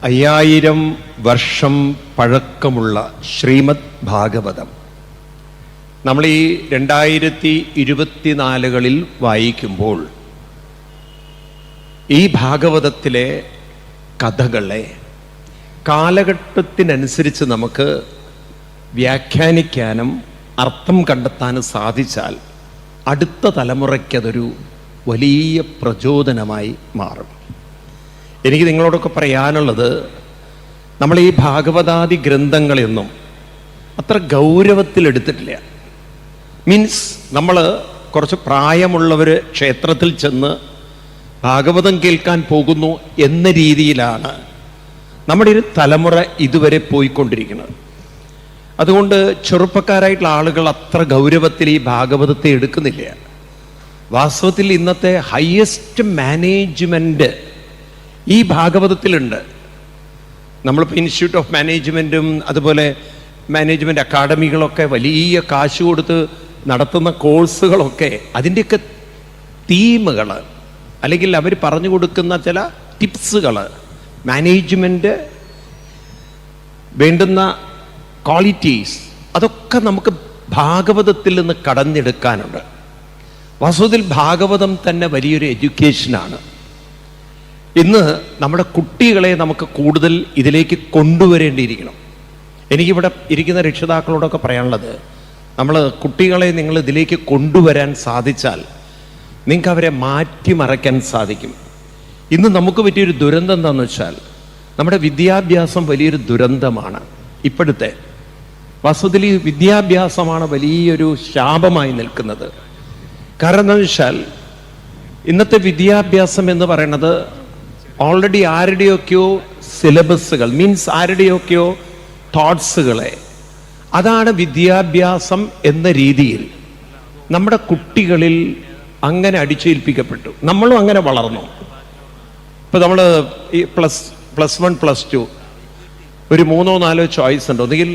5000 വർഷം പഴക്കമുള്ള ശ്രീമദ് ഭാഗവതം നമ്മൾ ഈ 2024 വായിക്കുമ്പോൾ ഈ ഭാഗവതത്തിലെ കഥകളെ കാലഘട്ടത്തിനനുസരിച്ച് നമുക്ക് വ്യാഖ്യാനിക്കാനും അർത്ഥം കണ്ടെത്താനും സാധിച്ചാൽ അടുത്ത തലമുറയ്ക്കതൊരു വലിയ പ്രചോദനമായി മാറും. എനിക്ക് നിങ്ങളോടൊക്കെ പറയാനുള്ളത്, നമ്മൾ ഈ ഭാഗവതാദി ഗ്രന്ഥങ്ങളെയൊന്നും അത്ര ഗൗരവത്തിലെടുത്തിട്ടില്ല. മീൻസ് നമ്മൾ കുറച്ച് പ്രായമുള്ളവർ ക്ഷേത്രത്തിൽ ചെന്ന് ഭാഗവതം കേൾക്കാൻ പോകുന്നു എന്ന രീതിയിലാണ് നമ്മുടെ ഒരു തലമുറ ഇതുവരെ പോയിക്കൊണ്ടിരിക്കുന്നത്. അതുകൊണ്ട് ചെറുപ്പക്കാരായിട്ടുള്ള ആളുകൾ അത്ര ഗൗരവത്തിൽ ഈ ഭാഗവതത്തെ എടുക്കുന്നില്ല. വാസ്തവത്തിൽ ഇന്നത്തെ ഹയസ്റ്റ് മാനേജ്മെന്റ് ഈ ഭാഗവതത്തിലുണ്ട്. നമ്മളിപ്പോൾ ഇൻസ്റ്റിറ്റ്യൂട്ട് ഓഫ് മാനേജ്മെൻറ്റും അതുപോലെ മാനേജ്മെൻറ്റ് അക്കാഡമികളൊക്കെ വലിയ കാശ് കൊടുത്ത് നടത്തുന്ന കോഴ്സുകളൊക്കെ അതിൻ്റെയൊക്കെ തീമുകൾ അല്ലെങ്കിൽ അവർ പറഞ്ഞു കൊടുക്കുന്ന ചില ടിപ്സുകൾ, മാനേജ്മെൻറ്റ് വേണ്ടുന്ന ക്വാളിറ്റീസ്, അതൊക്കെ നമുക്ക് ഭാഗവതത്തിൽ നിന്ന് കടഞ്ഞെടുക്കാനുണ്ട്. വാസ്തവത്തിൽ ഭാഗവതം തന്നെ വലിയൊരു എഡ്യൂക്കേഷനാണ്. ഇന്ന് നമ്മുടെ കുട്ടികളെ നമുക്ക് കൂടുതൽ ഇതിലേക്ക് കൊണ്ടുവരേണ്ടിയിരിക്കണം. എനിക്കിവിടെ ഇരിക്കുന്ന രക്ഷിതാക്കളോടൊക്കെ പറയാനുള്ളത്, നമ്മൾ കുട്ടികളെ നിങ്ങൾ ഇതിലേക്ക് കൊണ്ടുവരാൻ സാധിച്ചാൽ നിങ്ങൾക്ക് അവരെ മാറ്റിമറിക്കാൻ സാധിക്കും. ഇന്ന് നമുക്ക് പറ്റിയൊരു ദുരന്തം എന്താണെന്ന് വെച്ചാൽ, നമ്മുടെ വിദ്യാഭ്യാസം വലിയൊരു ദുരന്തമാണ് ഇപ്പോഴത്തെ. വാസ്തവത്തിൽ ഈ വിദ്യാഭ്യാസമാണ് വലിയൊരു ശാപമായി നിൽക്കുന്നത്. കാരണം എന്താണെന്ന് വെച്ചാൽ, ഇന്നത്തെ വിദ്യാഭ്യാസം എന്ന് പറയുന്നത് ഓൾറെഡി ആരുടെയൊക്കെയോ സിലബസുകൾ, മീൻസ് ആരുടെയൊക്കെയോ തോട്ട്സുകളെ, അതാണ് വിദ്യാഭ്യാസം എന്ന രീതിയിൽ നമ്മുടെ കുട്ടികളിൽ അങ്ങനെ അടിച്ചേൽപ്പിക്കപ്പെട്ടു. നമ്മളും അങ്ങനെ വളർന്നു. ഇപ്പം നമ്മൾ ഈ പ്ലസ് 1 പ്ലസ് 2 ഒരു 3-4 ചോയ്സ് ഉണ്ട്. ഒന്നുകിൽ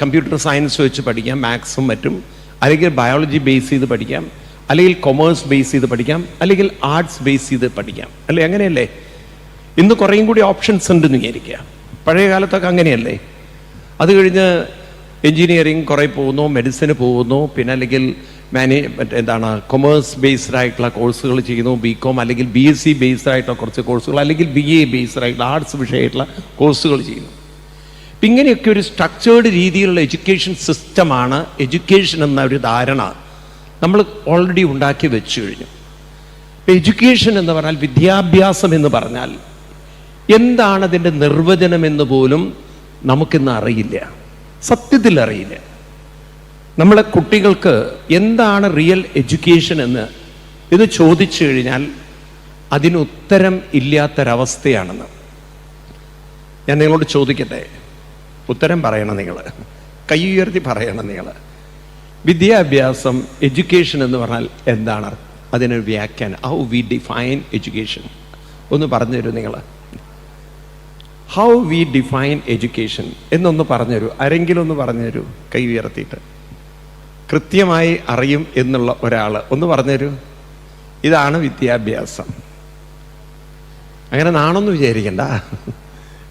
കമ്പ്യൂട്ടർ സയൻസ് വെച്ച് പഠിക്കാം, മാത്സും മറ്റും, അല്ലെങ്കിൽ ബയോളജി ബേസ് ചെയ്ത് പഠിക്കാം, അല്ലെങ്കിൽ കൊമേഴ്സ് ബേസ് ചെയ്ത് പഠിക്കാം, അല്ലെങ്കിൽ ആർട്സ് ബേസ് ചെയ്ത് പഠിക്കാം, അല്ലേ? അങ്ങനെയല്ലേ? ഇന്ന് കുറേയും കൂടി ഓപ്ഷൻസ് ഉണ്ടെന്ന് വിചാരിക്കുക. പഴയ കാലത്തൊക്കെ അങ്ങനെയല്ലേ? അത് കഴിഞ്ഞ് എൻജിനീയറിങ് കുറേ പോകുന്നു, മെഡിസിന് പോകുന്നു, പിന്നെ അല്ലെങ്കിൽ എന്താണ് കൊമേഴ്സ് ബേസ്ഡ് ആയിട്ടുള്ള കോഴ്സുകൾ ചെയ്യുന്നു, BCom അല്ലെങ്കിൽ BSc ബേസ്ഡ് ആയിട്ടുള്ള കുറച്ച് കോഴ്സുകൾ, അല്ലെങ്കിൽ BA ബേസ്ഡ് ആയിട്ടുള്ള ആർട്സ് വിഷയമായിട്ടുള്ള കോഴ്സുകൾ ചെയ്യുന്നു. അപ്പം ഇങ്ങനെയൊക്കെ ഒരു സ്ട്രക്ചേർഡ് രീതിയിലുള്ള എഡ്യൂക്കേഷൻ സിസ്റ്റമാണ് എഡ്യൂക്കേഷൻ എന്ന ഒരു ധാരണ നമ്മൾ ഓൾറെഡി ഉണ്ടാക്കി വെച്ചു കഴിഞ്ഞു. എഡ്യൂക്കേഷൻ എന്ന് പറഞ്ഞാൽ, വിദ്യാഭ്യാസം എന്ന് പറഞ്ഞാൽ എന്താണ് അതിൻ്റെ നിർവചനം എന്ന് പോലും നമുക്കിന്ന് അറിയില്ല. സത്യത്തിൽ അറിയില്ല. നമ്മളെ കുട്ടികൾക്ക് എന്താണ് റിയൽ എഡ്യൂക്കേഷൻ എന്ന് ഇത് ചോദിച്ചു കഴിഞ്ഞാൽ അതിന് ഉത്തരം ഇല്ലാത്തൊരവസ്ഥയാണെന്ന്. ഞാൻ നിങ്ങളോട് ചോദിക്കട്ടെ, ഉത്തരം പറയണം നിങ്ങൾ, കൈ ഉയർത്തി പറയണം നിങ്ങൾ. വിദ്യാഭ്യാസം, എഡ്യൂക്കേഷൻ എന്ന് പറഞ്ഞാൽ എന്താണ്? അതിനൊരു വ്യാഖ്യാനം, ഹൗ വി ഡിഫൈൻ എഡ്യൂക്കേഷൻ ഒന്ന് പറഞ്ഞു തരൂ നിങ്ങൾ. ഹൗ വി ഡിഫൈൻ എഡ്യൂക്കേഷൻ എന്നൊന്ന് പറഞ്ഞുതരൂ. ആരെങ്കിലും ഒന്ന് പറഞ്ഞുതരൂ, കൈ ഉയർത്തിയിട്ട്. കൃത്യമായി അറിയും എന്നുള്ള ഒരാൾ ഒന്ന് പറഞ്ഞുതരൂ. ഇതാണ് വിദ്യാഭ്യാസം. അങ്ങനെ നാണൊന്നും വിചാരിക്കണ്ട,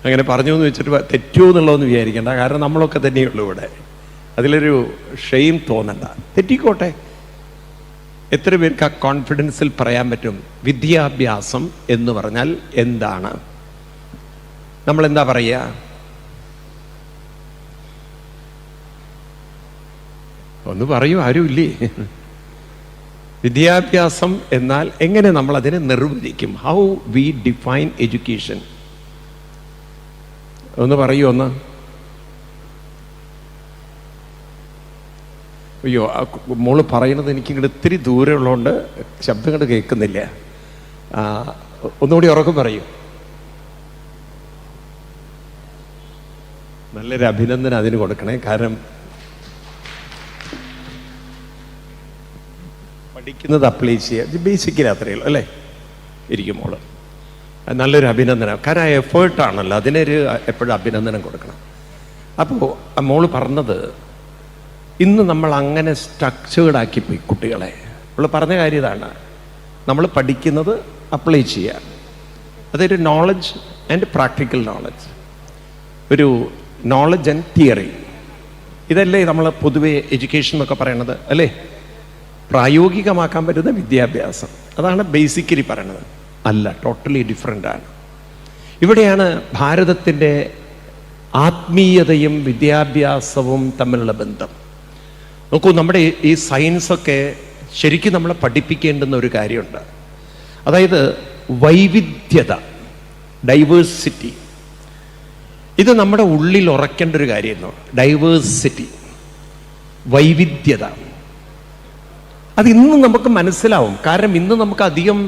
അങ്ങനെ പറഞ്ഞു എന്ന് വെച്ചിട്ട് തെറ്റുമോ എന്നുള്ളതൊന്നും വിചാരിക്കണ്ട. കാരണം നമ്മളൊക്കെ തന്നെയുള്ളൂ ഇവിടെ. അതിലൊരു ഷെയിം തോന്നണ്ട. തെറ്റിക്കോട്ടെ. എത്ര പേർക്ക് ആ കോൺഫിഡൻസിൽ പറയാൻ പറ്റും വിദ്യാഭ്യാസം എന്ന് പറഞ്ഞാൽ എന്താണ്? നമ്മൾ എന്താ പറയുക? ഒന്ന് പറയൂ, ആരുമില്ലേ? വിദ്യാഭ്യാസം എന്നാൽ എങ്ങനെ നമ്മൾ അതിനെ നിർവചിക്കും? ഹൗ വി ഡിഫൈൻ എഡ്യൂക്കേഷൻ ഒന്ന് പറയൂ. ഒന്ന് അയ്യോ, മോള് പറയുന്നത് എനിക്കിങ്ങോട്ട് ഇത്തിരി ദൂരം ഉള്ളതുകൊണ്ട് ശബ്ദം കണ്ട് കേൾക്കുന്നില്ല. ഒന്നുകൂടി ഉറക്കം പറയൂ. നല്ലൊരു അഭിനന്ദനം അതിന് കൊടുക്കണേ. കാരണം പഠിക്കുന്നത് അപ്ലൈ ചെയ്യുക ബേസിക്കലി അത്രയേ ഉള്ളൂ, അല്ലേ? ഇരിക്കും മോള്. നല്ലൊരു അഭിനന്ദനം. കാരണം എഫേർട്ടാണല്ലോ, അതിനൊരു എപ്പോഴും അഭിനന്ദനം കൊടുക്കണം. അപ്പോൾ മോള് പറഞ്ഞത്, ഇന്ന് നമ്മൾ അങ്ങനെ സ്ട്രക്ചേർഡ് ആക്കിപ്പോയി കുട്ടികളെ. നമ്മൾ പറഞ്ഞ കാര്യം ഇതാണ്, നമ്മൾ പഠിക്കുന്നത് അപ്ലൈ ചെയ്യുക. അതൊരു നോളജ് ആൻഡ് പ്രാക്ടിക്കൽ നോളജ്. ഒരു നോളജ് ആൻഡ് തിയറി, ഇതല്ലേ നമ്മൾ പൊതുവെ എഡ്യൂക്കേഷൻ എന്നൊക്കെ പറയണത് അല്ലേ? പ്രായോഗികമാക്കാൻ പറ്റുന്ന വിദ്യാഭ്യാസം, അതാണ് ബേസിക്കലി പറയണത്. അല്ല, ടോട്ടലി ഡിഫറെൻ്റ് ആണ്. ഇവിടെയാണ് ഭാരതത്തിൻ്റെ ആത്മീയതയും വിദ്യാഭ്യാസവും തമ്മിലുള്ള ബന്ധം. നോക്കൂ, നമ്മുടെ ഈ സയൻസൊക്കെ ശരിക്കും നമ്മളെ പഠിപ്പിക്കേണ്ടുന്ന ഒരു കാര്യമുണ്ട്. അതായത് വൈവിധ്യത, ഡൈവേഴ്സിറ്റി. ഇത് നമ്മുടെ ഉള്ളിൽ ഉറക്കേണ്ട ഒരു കാര്യമായിരുന്നു. ഡൈവേഴ്സിറ്റി, വൈവിധ്യത. അത് ഇന്നും നമുക്ക് മനസ്സിലാവും. കാരണം ഇന്ന് നമുക്ക് അധികം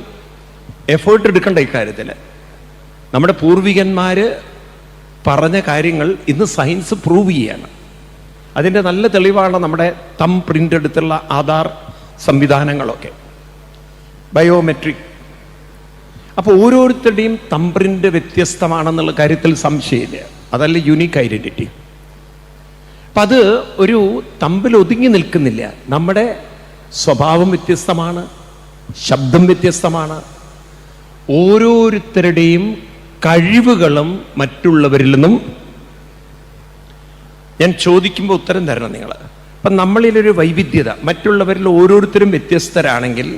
എഫേർട്ട് എടുക്കേണ്ട ഇക്കാര്യത്തിൽ. നമ്മുടെ പൂർവികന്മാർ പറഞ്ഞ കാര്യങ്ങൾ ഇന്ന് സയൻസ് പ്രൂവ് ചെയ്യാണ്. അതിൻ്റെ നല്ല തെളിവാണ് നമ്മുടെ പ്രിൻ്റ് എടുത്തുള്ള ആധാർ സംവിധാനങ്ങളൊക്കെ, ബയോമെട്രിക്. അപ്പോൾ ഓരോരുത്തരുടെയും പ്രിൻ്റ് വ്യത്യസ്തമാണെന്നുള്ള കാര്യത്തിൽ സംശയമില്ല. അതല്ല യുണീക്ക് ഐഡൻറ്റിറ്റി. അപ്പം അത് ഒരു തമ്പിൽ ഒതുങ്ങി നിൽക്കുന്നില്ല. നമ്മുടെ സ്വഭാവം വ്യത്യസ്തമാണ്, ശബ്ദം വ്യത്യസ്തമാണ്. ഓരോരുത്തരുടെയും കഴിവുകളും മറ്റുള്ളവരിൽ നിന്നും. ഞാൻ ചോദിക്കുമ്പോൾ ഉത്തരം തരണം നിങ്ങൾ. അപ്പം നമ്മളിലൊരു വൈവിധ്യത, മറ്റുള്ളവരിൽ ഓരോരുത്തരും വ്യത്യസ്തരാണെങ്കിൽ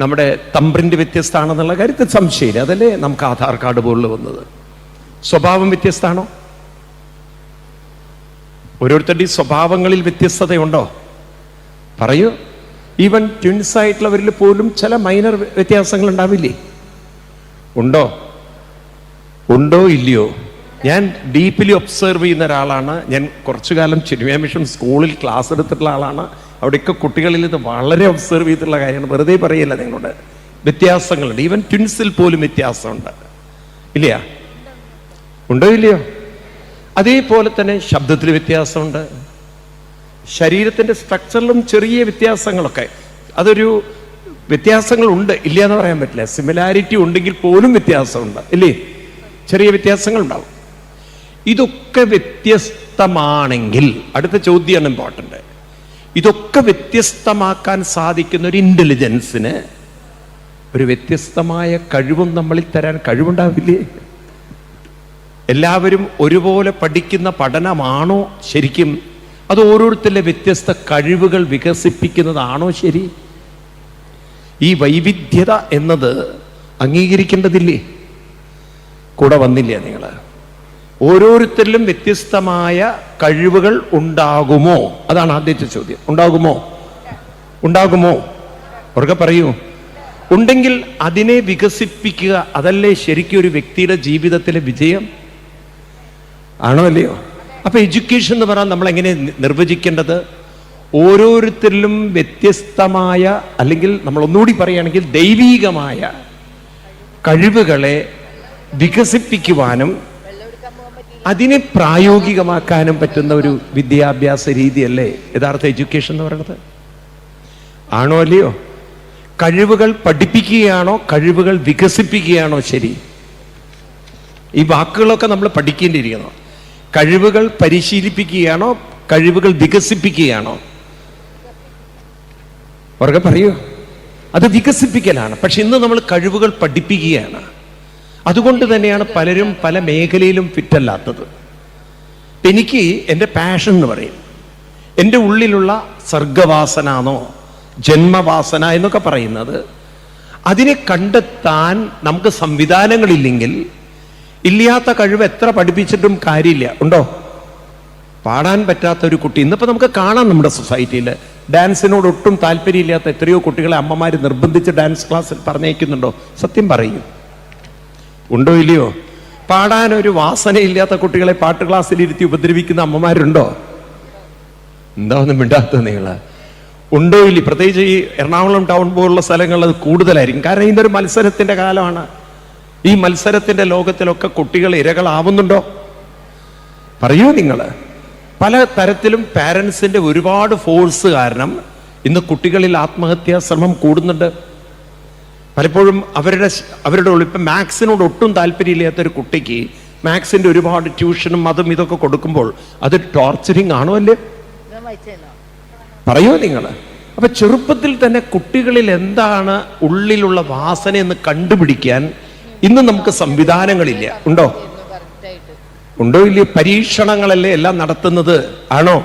നമ്മുടെ പ്രിൻ്റ് വ്യത്യസ്തമാണെന്നുള്ള കാര്യത്തിൽ സംശയമില്ല. അതല്ലേ നമുക്ക് ആധാർ കാർഡ് പോലുള്ള വന്നത്. സ്വഭാവം വ്യത്യസ്തമാണോ? ഓരോരുത്തരുടെയും സ്വഭാവങ്ങളിൽ വ്യത്യസ്തതയുണ്ടോ? പറയൂ. ഈവൻ ട്വിൻസ് ആയിട്ടുള്ളവരിൽ പോലും ചില മൈനർ വ്യത്യാസങ്ങൾ ഉണ്ടാവില്ലേ? ഉണ്ടോ? ഉണ്ടോ ഇല്ലയോ? ഞാൻ ഡീപ്ലി ഒബ്സർവ് ചെയ്യുന്ന ഒരാളാണ്. ഞാൻ കുറച്ചു കാലം ചിന്മയ മിഷൻ സ്കൂളിൽ ക്ലാസ് എടുത്തിട്ടുള്ള ആളാണ്. അവിടെയൊക്കെ കുട്ടികളിൽ ഇത് വളരെ ഒബ്സർവ് ചെയ്തിട്ടുള്ള കാര്യമാണ്. വെറുതെ പറയല്ല നിങ്ങളോട്. വ്യത്യാസങ്ങളുണ്ട്. ഈവൻ ട്വിൻസിൽ പോലും വ്യത്യാസമുണ്ട്. ഇല്ല? ഉണ്ടോ ഇല്ലയോ? അതേപോലെ തന്നെ ശബ്ദത്തിൽ വ്യത്യാസമുണ്ട്, ശരീരത്തിൻ്റെ സ്ട്രക്ചറിലും ചെറിയ വ്യത്യാസങ്ങളൊക്കെ. അതൊരു വ്യത്യാസങ്ങളുണ്ട്, ഇല്ല എന്ന് പറയാൻ പറ്റില്ല. സിമിലാരിറ്റി ഉണ്ടെങ്കിൽ പോലും വ്യത്യാസമുണ്ട്, ഇല്ലേ? ചെറിയ വ്യത്യാസങ്ങൾ ഉണ്ടാവും. ഇതൊക്കെ വ്യത്യസ്തമാണെങ്കിൽ അടുത്ത ചോദ്യമാണ് ഇമ്പോർട്ടൻ്റ്. ഇതൊക്കെ വ്യത്യസ്തമാക്കാൻ സാധിക്കുന്ന ഒരു ഇൻ്റലിജൻസിന് ഒരു വ്യത്യസ്തമായ കഴിവും നമ്മളിൽ തരാൻ കഴിവുണ്ടാവില്ലേ? എല്ലാവരും ഒരുപോലെ പഠിക്കുന്ന പഠനമാണോ ശരിക്കും? അത് ഓരോരുത്തരുടെ വ്യത്യസ്ത കഴിവുകൾ വികസിപ്പിക്കുന്നതാണോ ശരി? ഈ വൈവിധ്യത എന്നത് അംഗീകരിക്കേണ്ടതില്ലേ? കൂടെ വന്നില്ലേ നിങ്ങൾ? ഓരോരുത്തരിലും വ്യത്യസ്തമായ കഴിവുകൾ ഉണ്ടാകുമോ? അതാണ് ആദ്യത്തെ ചോദ്യം. ഉണ്ടാകുമോ? ഉണ്ടാകുമോ? ഉറക്കെ പറയൂ. ഉണ്ടെങ്കിൽ അതിനെ വികസിപ്പിക്കുക. അതല്ലേ ശരിക്കും ഒരു വ്യക്തിയുടെ ജീവിതത്തിലെ വിജയം? ആണോ അല്ലയോ? അപ്പൊ എഡ്യൂക്കേഷൻ എന്ന് പറഞ്ഞാൽ നമ്മൾ എങ്ങനെ നിർവചിക്കേണ്ടത്? ഓരോരുത്തരിലും വ്യത്യസ്തമായ, അല്ലെങ്കിൽ നമ്മൾ ഒന്നുകൂടി പറയുകയാണെങ്കിൽ ദൈവീകമായ കഴിവുകളെ വികസിപ്പിക്കുവാനും അതിനെ പ്രായോഗികമാക്കാനും പറ്റുന്ന ഒരു വിദ്യാഭ്യാസ രീതിയല്ലേ യഥാർത്ഥ എഡ്യൂക്കേഷൻ എന്ന് പറയുന്നത്? ആണോ അല്ലയോ? കഴിവുകൾ പഠിപ്പിക്കുകയാണോ കഴിവുകൾ വികസിപ്പിക്കുകയാണോ ശരി? ഈ വാക്കുകളൊക്കെ നമ്മൾ പഠിക്കേണ്ടിയിരിക്കുന്നു. കഴിവുകൾ പരിശീലിപ്പിക്കുകയാണോ കഴിവുകൾ വികസിപ്പിക്കുകയാണോ? ഉറക്കെ പറയൂ. അത് വികസിപ്പിക്കലാണ്. പക്ഷെ ഇന്ന് നമ്മൾ കഴിവുകൾ പഠിപ്പിക്കുകയാണ്. അതുകൊണ്ട് തന്നെയാണ് പലരും പല മേഖലയിലും ഫിറ്റല്ലാത്തത്. എനിക്ക് എൻ്റെ പാഷൻ എന്ന് പറയും, എൻ്റെ ഉള്ളിലുള്ള സർഗവാസനാണോ ജന്മവാസന എന്നൊക്കെ പറയുന്നത്, അതിനെ കണ്ടെത്താൻ നമുക്ക് സംവിധാനങ്ങളില്ലെങ്കിൽ ഇല്ലാത്ത കഴിവ് എത്ര പഠിപ്പിച്ചിട്ടും കാര്യമില്ല. ഉണ്ടോ? പാടാൻ പറ്റാത്ത ഒരു കുട്ടി ഇന്നിപ്പോൾ നമുക്ക് കാണാം നമ്മുടെ സൊസൈറ്റിയിൽ. ഡാൻസിനോട് ഒട്ടും താല്പര്യമില്ലാത്ത എത്രയോ കുട്ടികളെ അമ്മമാർ നിർബന്ധിച്ച് ഡാൻസ് ക്ലാസ്സിൽ പറഞ്ഞേക്കുന്നുണ്ടോ? സത്യം പറയൂ. ഉണ്ടോ ഇല്ലയോ? പാടാൻ ഒരു വാസനയില്ലാത്ത കുട്ടികളെ പാട്ട് ക്ലാസ്സിൽ ഇരുത്തി ഉപദ്രവിക്കുന്ന അമ്മമാരുണ്ടോ? എന്താ ഒന്നും മിണ്ടാത്തത് നിങ്ങൾ? ഉണ്ടോ ഇല്ല? പ്രത്യേകിച്ച് ഈ എറണാകുളം ടൗൺ പോലുള്ള സ്ഥലങ്ങളിൽ അത് കൂടുതലായിരിക്കും. കാരണം ഇതൊരു മത്സരത്തിന്റെ കാലമാണ്. ഈ മത്സരത്തിന്റെ ലോകത്തിലൊക്കെ കുട്ടികൾ ഇരകളാവുന്നുണ്ടോ? പറയൂ നിങ്ങൾ. പല തരത്തിലും പാരൻസിന്റെ ഒരുപാട് ഫോഴ്സ് കാരണം കുട്ടികളിൽ ആത്മഹത്യാ ശ്രമം കൂടുന്നുണ്ട്. പലപ്പോഴും അവരുടെ ഇപ്പം മാത്സിനോട് ഒട്ടും താല്പര്യമില്ലാത്തൊരു കുട്ടിക്ക് മാത്സിന്റെ ഒരുപാട് ട്യൂഷനും അതും ഇതൊക്കെ കൊടുക്കുമ്പോൾ അത് ടോർച്ചറിങ് ആണോ അല്ലേ? പറയൂ നിങ്ങൾ. അപ്പൊ ചെറുപ്പത്തിൽ തന്നെ കുട്ടികളിൽ എന്താണ് ഉള്ളിലുള്ള വാസന എന്ന് കണ്ടുപിടിക്കാൻ ഇന്ന് നമുക്ക് സംവിധാനങ്ങളില്ല. ഉണ്ടോ? ഉണ്ടോ ഇല്ലയോ? പരീക്ഷണങ്ങളല്ലേ എല്ലാം നടത്തുന്നത്. ആണോ?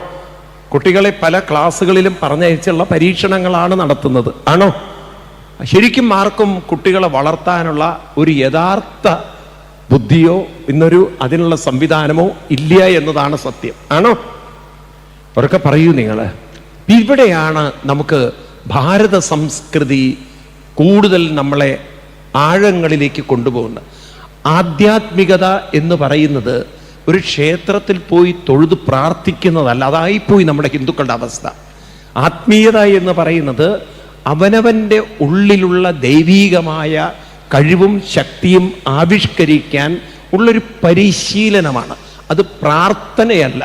കുട്ടികളെ പല ക്ലാസ്സുകളിലും പറഞ്ഞയച്ചുള്ള പരീക്ഷണങ്ങളാണ് നടത്തുന്നത്. ആണോ? ശരിക്കും ആർക്കും കുട്ടികളെ വളർത്താനുള്ള ഒരു യഥാർത്ഥ ബുദ്ധിയോ അതിനുള്ള സംവിധാനമോ ഇല്ല എന്നതാണ് സത്യം. ആണോ? അവരൊക്കെ പറയൂ നിങ്ങൾ. ഇവിടെയാണ് നമുക്ക് ഭാരത സംസ്കൃതി കൂടുതൽ നമ്മളെ ആഴങ്ങളിലേക്ക് കൊണ്ടുപോകുന്നത്. ആധ്യാത്മികത എന്ന് പറയുന്നത് ഒരു ക്ഷേത്രത്തിൽ പോയി തൊഴുത് പ്രാർത്ഥിക്കുന്നതല്ല. അതായിപ്പോയി നമ്മുടെ ഹിന്ദുക്കളുടെ അവസ്ഥ. ആത്മീയത എന്ന് പറയുന്നത് അവനവൻ്റെ ഉള്ളിലുള്ള ദൈവീകമായ കഴിവും ശക്തിയും ആവിഷ്കരിക്കാൻ ഉള്ളൊരു പരിശീലനമാണ്. അത് പ്രാർത്ഥനയല്ല,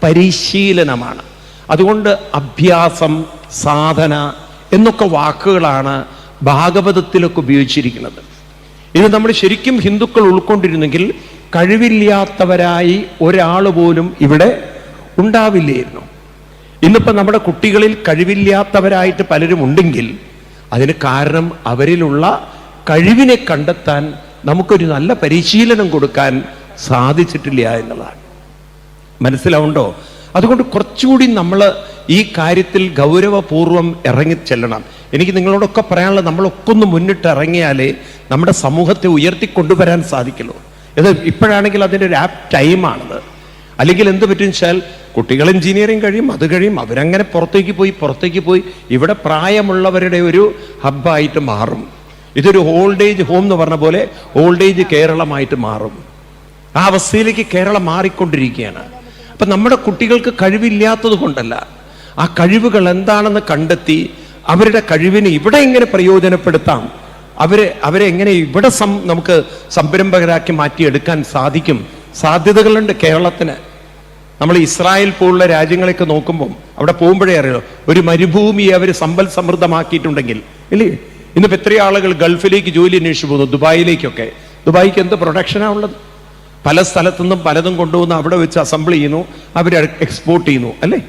പരിശീലനമാണ്. അതുകൊണ്ട് അഭ്യാസം, സാധന എന്നൊക്കെ വാക്കുകളാണ് ഭാഗവതത്തിലൊക്കെ ഉപയോഗിച്ചിരിക്കുന്നത്. ഇത് നമ്മൾ ശരിക്കും ഹിന്ദുക്കൾ ഉൾക്കൊണ്ടിരുന്നെങ്കിൽ കഴിവില്ലാത്തവരായി ഒരാൾ പോലും ഇവിടെ ഉണ്ടാവില്ലായിരുന്നു. ഇന്നിപ്പോൾ നമ്മുടെ കുട്ടികളിൽ കഴിവില്ലാത്തവരായിട്ട് പലരും ഉണ്ടെങ്കിൽ അതിന് കാരണം അവരിലുള്ള കഴിവിനെ കണ്ടെത്താൻ നമുക്കൊരു നല്ല പരിശീലനം കൊടുക്കാൻ സാധിച്ചിട്ടില്ല എന്നുള്ളതാണ്. മനസ്സിലാവുണ്ടോ? അതുകൊണ്ട് കുറച്ചുകൂടി നമ്മൾ ഈ കാര്യത്തിൽ ഗൗരവപൂർവം ഇറങ്ങിച്ചെല്ലണം. എനിക്ക് നിങ്ങളോടൊക്കെ പറയാനുള്ളത്, നമ്മളൊക്കെ ഒന്ന് മുന്നിട്ട് ഇറങ്ങിയാലേ നമ്മുടെ സമൂഹത്തെ ഉയർത്തിക്കൊണ്ടുവരാൻ സാധിക്കുള്ളൂ. ഇത് ഇപ്പോഴാണെങ്കിൽ അതിൻ്റെ ഒരു ആപ്പ് ടൈമാണത്. അല്ലെങ്കിൽ എന്ത് പറ്റും വെച്ചാൽ കുട്ടികൾ എഞ്ചിനീയറിംഗ് കഴിയും, അത് കഴിയും, അവരങ്ങനെ പുറത്തേക്ക് പോയി ഇവിടെ പ്രായമുള്ളവരുടെ ഒരു ഹബ്ബായിട്ട് മാറും. ഇതൊരു ഓൾഡ് ഏജ് ഹോം എന്ന് പറഞ്ഞ പോലെ ഓൾഡ് ഏജ് കേരളമായിട്ട് മാറും. ആ അവസ്ഥയിലേക്ക് കേരളം മാറിക്കൊണ്ടിരിക്കുകയാണ്. അപ്പം നമ്മുടെ കുട്ടികൾക്ക് കഴിവില്ലാത്തത് കൊണ്ടല്ല, ആ കഴിവുകൾ എന്താണെന്ന് കണ്ടെത്തി അവരുടെ കഴിവിനെ ഇവിടെ എങ്ങനെ പ്രയോജനപ്പെടുത്താം, അവരെ എങ്ങനെ ഇവിടെ നമുക്ക് സംരംഭകരാക്കി മാറ്റിയെടുക്കാൻ സാധിക്കും. സാധ്യതകളുണ്ട് കേരളത്തിന്. നമ്മൾ ഇസ്രായേൽ പോലുള്ള രാജ്യങ്ങളൊക്കെ നോക്കുമ്പോൾ അവിടെ പോകുമ്പോഴേ അറിയാലോ, ഒരു മരുഭൂമിയെ അവർ സമ്പൽ സമൃദ്ധമാക്കിയിട്ടുണ്ടെങ്കിൽ ഇല്ലേ. ഇന്നിപ്പോൾ എത്രയോ ആളുകൾ ഗൾഫിലേക്ക് ജോലി അന്വേഷിച്ചു പോകുന്നു, ദുബായിലേക്കൊക്കെ. ദുബായിക്ക് എന്ത് പ്രൊഡക്ഷനാണ് ഉള്ളത്? പല സ്ഥലത്തുനിന്നും പലതും കൊണ്ടുവന്ന് അവിടെ വെച്ച് അസംബിൾ ചെയ്യുന്നു, അവർ എക്സ്പോർട്ട് ചെയ്യുന്നു അല്ലേ.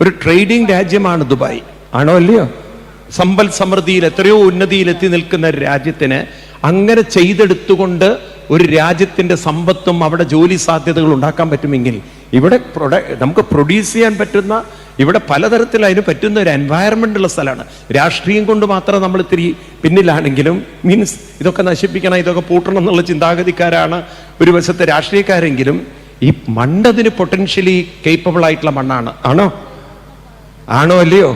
ഒരു ട്രേഡിംഗ് രാജ്യമാണ് ദുബായ്. ആണോ അല്ലയോ? സമ്പൽ സമൃദ്ധിയിൽ എത്രയോ ഉന്നതിയിലെത്തി നിൽക്കുന്ന രാജ്യത്തിന് അങ്ങനെ ചെയ്തെടുത്തുകൊണ്ട് ഒരു രാജ്യത്തിന്റെ സമ്പത്തും അവിടെ ജോലി സാധ്യതകൾ ഉണ്ടാക്കാൻ പറ്റുമെങ്കിൽ ഇവിടെ നമുക്ക് പ്രൊഡ്യൂസ് ചെയ്യാൻ പറ്റുന്ന, ഇവിടെ പലതരത്തിൽ അതിന് പറ്റുന്ന ഒരു എൻവയറമെന്റ് ഉള്ള സ്ഥലമാണ്. രാഷ്ട്രീയം കൊണ്ട് മാത്രം നമ്മൾ ഇത്തിരി പിന്നിലാണെങ്കിലും, മീൻസ് ഇതൊക്കെ നശിപ്പിക്കണം, ഇതൊക്കെ പൂട്ടണം എന്നുള്ള ചിന്താഗതിക്കാരാണ് ഒരു വശത്തെ രാഷ്ട്രീയക്കാരെങ്കിലും, ഈ മണ്ണതിന് പൊട്ടൻഷ്യലി കേപ്പബിൾ ആയിട്ടുള്ള മണ്ണാണ്. ആണോ അല്ലയോ?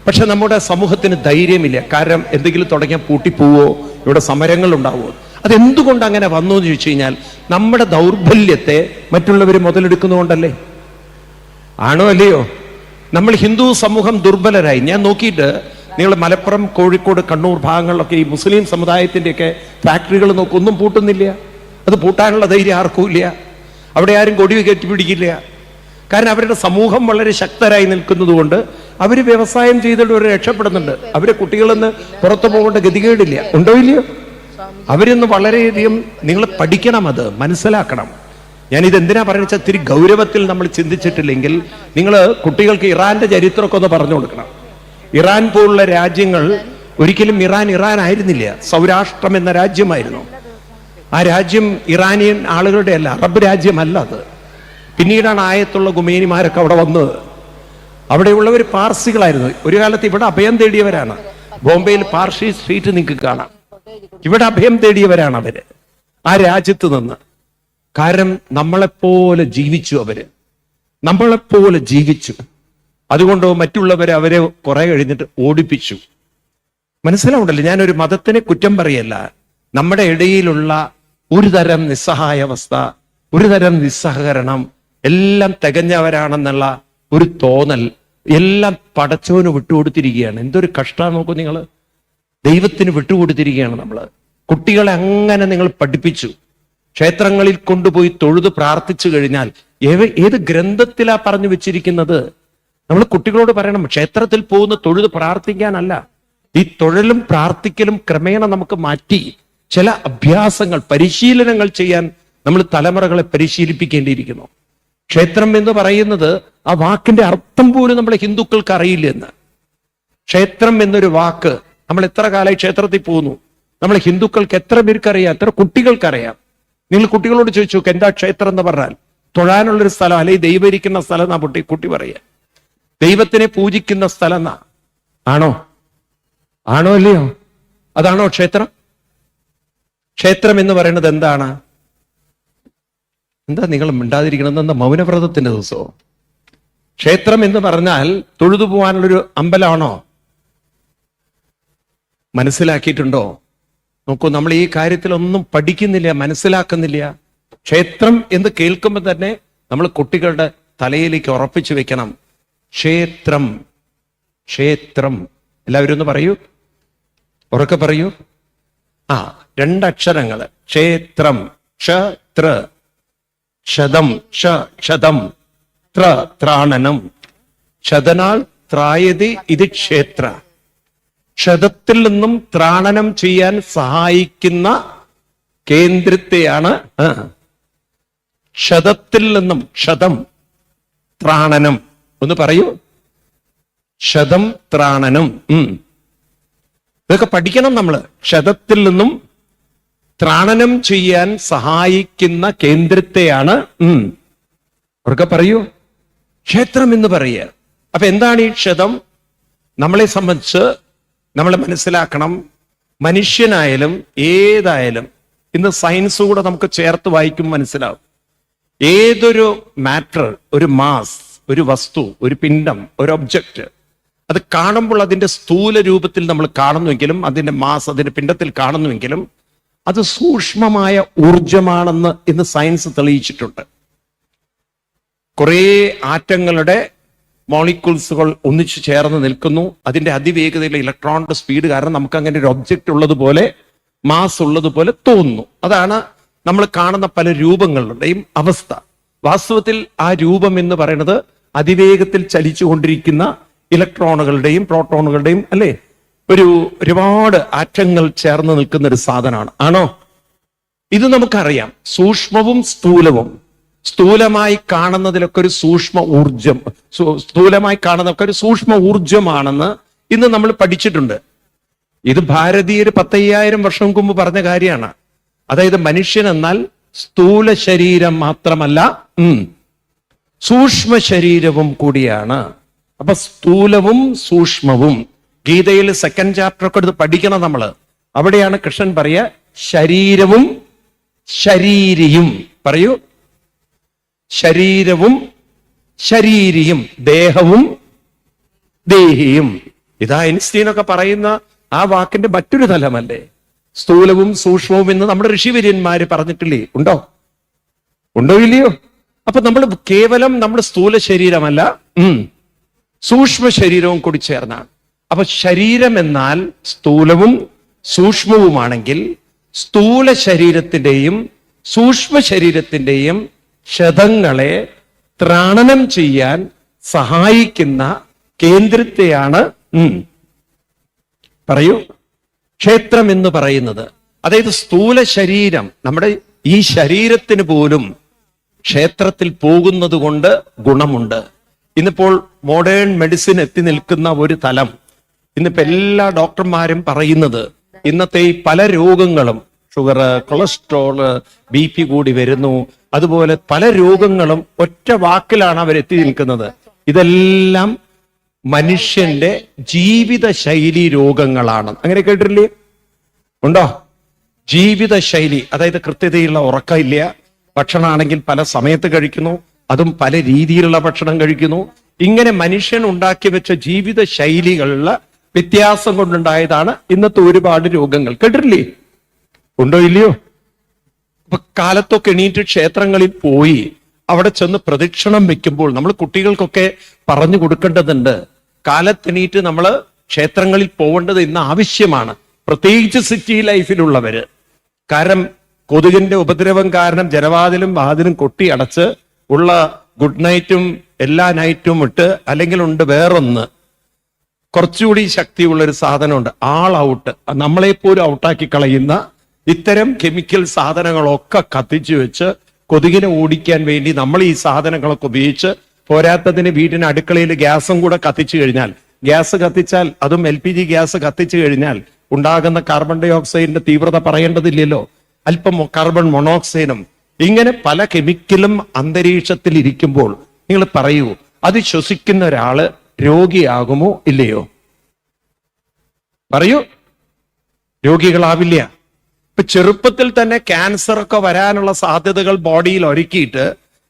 പക്ഷെ നമ്മുടെ സമൂഹത്തിന് ധൈര്യമില്ല. കാരണം എന്തെങ്കിലും തുടങ്ങിയാൽ പൂട്ടിപ്പോവോ, ഇവിടെ സമരങ്ങൾ ഉണ്ടാവുമോ. അതെന്തുകൊണ്ട് അങ്ങനെ വന്നു എന്ന് ചോദിച്ചു കഴിഞ്ഞാൽ നമ്മുടെ ദൗർബല്യത്തെ മറ്റുള്ളവർ മുതലെടുക്കുന്നതുകൊണ്ടല്ലേ. ആണോ അല്ലയോ? നമ്മൾ ഹിന്ദു സമൂഹം ദുർബലരായി. ഞാൻ നോക്കിയിട്ട് നിങ്ങൾ മലപ്പുറം, കോഴിക്കോട്, കണ്ണൂർ ഭാഗങ്ങളിലൊക്കെ ഈ മുസ്ലിം സമുദായത്തിൻ്റെയൊക്കെ ഫാക്ടറികൾ നോക്കും, ഒന്നും പൂട്ടുന്നില്ല. അത് പൂട്ടാനുള്ള ധൈര്യം ആർക്കും ഇല്ല. അവിടെ ആരും കൊടി കെട്ടിപ്പിടിക്കില്ല. കാരണം അവരുടെ സമൂഹം വളരെ ശക്തരായി നിൽക്കുന്നത് കൊണ്ട് അവർ വ്യവസായം ചെയ്തിട്ട് അവർ രക്ഷപ്പെടുന്നുണ്ട്. അവരെ കുട്ടികളൊന്ന് പുറത്തു പോകേണ്ട ഗതികേടില്ല. ഉണ്ടോ ഇല്ലയോ? അവരൊന്ന് വളരെയധികം നിങ്ങൾ പഠിക്കണം, അത് മനസ്സിലാക്കണം. ഞാനിത് എന്തിനാ പറയുന്നത് വെച്ചാൽ ഇത്തിരി ഗൗരവത്തിൽ നമ്മൾ ചിന്തിച്ചിട്ടില്ലെങ്കിൽ നിങ്ങൾ കുട്ടികൾക്ക് ഇറാന്റെ ചരിത്രമൊക്കെ ഒന്ന് പറഞ്ഞു കൊടുക്കണം. ഇറാൻ പോലുള്ള രാജ്യങ്ങൾ ഒരിക്കലും ഇറാൻ ആയിരുന്നില്ല. സൗരാഷ്ട്രം എന്ന രാജ്യമായിരുന്നു. ആ രാജ്യം ഇറാനിയൻ ആളുകളുടെ അല്ല, അറബ് രാജ്യമല്ല അത്. പിന്നീടാണ് ആയത്തുള്ള ഗുമേനിമാരൊക്കെ അവിടെ വന്നത്. അവിടെയുള്ളവർ പാർസികളായിരുന്നു. ഒരു കാലത്ത് ഇവിടെ അഭയം തേടിയവരാണ്. ബോംബെയിൽ പാർസി സ്ട്രീറ്റ് നിങ്ങൾക്ക് കാണാം. ഇവിടെ അഭയം തേടിയവരാണ് അവര് ആ രാജ്യത്ത് നിന്ന്. കാരണം നമ്മളെപ്പോലെ ജീവിച്ചു അവര്, നമ്മളെപ്പോലെ ജീവിച്ചു. അതുകൊണ്ട് മറ്റുള്ളവരെ അവരെ കുറെ കഴിഞ്ഞിട്ട് ഓടിപ്പിച്ചു. മനസ്സിലാവുണ്ടല്ലോ, ഞാനൊരു മതത്തിനെ കുറ്റം പറയല്ല. നമ്മുടെ ഇടയിലുള്ള ഒരു തരം നിസ്സഹായാവസ്ഥ, ഒരു തരം നിസ്സഹകരണം, എല്ലാം തികഞ്ഞവരാണെന്നുള്ള ഒരു തോന്നൽ എല്ലാം പടച്ചവന് വിട്ടുകൊടുത്തിരിക്കുകയാണ്. എന്തൊരു കഷ്ടമാണ് നോക്കൂ നിങ്ങൾ. ദൈവത്തിന് വിട്ടുകൊടുത്തിരിക്കുകയാണ് നമ്മൾ. കുട്ടികളെ അങ്ങനെ നിങ്ങൾ പഠിപ്പിച്ചു. ക്ഷേത്രങ്ങളിൽ കൊണ്ടുപോയി തൊഴുത് പ്രാർത്ഥിച്ചു കഴിഞ്ഞാൽ ഏത് ഗ്രന്ഥത്തിലാ പറഞ്ഞു വെച്ചിരിക്കുന്നത്? നമ്മൾ കുട്ടികളോട് പറയണം, ക്ഷേത്രത്തിൽ പോകുന്ന തൊഴുത് പ്രാർത്ഥിക്കാനല്ല. ഈ തൊഴലും പ്രാർത്ഥിക്കലും ക്രമേണ നമുക്ക് മാറ്റി ചില അഭ്യാസങ്ങൾ, പരിശീലനങ്ങൾ ചെയ്യാൻ നമ്മൾ തലമുറകളെ പരിശീലിപ്പിക്കേണ്ടിയിരിക്കുന്നു. ക്ഷേത്രം എന്ന് പറയുന്നത് ആ വാക്കിന്റെ അർത്ഥം പോലും നമ്മളെ ഹിന്ദുക്കൾക്ക് അറിയില്ല എന്ന്. ക്ഷേത്രം എന്നൊരു വാക്ക്, നമ്മൾ എത്ര കാലമായി ക്ഷേത്രത്തിൽ പോകുന്നു, നമ്മളെ ഹിന്ദുക്കൾക്ക് എത്ര പേർക്കറിയാം, എത്ര കുട്ടികൾക്കറിയാം? നിങ്ങൾ കുട്ടികളോട് ചോദിച്ചു നോക്ക്, എന്താ ക്ഷേത്രം എന്ന് പറഞ്ഞാൽ? തൊഴാനുള്ളൊരു സ്ഥലം, അല്ലെങ്കിൽ ദൈവം ഇരിക്കുന്ന സ്ഥലം എന്നാ കുട്ടി പറയുക. ദൈവത്തിനെ പൂജിക്കുന്ന സ്ഥലം എന്നാ. ആണോ? ആണോ അല്ലയോ? അതാണോ ക്ഷേത്രം? ക്ഷേത്രം എന്ന് പറയുന്നത് എന്താണ്? എന്താ നിങ്ങൾ മിണ്ടാതിരിക്കണത്? എന്താ മൗനവ്രതത്തിന്റെ ദിവസമോ? ക്ഷേത്രം എന്ന് പറഞ്ഞാൽ തൊഴുതു പോകാനുള്ളൊരു അമ്പലമാണോ? മനസ്സിലാക്കിയിട്ടുണ്ടോ? നോക്കൂ, നമ്മൾ ഈ കാര്യത്തിലൊന്നും പഠിക്കുന്നില്ല, മനസ്സിലാക്കുന്നില്ല. ക്ഷേത്രം എന്ന് കേൾക്കുമ്പോൾ തന്നെ നമ്മൾ കുട്ടികളുടെ തലയിലേക്ക് ഉറപ്പിച്ചു വെക്കണം. ക്ഷേത്രം, ക്ഷേത്രം. എല്ലാവരും ഒന്ന് പറയൂ, ഉറക്കെ പറയൂ. ആ, രണ്ടക്ഷരങ്ങൾ. ക്ഷേത്രം. ക്ഷത്ര. ക്ഷതം. ക്ഷതം. ത്രാണനം. ക്ഷതനാൽ ത്രായതി ഇത് ക്ഷേത്ര. ക്ഷതത്തിൽ നിന്നും ത്രാണനം ചെയ്യാൻ സഹായിക്കുന്ന കേന്ദ്രത്തെയാണ് ക്ഷതത്തിൽ നിന്നും. ക്ഷതം, ത്രാണനം. ഒന്ന് പറയൂ. ക്ഷതം, ത്രാണനം. ഇതൊക്കെ പഠിക്കണം നമ്മള്. ക്ഷതത്തിൽ നിന്നും ത്രാണനം ചെയ്യാൻ സഹായിക്കുന്ന കേന്ദ്രത്തെയാണ് അവർക്ക് പറയൂ ക്ഷേത്രം എന്ന് പറയുക. അപ്പൊ എന്താണ് ഈ ക്ഷതം? നമ്മളെ സംബന്ധിച്ച് നമ്മൾ മനസ്സിലാക്കണം. മനുഷ്യനായാലും ഏതായാലും, ഇന്ന് സയൻസ് കൂടെ നമുക്ക് ചേർത്ത് വായിക്കുമ്പോൾ മനസ്സിലാവും. ഏതൊരു മാറ്റർ, ഒരു മാസ്, ഒരു വസ്തു, ഒരു പിണ്ഡം, ഒരു ഒബ്ജക്റ്റ്, അത് കാണുമ്പോൾ അതിന്റെ സ്ഥൂല രൂപത്തിൽ നമ്മൾ കാണുന്നുവെങ്കിലും, അതിന്റെ മാസ്, അതിന്റെ പിണ്ഡത്തിൽ കാണുന്നുവെങ്കിലും, അത് സൂക്ഷ്മമായ ഊർജമാണെന്ന് ഇന്ന് സയൻസ് തെളിയിച്ചിട്ടുണ്ട്. കുറേ ആറ്റങ്ങളുടെ മോളിക്യൂൾസുകൾ ഒന്നിച്ചു ചേർന്ന് നിൽക്കുന്നു. അതിന്റെ അതിവേഗതയിലെ ഇലക്ട്രോണിന്റെ സ്പീഡ് കാരണം നമുക്ക് അങ്ങനെ ഒരു ഒബ്ജക്റ്റ് ഉള്ളതുപോലെ, മാസ് ഉള്ളതുപോലെ തോന്നുന്നു. അതാണ് നമ്മൾ കാണുന്ന പല രൂപങ്ങളുടെയും അവസ്ഥ. വാസ്തവത്തിൽ ആ രൂപം എന്ന് പറയുന്നത് അതിവേഗത്തിൽ ചലിച്ചുകൊണ്ടിരിക്കുന്ന ഇലക്ട്രോണുകളുടെയും പ്രോട്ടോണുകളുടെയും, അല്ലെ, ഒരുപാട് ആറ്റങ്ങൾ ചേർന്ന് നിൽക്കുന്ന ഒരു സാധനമാണ്. ആണോ? ഇത് നമുക്കറിയാം. സൂക്ഷ്മവും സ്ഥൂലവും. സ്ഥൂലമായി കാണുന്നതിലൊക്കെ ഒരു സൂക്ഷ്മ ഊർജം, സ്ഥൂലമായി കാണുന്നതൊക്കെ ഒരു സൂക്ഷ്മ ഊർജമാണെന്ന് ഇന്ന് നമ്മൾ പഠിച്ചിട്ടുണ്ട്. ഇത് ഭാരതീയർ 10,000 വർഷം മുമ്പ് പറഞ്ഞ കാര്യമാണ്. അതായത് മനുഷ്യൻ എന്നാൽ സ്ഥൂല ശരീരം മാത്രമല്ല, സൂക്ഷ്മ ശരീരവും കൂടിയാണ്. അപ്പൊ സ്ഥൂലവും സൂക്ഷ്മവും. ഗീതയിൽ 2nd ചാപ്റ്റർ ഒക്കെ എടുത്ത് പഠിക്കണം നമ്മള്. അവിടെയാണ് കൃഷ്ണൻ പറയുക, ശരീരവും ശരീരിയും. പറയൂ. ശരീരവും ശരീരിയും, ദേഹവും ദേഹിയും. ഇതാ ഐൻസ്റ്റീനൊക്കെ പറയുന്ന ആ വാക്കിന്റെ മറ്റൊരു തലമല്ലേ സ്ഥൂലവും സൂക്ഷ്മവും എന്ന് നമ്മുടെ ഋഷിവര്യന്മാര് പറഞ്ഞിട്ടില്ലേ? ഉണ്ടോ? ഉണ്ടോ ഇല്ലയോ? അപ്പൊ നമ്മൾ കേവലം നമ്മുടെ സ്ഥൂല ശരീരമല്ല, സൂക്ഷ്മ ശരീരവും കൂടി ചേർന്നാണ്. അപ്പൊ ശരീരം എന്നാൽ സ്ഥൂലവും സൂക്ഷ്മവുമാണെങ്കിൽ, സ്ഥൂല ശരീരത്തിന്റെയും സൂക്ഷ്മ ശരീരത്തിന്റെയും ക്ഷതങ്ങളെ ത്രാണനം ചെയ്യാൻ സഹായിക്കുന്ന കേന്ദ്രത്തെയാണ് പറയൂ ക്ഷേത്രം എന്ന് പറയുന്നത്. അതായത് സ്ഥൂല ശരീരം, നമ്മുടെ ഈ ശരീരത്തിന് പോലും ക്ഷേത്രത്തിൽ പോകുന്നത് കൊണ്ട് ഗുണമുണ്ട്. ഇന്നിപ്പോൾ മോഡേൺ മെഡിസിൻ എത്തി നിൽക്കുന്ന ഒരു തലം, ഇന്നിപ്പോ എല്ലാ ഡോക്ടർമാരും പറയുന്നത്, ഇന്നത്തെ ഈ പല രോഗങ്ങളും, ഷുഗർ, കൊളസ്ട്രോള്, BP കൂടി വരുന്നു, അതുപോലെ പല രോഗങ്ങളും ഒറ്റ വാക്കിലാണ് അവരെത്തി നിൽക്കുന്നത്. ഇതെല്ലാം മനുഷ്യന്റെ ജീവിത ശൈലി രോഗങ്ങളാണ്. അങ്ങനെ കേട്ടിട്ടില്ലേ? ഉണ്ടോ? ജീവിത ശൈലി, അതായത് കൃത്യതയുള്ള ഉറക്കമില്ല, ഭക്ഷണമാണെങ്കിൽ പല സമയത്ത് കഴിക്കുന്നു, അതും പല രീതിയിലുള്ള ഭക്ഷണം കഴിക്കുന്നു. ഇങ്ങനെ മനുഷ്യൻ ഉണ്ടാക്കി വെച്ച ജീവിത ശൈലികളിലെ വ്യത്യാസം കൊണ്ടുണ്ടായതാണ് ഇന്നത്തെ ഒരുപാട് രോഗങ്ങൾ. കേട്ടിട്ടില്ലേ? ഉണ്ടോ ഇല്ലയോ? ഇപ്പൊ കാലത്തൊക്കെ എണീറ്റ് ക്ഷേത്രങ്ങളിൽ പോയി അവിടെ ചെന്ന് പ്രദക്ഷിണം വെക്കുമ്പോൾ നമ്മൾ കുട്ടികൾക്കൊക്കെ പറഞ്ഞു കൊടുക്കേണ്ടതുണ്ട്. കാലത്തെണീറ്റ് നമ്മൾ ക്ഷേത്രങ്ങളിൽ പോകേണ്ടത് ഇന്ന് ആവശ്യമാണ്, പ്രത്യേകിച്ച് സിറ്റി ലൈഫിലുള്ളവര്. കാരണം കൊതുകിന്റെ ഉപദ്രവം കാരണം ജനവാതിലും വാതിലും കൊട്ടി അടച്ച് ഉള്ള ഗുഡ് നൈറ്റും എല്ലാ നൈറ്റും ഇട്ട്, അല്ലെങ്കിൽ ഉണ്ട് വേറൊന്ന് കുറച്ചുകൂടി ശക്തിയുള്ള ഒരു സാധനമുണ്ട്, ആൾ ഔട്ട്, നമ്മളെപ്പോലും ഔട്ടാക്കി കളയുന്ന ഇത്തരം കെമിക്കൽ സാധനങ്ങളൊക്കെ കത്തിച്ചു വെച്ച് കൊതുകിനെ ഓടിക്കാൻ വേണ്ടി നമ്മൾ ഈ സാധനങ്ങളൊക്കെ ഉപയോഗിച്ച്, പോരാത്തതിന് വീടിന് അടുക്കളയിൽ ഗ്യാസും കൂടെ കത്തിച്ചു കഴിഞ്ഞാൽ, ഗ്യാസ് കത്തിച്ചാൽ, അതും LPG ഗ്യാസ് കത്തിച്ചു കഴിഞ്ഞാൽ ഉണ്ടാകുന്ന കാർബൺ ഡൈ ഓക്സൈഡിന്റെ തീവ്രത പറയേണ്ടതില്ലല്ലോ. അല്പം കാർബൺ മോണോക്സൈഡും ഇങ്ങനെ പല കെമിക്കലും അന്തരീക്ഷത്തിൽ ഇരിക്കുമ്പോൾ നിങ്ങൾ പറയൂ, അത് ശ്വസിക്കുന്ന ഒരാള് രോഗിയാകുമോ ഇല്ലയോ? പറയൂ, രോഗികളാവില്ല. ഇപ്പൊ ചെറുപ്പത്തിൽ തന്നെ ക്യാൻസർ ഒക്കെ വരാനുള്ള സാധ്യതകൾ ബോഡിയിൽ ഒരുക്കിയിട്ട്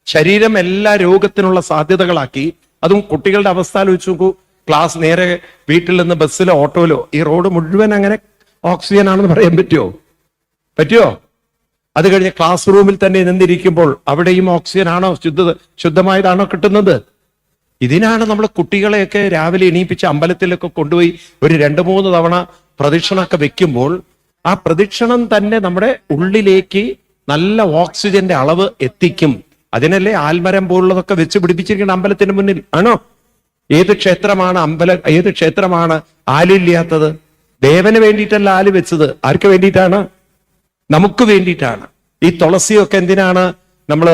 ശരീരം എല്ലാ രോഗത്തിനുള്ള സാധ്യതകളാക്കി. അതും കുട്ടികളുടെ അവസ്ഥ ആലോചിച്ച് നോക്കൂ. ക്ലാസ് നേരെ വീട്ടിൽ നിന്ന് ബസ്സിലോ ഓട്ടോയിലോ, ഈ റോഡ് മുഴുവൻ അങ്ങനെ ഓക്സിജൻ ആണെന്ന് പറയാൻ പറ്റുമോ? അത് കഴിഞ്ഞ് ക്ലാസ് റൂമിൽ തന്നെ നിന്നിരിക്കുമ്പോൾ അവിടെയും ഓക്സിജൻ ആണോ, ശുദ്ധമായതാണോ കിട്ടുന്നത്? ഇതിനാണ് നമ്മൾ കുട്ടികളെയൊക്കെ രാവിലെ എണീപ്പിച്ച് അമ്പലത്തിലൊക്കെ കൊണ്ടുപോയി ഒരു 2-3 തവണ പ്രദക്ഷിണമൊക്കെ വെക്കുമ്പോൾ ആ പ്രദക്ഷിണം തന്നെ നമ്മുടെ ഉള്ളിലേക്ക് നല്ല ഓക്സിജന്റെ അളവ് എത്തിക്കും. അതിനല്ലേ ആൽമരം പോലുള്ളതൊക്കെ വെച്ച് പിടിപ്പിച്ചിരിക്കുന്ന അമ്പലത്തിന് മുന്നിൽ ആണോ? ഏത് ക്ഷേത്രമാണ് ആലില്ലാത്തത്? ദേവന് വേണ്ടിയിട്ടല്ല ആല് വെച്ചത്. ആർക്ക് വേണ്ടിയിട്ടാണ്? നമുക്ക് വേണ്ടിയിട്ടാണ്. ഈ തുളസിയൊക്കെ എന്തിനാണ് നമ്മൾ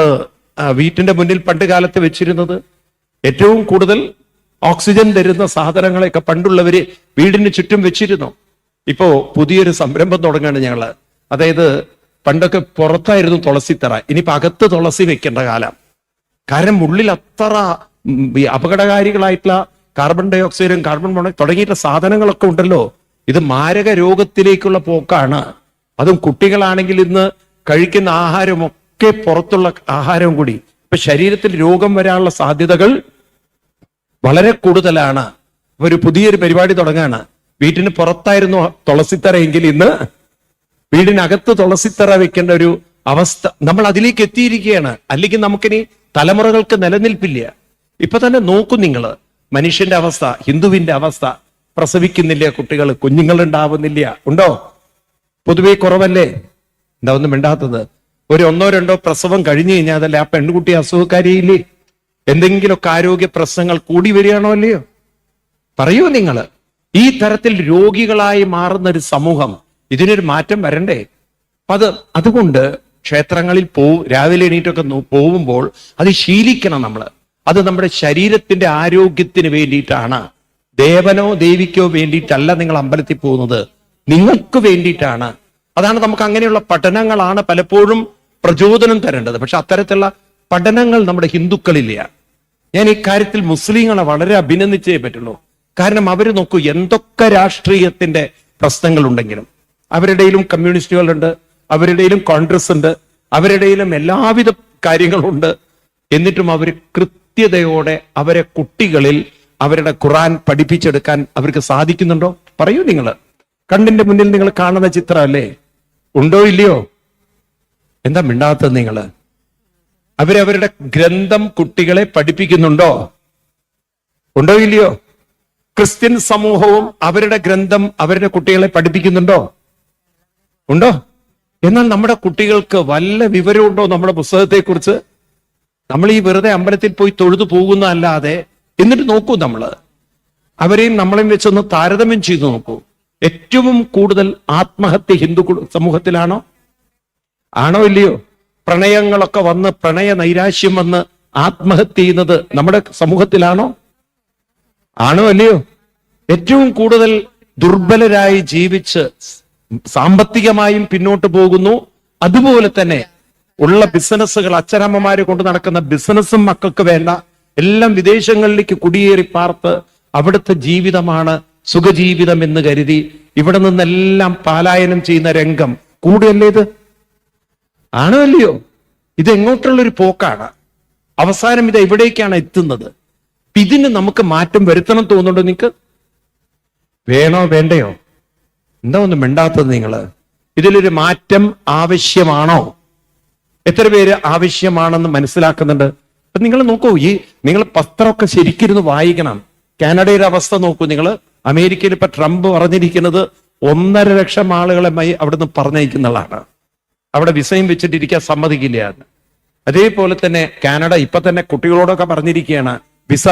വീട്ടിന്റെ മുന്നിൽ പണ്ട് കാലത്ത് വെച്ചിരുന്നത്? ഏറ്റവും കൂടുതൽ ഓക്സിജൻ തരുന്ന സാധനങ്ങളെയൊക്കെ പണ്ടുള്ളവര് വീടിന് ചുറ്റും വെച്ചിരുന്നു. ഇപ്പോ പുതിയൊരു സംരംഭം തുടങ്ങുകയാണ് ഞങ്ങള്. അതായത് പണ്ടൊക്കെ പുറത്തായിരുന്നു തുളസിത്തറ, ഇനിയിപ്പോ അകത്ത് തുളസി വെക്കേണ്ട കാലം. കാരണം ഉള്ളിൽ അത്ര അപകടകാരികളായിട്ടുള്ള കാർബൺ ഡൈ ഓക്സൈഡും കാർബൺ മോണോക്സൈഡും തുടങ്ങിയിട്ടുള്ള സാധനങ്ങളൊക്കെ ഉണ്ടല്ലോ. ഇത് മാരക രോഗത്തിലേക്കുള്ള പോക്കാണ്. അതും കുട്ടികളാണെങ്കിൽ ഇന്ന് കഴിക്കുന്ന ആഹാരമൊക്കെ പുറത്തുള്ള ആഹാരവും കൂടി ഇപ്പൊ ശരീരത്തിൽ രോഗം വരാനുള്ള സാധ്യതകൾ വളരെ കൂടുതലാണ്. ഒരു പുതിയൊരു പരിപാടി തുടങ്ങാണ്. വീട്ടിന് പുറത്തായിരുന്നു തുളസിത്തറ എങ്കിൽ ഇന്ന് വീടിനകത്ത് തുളസിത്തറ വെക്കേണ്ട ഒരു അവസ്ഥ നമ്മൾ അതിലേക്ക് എത്തിയിരിക്കുകയാണ്. അല്ലെങ്കിൽ നമുക്കിനി തലമുറകൾക്ക് നിലനിൽപ്പില്ല. ഇപ്പൊ തന്നെ നോക്കും നിങ്ങള് മനുഷ്യന്റെ അവസ്ഥ, ഹിന്ദുവിന്റെ അവസ്ഥ. പ്രസവിക്കുന്നില്ല കുട്ടികൾ, കുഞ്ഞുങ്ങൾ ഉണ്ടാവുന്നില്ല. ഉണ്ടോ? പൊതുവെ കുറവല്ലേ? എന്താ ഒന്നും മിണ്ടാത്തത്? ഒരു 1-2 പ്രസവം കഴിഞ്ഞു കഴിഞ്ഞാൽ അതല്ലേ ആ പെൺകുട്ടി അസുഖക്കാരിയില്ലേ? എന്തെങ്കിലുമൊക്കെ ആരോഗ്യ പ്രശ്നങ്ങൾ കൂടി വരികയാണോ അല്ലയോ? പറയൂ നിങ്ങള്. ഈ തരത്തിൽ രോഗികളായി മാറുന്ന ഒരു സമൂഹം, ഇതിനൊരു മാറ്റം വരണ്ടേ? അതുകൊണ്ട് ക്ഷേത്രങ്ങളിൽ രാവിലെ എണീറ്റൊക്കെ പോകുമ്പോൾ അത് ശീലിക്കണം നമ്മള്. അത് നമ്മുടെ ശരീരത്തിന്റെ ആരോഗ്യത്തിന് വേണ്ടിയിട്ടാണ്. ദേവനോ ദേവിക്കോ വേണ്ടിയിട്ടല്ല നിങ്ങൾ അമ്പലത്തിൽ പോകുന്നത്, നിങ്ങൾക്ക് വേണ്ടിയിട്ടാണ്. അതാണ് നമുക്ക് അങ്ങനെയുള്ള പഠനങ്ങളാണ് പലപ്പോഴും പ്രചോദനം തരേണ്ടത്. പക്ഷെ അത്തരത്തിലുള്ള പഠനങ്ങൾ നമ്മുടെ ഹിന്ദുക്കളില്ല. ഞാൻ ഇക്കാര്യത്തിൽ മുസ്ലിങ്ങളെ വളരെ അഭിനന്ദിച്ചേ പറ്റുള്ളൂ. കാരണം അവർ നോക്കൂ, എന്തൊക്കെ രാഷ്ട്രീയത്തിന്റെ പ്രശ്നങ്ങൾ ഉണ്ടെങ്കിലും അവരുടെയിലും കമ്മ്യൂണിസ്റ്റുകളുണ്ട്, അവരുടെയിലും കോൺഗ്രസ് ഉണ്ട്, അവരുടെയിലും എല്ലാവിധ കാര്യങ്ങളുണ്ട്. എന്നിട്ടും അവർ കൃത്യതയോടെ അവരെ കുട്ടികളിൽ അവരുടെ ഖുർആൻ പഠിപ്പിച്ചെടുക്കാൻ അവർക്ക് സാധിക്കുന്നുണ്ടോ? പറയൂ നിങ്ങൾ. കണ്ണിന്റെ മുന്നിൽ നിങ്ങൾ കാണുന്ന ചിത്രമല്ലേ? ഉണ്ടോ ഇല്ലയോ? എന്താ മിണ്ടാത്തത് നിങ്ങള്? അവരവരുടെ ഗ്രന്ഥം കുട്ടികളെ പഠിപ്പിക്കുന്നുണ്ടോ? ഉണ്ടോ ഇല്ലയോ? ക്രിസ്ത്യൻ സമൂഹവും അവരുടെ ഗ്രന്ഥം അവരുടെ കുട്ടികളെ പഠിപ്പിക്കുന്നുണ്ടോ? ഉണ്ടോ? എന്നാൽ നമ്മുടെ കുട്ടികൾക്ക് വല്ല വിവരമുണ്ടോ നമ്മുടെ പുസ്തകത്തെക്കുറിച്ച്? നമ്മൾ ഈ വെറുതെ അമ്പലത്തിൽ പോയി തൊഴുതു പോകുന്ന അല്ലാതെ, എന്നിട്ട് നോക്കൂ നമ്മള് അവരെയും നമ്മളെയും വെച്ചൊന്ന് താരതമ്യം ചെയ്തു നോക്കൂ. ഏറ്റവും കൂടുതൽ ആത്മഹത്യ ഹിന്ദു സമൂഹത്തിലാണോ? ആണോ ഇല്ലയോ? പ്രണയങ്ങളൊക്കെ വന്ന് പ്രണയ നൈരാശ്യം വന്ന് ആത്മഹത്യ ചെയ്യുന്നത് നമ്മുടെ സമൂഹത്തിലാണോ? ആണോ അല്ലയോ? ഏറ്റവും കൂടുതൽ ദുർബലരായി ജീവിച്ച് സാമ്പത്തികമായും പിന്നോട്ട് പോകുന്നു. അതുപോലെ തന്നെ ഉള്ള ബിസിനസ്സുകൾ, അച്ഛനമ്മമാര് കൊണ്ട് നടക്കുന്ന ബിസിനസ്സും മക്കൾക്ക് വേണ്ട, എല്ലാം വിദേശങ്ങളിലേക്ക് കുടിയേറി പാർത്ത് അവിടുത്തെ ജീവിതമാണ് സുഖജീവിതം എന്ന് കരുതി ഇവിടെ നിന്നെല്ലാം പലായനം ചെയ്യുന്ന രംഗം കൂടെയല്ലേ ഇത്? ആണോ അല്ലയോ? ഇത് എങ്ങോട്ടുള്ളൊരു പോക്കാണ്. അവസാനം ഇത് എവിടേക്കാണ് എത്തുന്നത്? ഇതിന് നമുക്ക് മാറ്റം വരുത്തണം തോന്നുന്നുണ്ടോ നിനക്ക്? വേണോ വേണ്ടയോ? എന്താ ഒന്നും മിണ്ടാത്തത് നിങ്ങള്? ഇതിലൊരു മാറ്റം ആവശ്യമാണോ? എത്ര പേര് ആവശ്യമാണെന്ന് മനസ്സിലാക്കുന്നുണ്ട്? അപ്പൊ നിങ്ങൾ നോക്കൂ, നിങ്ങൾ പത്രമൊക്കെ ശരിക്കിരുന്ന് വായിക്കണം. കാനഡയുടെ അവസ്ഥ നോക്കൂ നിങ്ങൾ. അമേരിക്കയിൽ ഇപ്പൊ ട്രംപ് പറഞ്ഞിരിക്കുന്നത് 1.5 ലക്ഷം ആളുകളെ അവിടുന്ന് പറഞ്ഞയക്കുന്നതാണ്. അവിടെ വിസയും വെച്ചിട്ടിരിക്കാൻ സമ്മതിക്കില്ല. അതേപോലെ തന്നെ കാനഡ ഇപ്പൊ തന്നെ കുട്ടികളോടൊക്കെ പറഞ്ഞിരിക്കുകയാണ് വിസ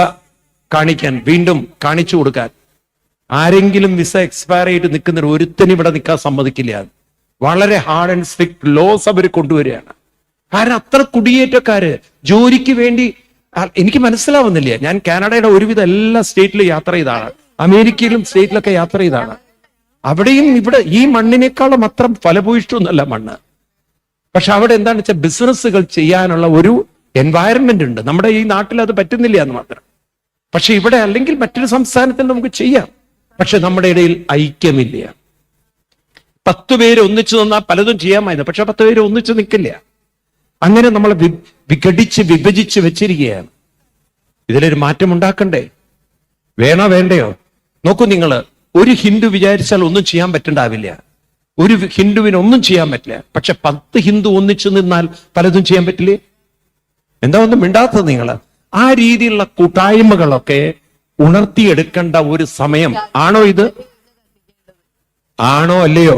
കാണിക്കാൻ, വീണ്ടും കാണിച്ചു കൊടുക്കാൻ. ആരെങ്കിലും വിസ എക്സ്പയർ ചെയ്ത് നിൽക്കുന്ന ഒരുത്തനും ഇവിടെ നിൽക്കാൻ സമ്മതിക്കില്ല. വളരെ ഹാർഡ് ആൻഡ് സ്ട്രിക്ട് ലോസ് അവർ കൊണ്ടുവരികയാണ്. കാരണം അത്ര കുടിയേറ്റക്കാര് ജോലിക്ക് വേണ്ടി. എനിക്ക് മനസ്സിലാവുന്നില്ല. ഞാൻ കാനഡയുടെ ഒരുവിധം എല്ലാ സ്റ്റേറ്റിലും യാത്ര ചെയ്താണ്, അമേരിക്കയിലും സ്റ്റേറ്റിലൊക്കെ യാത്ര ചെയ്താണ്. അവിടെയും ഇവിടെ ഈ മണ്ണിനേക്കാളും അത്ര ഫലഭൂയിഷ്ടമൊന്നുമല്ല മണ്ണ്. പക്ഷെ അവിടെ എന്താണെന്ന് വെച്ചാൽ ബിസിനസ്സുകൾ ചെയ്യാനുള്ള ഒരു എൻവയറമെന്റ് ഉണ്ട്. നമ്മുടെ ഈ നാട്ടിൽ അത് പറ്റുന്നില്ല എന്ന് മാത്രം. പക്ഷെ ഇവിടെ അല്ലെങ്കിൽ മറ്റൊരു സംസ്ഥാനത്തിൽ നമുക്ക് ചെയ്യാം. പക്ഷെ നമ്മുടെ ഇടയിൽ ഐക്യമില്ല. 10 പേര് ഒന്നിച്ചു നിന്നാൽ പലതും ചെയ്യാമായിരുന്നു. പക്ഷെ 10 പേര് ഒന്നിച്ചു നിൽക്കില്ല. അങ്ങനെ നമ്മൾ വിഘടിച്ച് വിഭജിച്ച് വെച്ചിരിക്കുകയാണ്. ഇതിലൊരു മാറ്റം ഉണ്ടാക്കണ്ടേ? വേണോ വേണ്ടയോ? നോക്കൂ, നിങ്ങൾ ഒരു ഹിന്ദു വിചാരിച്ചാൽ ഒന്നും ചെയ്യാൻ പറ്റണ്ടാവില്ല. ഒരു ഹിന്ദുവിന് ഒന്നും ചെയ്യാൻ പറ്റില്ല. പക്ഷെ 10 ഹിന്ദു ഒന്നിച്ചു നിന്നാൽ പലതും ചെയ്യാൻ പറ്റില്ലേ? എന്താ ഒന്നും മിണ്ടാത്തത് നിങ്ങൾ? ആ രീതിയിലുള്ള കൂട്ടായ്മകളൊക്കെ ഉണർത്തിയെടുക്കേണ്ട ഒരു സമയം ആണോ ഇത്? ആണോ അല്ലയോ?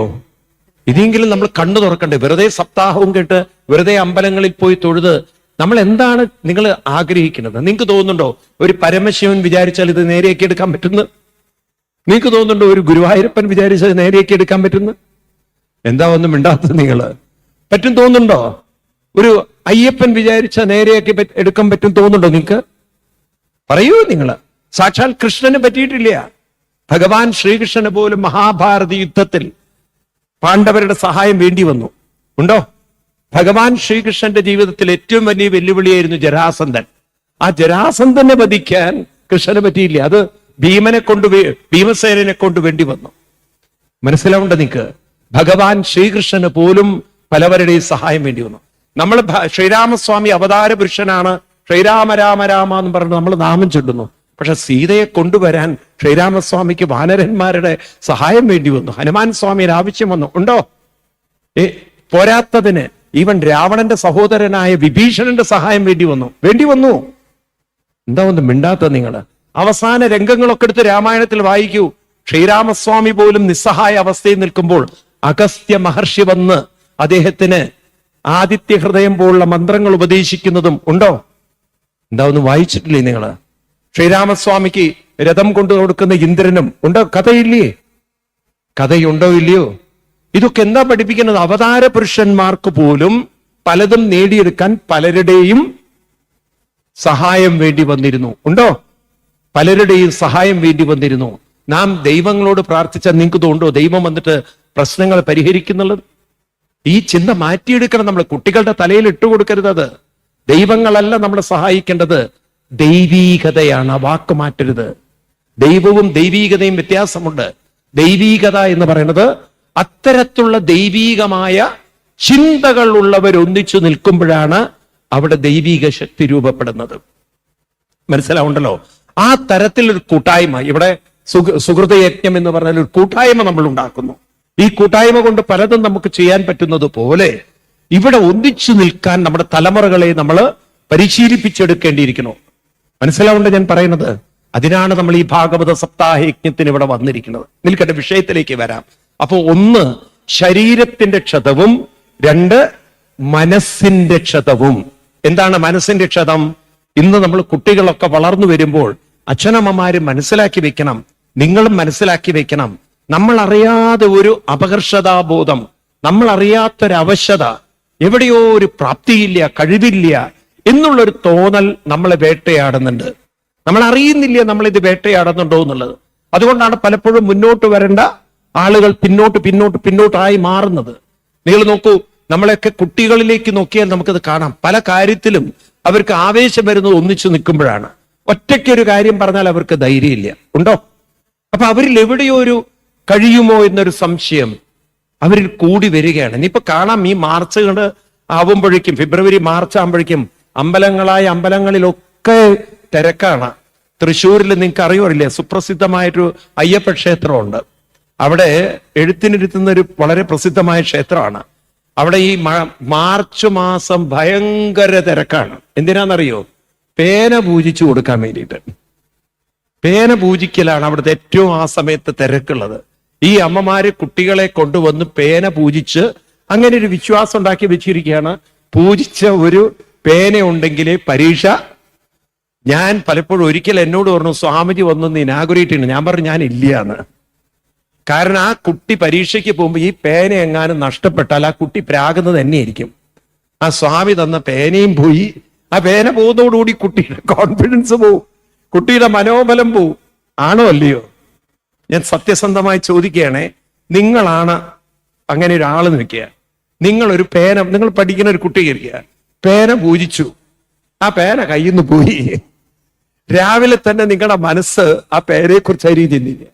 ഇതെങ്കിലും നമ്മൾ കണ്ണു തുറക്കണ്ടേ? വെറുതെ സപ്താഹവും കേട്ട് വെറുതെ അമ്പലങ്ങളിൽ പോയി തൊഴുത് നമ്മൾ എന്താണ് നിങ്ങൾ ആഗ്രഹിക്കുന്നത്? നിങ്ങൾക്ക് തോന്നുന്നുണ്ടോ ഒരു പരമശിവൻ വിചാരിച്ചാൽ ഇത് നേരെയാക്കി എടുക്കാൻ പറ്റുന്നു? നിങ്ങൾക്ക് തോന്നുന്നുണ്ടോ ഒരു ഗുരുവായൂരപ്പൻ വിചാരിച്ചാൽ നേരെയാക്കി എടുക്കാൻ പറ്റുന്നു? എന്താ ഒന്നും മിണ്ടാത്തത് നിങ്ങൾ? പറ്റും തോന്നുന്നുണ്ടോ? ഒരു അയ്യപ്പൻ വിചാരിച്ച നേരെയാക്കി എടുക്കാൻ പറ്റും തോന്നുന്നുണ്ടോ നിങ്ങൾക്ക്? പറയൂ നിങ്ങൾ. സാക്ഷാൽ കൃഷ്ണന് പറ്റിയിട്ടില്ല. ഭഗവാൻ ശ്രീകൃഷ്ണന് പോലും മഹാഭാരത യുദ്ധത്തിൽ പാണ്ഡവരുടെ സഹായം വേണ്ടി വന്നു. ഉണ്ടോ? ഭഗവാൻ ശ്രീകൃഷ്ണന്റെ ജീവിതത്തിൽ ഏറ്റവും വലിയ വെല്ലുവിളിയായിരുന്നു ജരാസന്ധൻ. ആ ജരാസന്ധനെ വധിക്കാൻ കൃഷ്ണന് പറ്റിയില്ല. അത് ഭീമസേനനെ കൊണ്ട് വേണ്ടി വന്നു. മനസ്സിലാവുണ്ട നിനക്ക്? ഭഗവാൻ ശ്രീകൃഷ്ണന് പോലും പലവരുടെയും സഹായം വേണ്ടി വന്നു. നമ്മൾ ശ്രീരാമസ്വാമി അവതാര പുരുഷനാണ്, ശ്രീരാമ രാമ രാമ എന്ന് പറഞ്ഞ് നമ്മൾ നാമം ചൊല്ലുന്നു. പക്ഷെ സീതയെ കൊണ്ടുവരാൻ ശ്രീരാമസ്വാമിക്ക് വാനരന്മാരുടെ സഹായം വേണ്ടി വന്നു. ഹനുമാൻ സ്വാമിയുടെ ആവശ്യം വന്നു. ഉണ്ടോ? പോരാത്തതിന് ഈവൻ രാവണന്റെ സഹോദരനായ വിഭീഷണന്റെ സഹായം വേണ്ടി വന്നു. എന്താ ഒന്നും മിണ്ടാത്ത നിങ്ങൾ? അവസാന രംഗങ്ങളൊക്കെ എടുത്ത് രാമായണത്തിൽ വായിക്കൂ. ശ്രീരാമസ്വാമി പോലും നിസ്സഹായ അവസ്ഥയിൽ നിൽക്കുമ്പോൾ അഗസ്ത്യ മഹർഷി വന്ന് അദ്ദേഹത്തിന് ആദിത്യ ഹൃദയം പോലുള്ള മന്ത്രങ്ങൾ ഉപദേശിക്കുന്നതും ഉണ്ടോ? എന്താ ഒന്നും വായിച്ചിട്ടില്ലേ നിങ്ങൾ? ശ്രീരാമസ്വാമിക്ക് രഥം കൊണ്ടു കൊടുക്കുന്ന ഇന്ദ്രനും ഉണ്ടോ? കഥയില്ലേ? കഥയുണ്ടോ ഇല്ലയോ? ഇതൊക്കെ എന്താ പഠിപ്പിക്കുന്നത്? അവതാര പുരുഷന്മാർക്ക് പോലും പലതും നേടിയെടുക്കാൻ പലരുടെയും സഹായം വേണ്ടി വന്നിരുന്നു. ഉണ്ടോ? പലരുടെയും സഹായം വേണ്ടി വന്നിരുന്നു. നാം ദൈവങ്ങളോട് പ്രാർത്ഥിച്ചാൽ നിങ്ങൾക്ക് തോന്നുണ്ടോ ദൈവം വന്നിട്ട് പ്രശ്നങ്ങൾ പരിഹരിക്കുന്നുള്ളത്? ഈ ചിന്ത മാറ്റിയെടുക്കണം നമ്മൾ. കുട്ടികളുടെ തലയിൽ ഇട്ടുകൊടുക്കരുത്. അത് ദൈവങ്ങളല്ല നമ്മളെ സഹായിക്കേണ്ടത്, ദൈവീകതയാണ്. ആ വാക്ക് മാറ്റരുത്. ദൈവവും ദൈവീകതയും വ്യത്യാസമുണ്ട്. ദൈവീകത എന്ന് പറയുന്നത് അത്തരത്തിലുള്ള ദൈവീകമായ ചിന്തകൾ ഉള്ളവർ ഒന്നിച്ചു നിൽക്കുമ്പോഴാണ് അവിടെ ദൈവീക ശക്തി രൂപപ്പെടുന്നത്. മനസ്സിലാവുണ്ടല്ലോ? ആ തരത്തിലൊരു കൂട്ടായ്മ ഇവിടെ സുഹൃതയജ്ഞം എന്ന് പറഞ്ഞാൽ ഒരു കൂട്ടായ്മ നമ്മൾ ഉണ്ടാക്കുന്നു. ഈ കൂട്ടായ്മ കൊണ്ട് പലതും നമുക്ക് ചെയ്യാൻ പറ്റുന്നത് പോലെ ഇവിടെ ഒന്നിച്ചു നിൽക്കാൻ നമ്മുടെ തലമുറകളെ നമ്മൾ പരിശീലിപ്പിച്ചെടുക്കേണ്ടിയിരിക്കുന്നു. മനസ്സിലാവുണ്ട് ഞാൻ പറയുന്നത്? അതിനാണ് നമ്മൾ ഈ ഭാഗവത സപ്താഹ യജ്ഞത്തിന് ഇവിടെ വന്നിരിക്കുന്നത്. നിൽക്കട്ടെ, വിഷയത്തിലേക്ക് വരാം. അപ്പോ 1 ശരീരത്തിന്റെ ക്ഷതവും 2 മനസ്സിന്റെ ക്ഷതവും. എന്താണ് മനസ്സിന്റെ ക്ഷതം? ഇന്ന് നമ്മൾ കുട്ടികളൊക്കെ വളർന്നു വരുമ്പോൾ അച്ഛനമ്മമാര് മനസ്സിലാക്കി വെക്കണം, നിങ്ങളും മനസ്സിലാക്കി വെക്കണം. നമ്മൾ അറിയാതെ ഒരു അപകർഷതാബോധം, നമ്മൾ അറിയാത്തൊരവശത, എവിടെയോ ഒരു പ്രാപ്തിയില്ല, കഴിവില്ല എന്നുള്ളൊരു തോന്നൽ നമ്മളെ വേട്ടയാടുന്നുണ്ട്. നമ്മൾ അറിയുന്നില്ല നമ്മളിത് വേട്ടയാടുന്നുണ്ടോ എന്നുള്ളത്. അതുകൊണ്ടാണ് പലപ്പോഴും മുന്നോട്ട് വരേണ്ട ആളുകൾ പിന്നോട്ടായി മാറുന്നത്. നിങ്ങൾ നോക്കൂ, നമ്മളെയൊക്കെ കുട്ടികളിലേക്ക് നോക്കിയാൽ നമുക്കത് കാണാം. പല കാര്യത്തിലും അവർക്ക് ആവേശം വരുന്നത് ഒന്നിച്ചു നിൽക്കുമ്പോഴാണ്. ഒറ്റയ്ക്കൊരു കാര്യം പറഞ്ഞാൽ അവർക്ക് ധൈര്യമില്ല. ഉണ്ടോ? അപ്പൊ അവരിൽ എവിടെയോ ഒരു കഴിയുമോ എന്നൊരു സംശയം അവരിൽ കൂടി വരികയാണ്. ഇനിയിപ്പോ കാണാം, ഈ മാർച്ചുകൾ ആവുമ്പോഴേക്കും, ഫെബ്രുവരി മാർച്ച് ആകുമ്പോഴേക്കും അമ്പലങ്ങളിലൊക്കെ തിരക്കാണ്. തൃശ്ശൂരിൽ നിങ്ങൾക്ക് അറിയുമല്ലേ, സുപ്രസിദ്ധമായൊരു അയ്യപ്പ ക്ഷേത്രമുണ്ട്. അവിടെ എഴുത്തിനിരുത്തുന്ന ഒരു വളരെ പ്രസിദ്ധമായ ക്ഷേത്രമാണ്. അവിടെ ഈ മാർച്ച് മാസം ഭയങ്കര തിരക്കാണ്. എന്തിനാണെന്നറിയോ? പേന പൂജിച്ചു കൊടുക്കാൻ വേണ്ടിയിട്ട്. പേന പൂജിക്കലാണ് അവിടുത്തെ ഏറ്റവും ആ സമയത്ത് തിരക്കുള്ളത്. ഈ അമ്മമാര് കുട്ടികളെ കൊണ്ടുവന്ന് പേന പൂജിച്ച് അങ്ങനെ ഒരു വിശ്വാസം ഉണ്ടാക്കി വെച്ചിരിക്കുകയാണ്. പൂജിച്ച ഒരു പേന ഉണ്ടെങ്കിലേ പരീക്ഷ. ഞാൻ പലപ്പോഴും ഒരിക്കൽ എന്നോട് പറഞ്ഞു, സ്വാമിജി വന്നൊന്ന് ഇനാഗുറേറ്റ് ചെയ്യുന്നു. ഞാൻ പറഞ്ഞു ഞാൻ ഇല്ലയെന്ന്. കാരണം ആ കുട്ടി പരീക്ഷയ്ക്ക് പോകുമ്പോൾ ഈ പേന എങ്ങാനും നഷ്ടപ്പെട്ടാൽ ആ കുട്ടി പ്രാകുന്നത് തന്നെയായിരിക്കും. ആ സ്വാമി തന്ന പേനയും പോയി. ആ പേന പോകുന്നതോടുകൂടി കുട്ടിയുടെ കോൺഫിഡൻസ് പോവും, കുട്ടിയുടെ മനോബലം പോവും. ആണോ അല്ലയോ? ഞാൻ സത്യസന്ധമായി ചോദിക്കുകയാണേ, നിങ്ങളാണ് അങ്ങനെ ഒരാൾ നിൽക്കുക, നിങ്ങളൊരു പേന, നിങ്ങൾ പഠിക്കുന്ന ഒരു കുട്ടി ഇരിക്കുക, പേന പൂജിച്ചു, ആ പേന കയ്യിൽ നിന്ന് പോയി. രാവിലെ തന്നെ നിങ്ങളുടെ മനസ്സ് ആ പേരയെ കുറിച്ച് ചിന്തിക്കുക.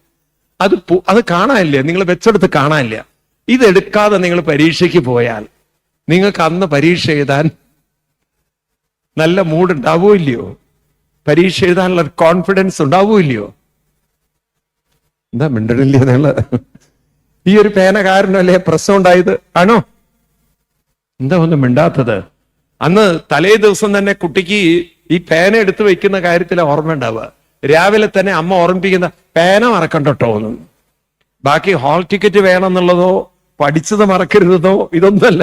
അത് കാണാനില്ല, നിങ്ങൾ വെച്ചെടുത്ത് കാണാനില്ല. ഇതെടുക്കാതെ നിങ്ങൾ പരീക്ഷയ്ക്ക് പോയാൽ നിങ്ങൾക്ക് അന്ന് പരീക്ഷ എഴുതാൻ നല്ല മൂഡ് ഉണ്ടാവോ ഇല്ലയോ? പരീക്ഷ എഴുതാനുള്ള കോൺഫിഡൻസ് ഉണ്ടാവോ ഇല്ലയോ? എന്താ മിണ്ടണില്ല നിങ്ങൾ? ഈ ഒരു പേന കാരണമല്ലേ പ്രശ്നം ഉണ്ടായത്? ആണോ? എന്താ ഒന്നും മിണ്ടാത്തത്? അന്ന് തലേ ദിവസം തന്നെ കുട്ടിക്ക് ഈ പേന എടുത്തു വെക്കുന്ന കാര്യത്തിൽ ഓർമ്മ ഉണ്ടാവുക. രാവിലെ തന്നെ അമ്മ ഓർമ്മിപ്പിക്കുന്ന പേന മറക്കണ്ടോ എന്നും. ബാക്കി ഹാൾ ടിക്കറ്റ് വേണമെന്നുള്ളതോ പഠിച്ചത് മറക്കരുതോ ഇതൊന്നുമല്ല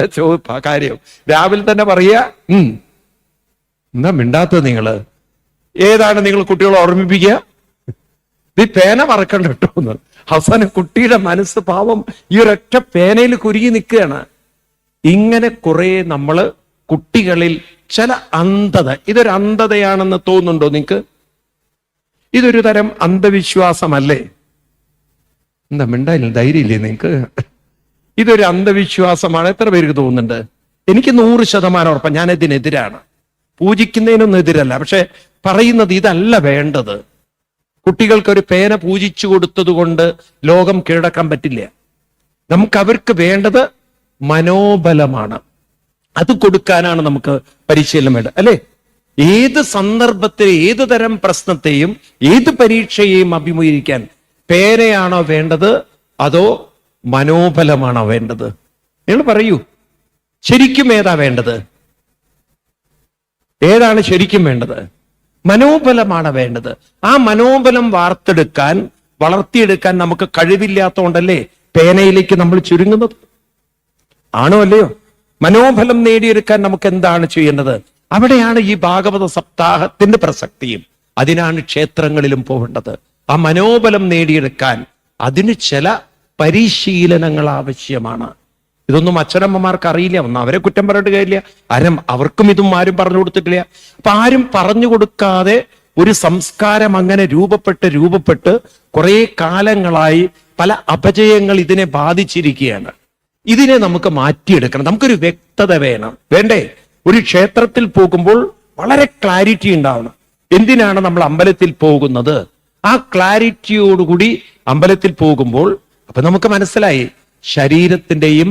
കാര്യം. രാവിലെ തന്നെ പറയുക, എന്താ മിണ്ടാത്തത് നിങ്ങള്? ഏതാണ് നിങ്ങൾ കുട്ടികളെ ഓർമ്മിപ്പിക്കുക? ഈ പേന മറക്കണ്ടോ എന്ന്. അവസാനം കുട്ടിയുടെ മനസ്സ് പാവം ഈ ഒരൊറ്റ പേനയിൽ കുരുങ്ങി നിൽക്കുകയാണ്. ഇങ്ങനെ കുറെ നമ്മള് കുട്ടികളിൽ ചില അന്ധത, ഇതൊരു അന്ധതയാണെന്ന് തോന്നുന്നുണ്ടോ നിങ്ങൾക്ക്? ഇതൊരു തരം അന്ധവിശ്വാസമല്ലേ? എന്താ മിണ്ടായില്ല, ധൈര്യമില്ലേ നിങ്ങൾക്ക്? ഇതൊരു അന്ധവിശ്വാസമാണ്. എത്ര പേർക്ക് തോന്നുന്നുണ്ട്? എനിക്ക് 100% ഉറപ്പാണ്. ഞാൻ ഇതിനെതിരാണ്. പൂജിക്കുന്നതിനൊന്നും എതിരല്ല. പക്ഷെ പറയുന്നത് ഇതല്ല വേണ്ടത്. കുട്ടികൾക്കൊരു പേന പൂജിച്ചു കൊടുത്തത് കൊണ്ട് ലോകം കീഴടക്കാൻ പറ്റില്ല. നമുക്ക് അവർക്ക് വേണ്ടത് മനോബലമാണ്. അത് കൊടുക്കാനാണ് നമുക്ക് പരിശീലനം വേണ്ടത്, അല്ലേ? ഏത് സന്ദർഭത്തിൽ ഏത് തരം പ്രശ്നത്തെയും ഏത് പരീക്ഷയെയും അഭിമുഖീകരിക്കാൻ പേനയാണോ വേണ്ടത് അതോ മനോബലമാണോ വേണ്ടത്? നിങ്ങൾ പറയൂ, ശരിക്കും ഏതാ വേണ്ടത്? ഏതാണ് ശരിക്കും വേണ്ടത്? മനോബലമാണ് വേണ്ടത്. ആ മനോബലം വാർത്തെടുക്കാൻ, വളർത്തിയെടുക്കാൻ നമുക്ക് കഴിവില്ലാത്തതുകൊണ്ടല്ലേ പേനയിലേക്ക് നമ്മൾ ചുരുങ്ങുന്നത്? ആണോ അല്ലയോ? മനോബലം നേടിയെടുക്കാൻ നമുക്ക് എന്താണ് ചെയ്യേണ്ടത്? അവിടെയാണ് ഈ ഭാഗവത സപ്താഹത്തിന്റെ പ്രസക്തിയും. അതിനാണ് ക്ഷേത്രങ്ങളിലും പോകേണ്ടത്. ആ മനോബലം നേടിയെടുക്കാൻ അതിന് ചില പരിശീലനങ്ങൾ ആവശ്യമാണ്. ഇതൊന്നും അച്ഛനമ്മമാർക്ക് അറിയില്ല. ഒന്നും അവരെ കുറ്റം പറഞ്ഞിട്ട് കാര്യമില്ല. അവർക്കും ഇതും ആരും പറഞ്ഞു കൊടുത്തിട്ടില്ല. അപ്പൊ ആരും പറഞ്ഞു കൊടുക്കാതെ ഒരു സംസ്കാരം അങ്ങനെ രൂപപ്പെട്ട് കുറെ കാലങ്ങളായി പല അപജയങ്ങൾ ഇതിനെ ബാധിച്ചിരിക്കുകയാണ്. ഇതിനെ നമുക്ക് മാറ്റിയെടുക്കണം. നമുക്കൊരു വ്യക്തത വേണ്ടേ? ഒരു ക്ഷേത്രത്തിൽ പോകുമ്പോൾ വളരെ ക്ലാരിറ്റി ഉണ്ടാവണം. എന്തിനാണ് നമ്മൾ അമ്പലത്തിൽ പോകുന്നത്? ആ ക്ലാരിറ്റിയോടുകൂടി അമ്പലത്തിൽ പോകുമ്പോൾ അപ്പൊ നമുക്ക് മനസ്സിലായി, ശരീരത്തിന്റെയും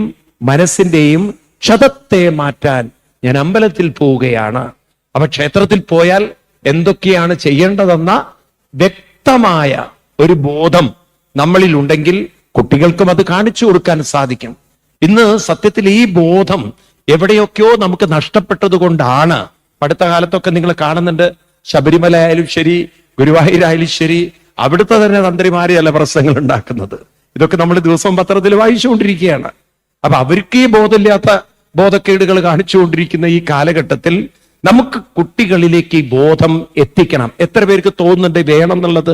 മനസ്സിന്റെയും ക്ഷതത്തെ മാറ്റാൻ ഞാൻ അമ്പലത്തിൽ പോവുകയാണ്. അപ്പൊ ക്ഷേത്രത്തിൽ പോയാൽ എന്തൊക്കെയാണ് ചെയ്യേണ്ടതെന്ന വ്യക്തമായ ഒരു ബോധം നമ്മളിൽ ഉണ്ടെങ്കിൽ കുട്ടികൾക്കും അത് കാണിച്ചു കൊടുക്കാൻ സാധിക്കും. ഇന്ന് സത്യത്തിൽ ഈ ബോധം എവിടെയൊക്കെയോ നമുക്ക് നഷ്ടപ്പെട്ടത് കൊണ്ടാണ്. അടുത്ത കാലത്തൊക്കെ നിങ്ങൾ കാണുന്നുണ്ട്, ശബരിമല ആയാലും ശരി, ഗുരുവായൂരായാലും ശരി, അവിടുത്തെ തന്നെ തന്ത്രിമാരെ ചില പ്രശ്നങ്ങൾ ഉണ്ടാക്കുന്നത്. ഇതൊക്കെ നമ്മൾ ദിവസവും പത്രത്തിൽ വായിച്ചുകൊണ്ടിരിക്കുകയാണ്. അപ്പൊ അവർക്ക് ഈ ബോധക്കേടുകൾ കാണിച്ചുകൊണ്ടിരിക്കുന്ന ഈ കാലഘട്ടത്തിൽ നമുക്ക് കുട്ടികളിലേക്ക് ഈ ബോധം എത്തിക്കണം. എത്ര പേർക്ക് തോന്നുന്നുണ്ട് വേണം എന്നുള്ളത്?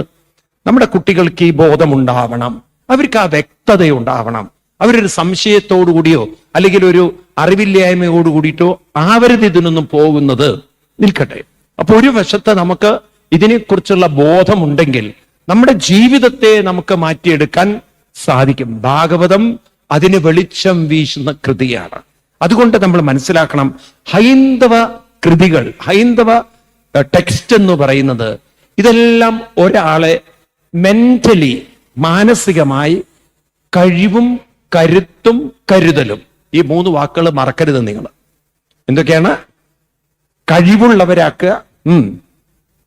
നമ്മുടെ കുട്ടികൾക്ക് ഈ ബോധം ഉണ്ടാവണം. അവർക്ക് ആ വ്യക്തത ഉണ്ടാവണം. അവരൊരു സംശയത്തോടു കൂടിയോ അല്ലെങ്കിൽ ഒരു അറിവില്ലായ്മയോട് കൂടിയിട്ടോ ആവരുത് ഇതിനൊന്നും പോകുന്നത്. നിൽക്കട്ടെ. അപ്പൊ ഒരു വശത്ത് നമുക്ക് ഇതിനെക്കുറിച്ചുള്ള ബോധമുണ്ടെങ്കിൽ നമ്മുടെ ജീവിതത്തെ നമുക്ക് മാറ്റിയെടുക്കാൻ സാധിക്കും. ഭാഗവതം അതിന് വെളിച്ചം വീശുന്ന കൃതിയാണ്. അതുകൊണ്ട് നമ്മൾ മനസ്സിലാക്കണം, ഹൈന്ദവ കൃതികൾ, ഹൈന്ദവ ടെക്സ്റ്റ് എന്ന് പറയുന്നത് ഇതെല്ലാം ഒരാളെ മെന്റലി, മാനസികമായി കഴിവും കരുത്തും കരുതലും, ഈ 3 വാക്കുകൾ മറക്കരുത് നിങ്ങൾ. എന്തൊക്കെയാണ്? കഴിവുള്ളവരാക്കുക,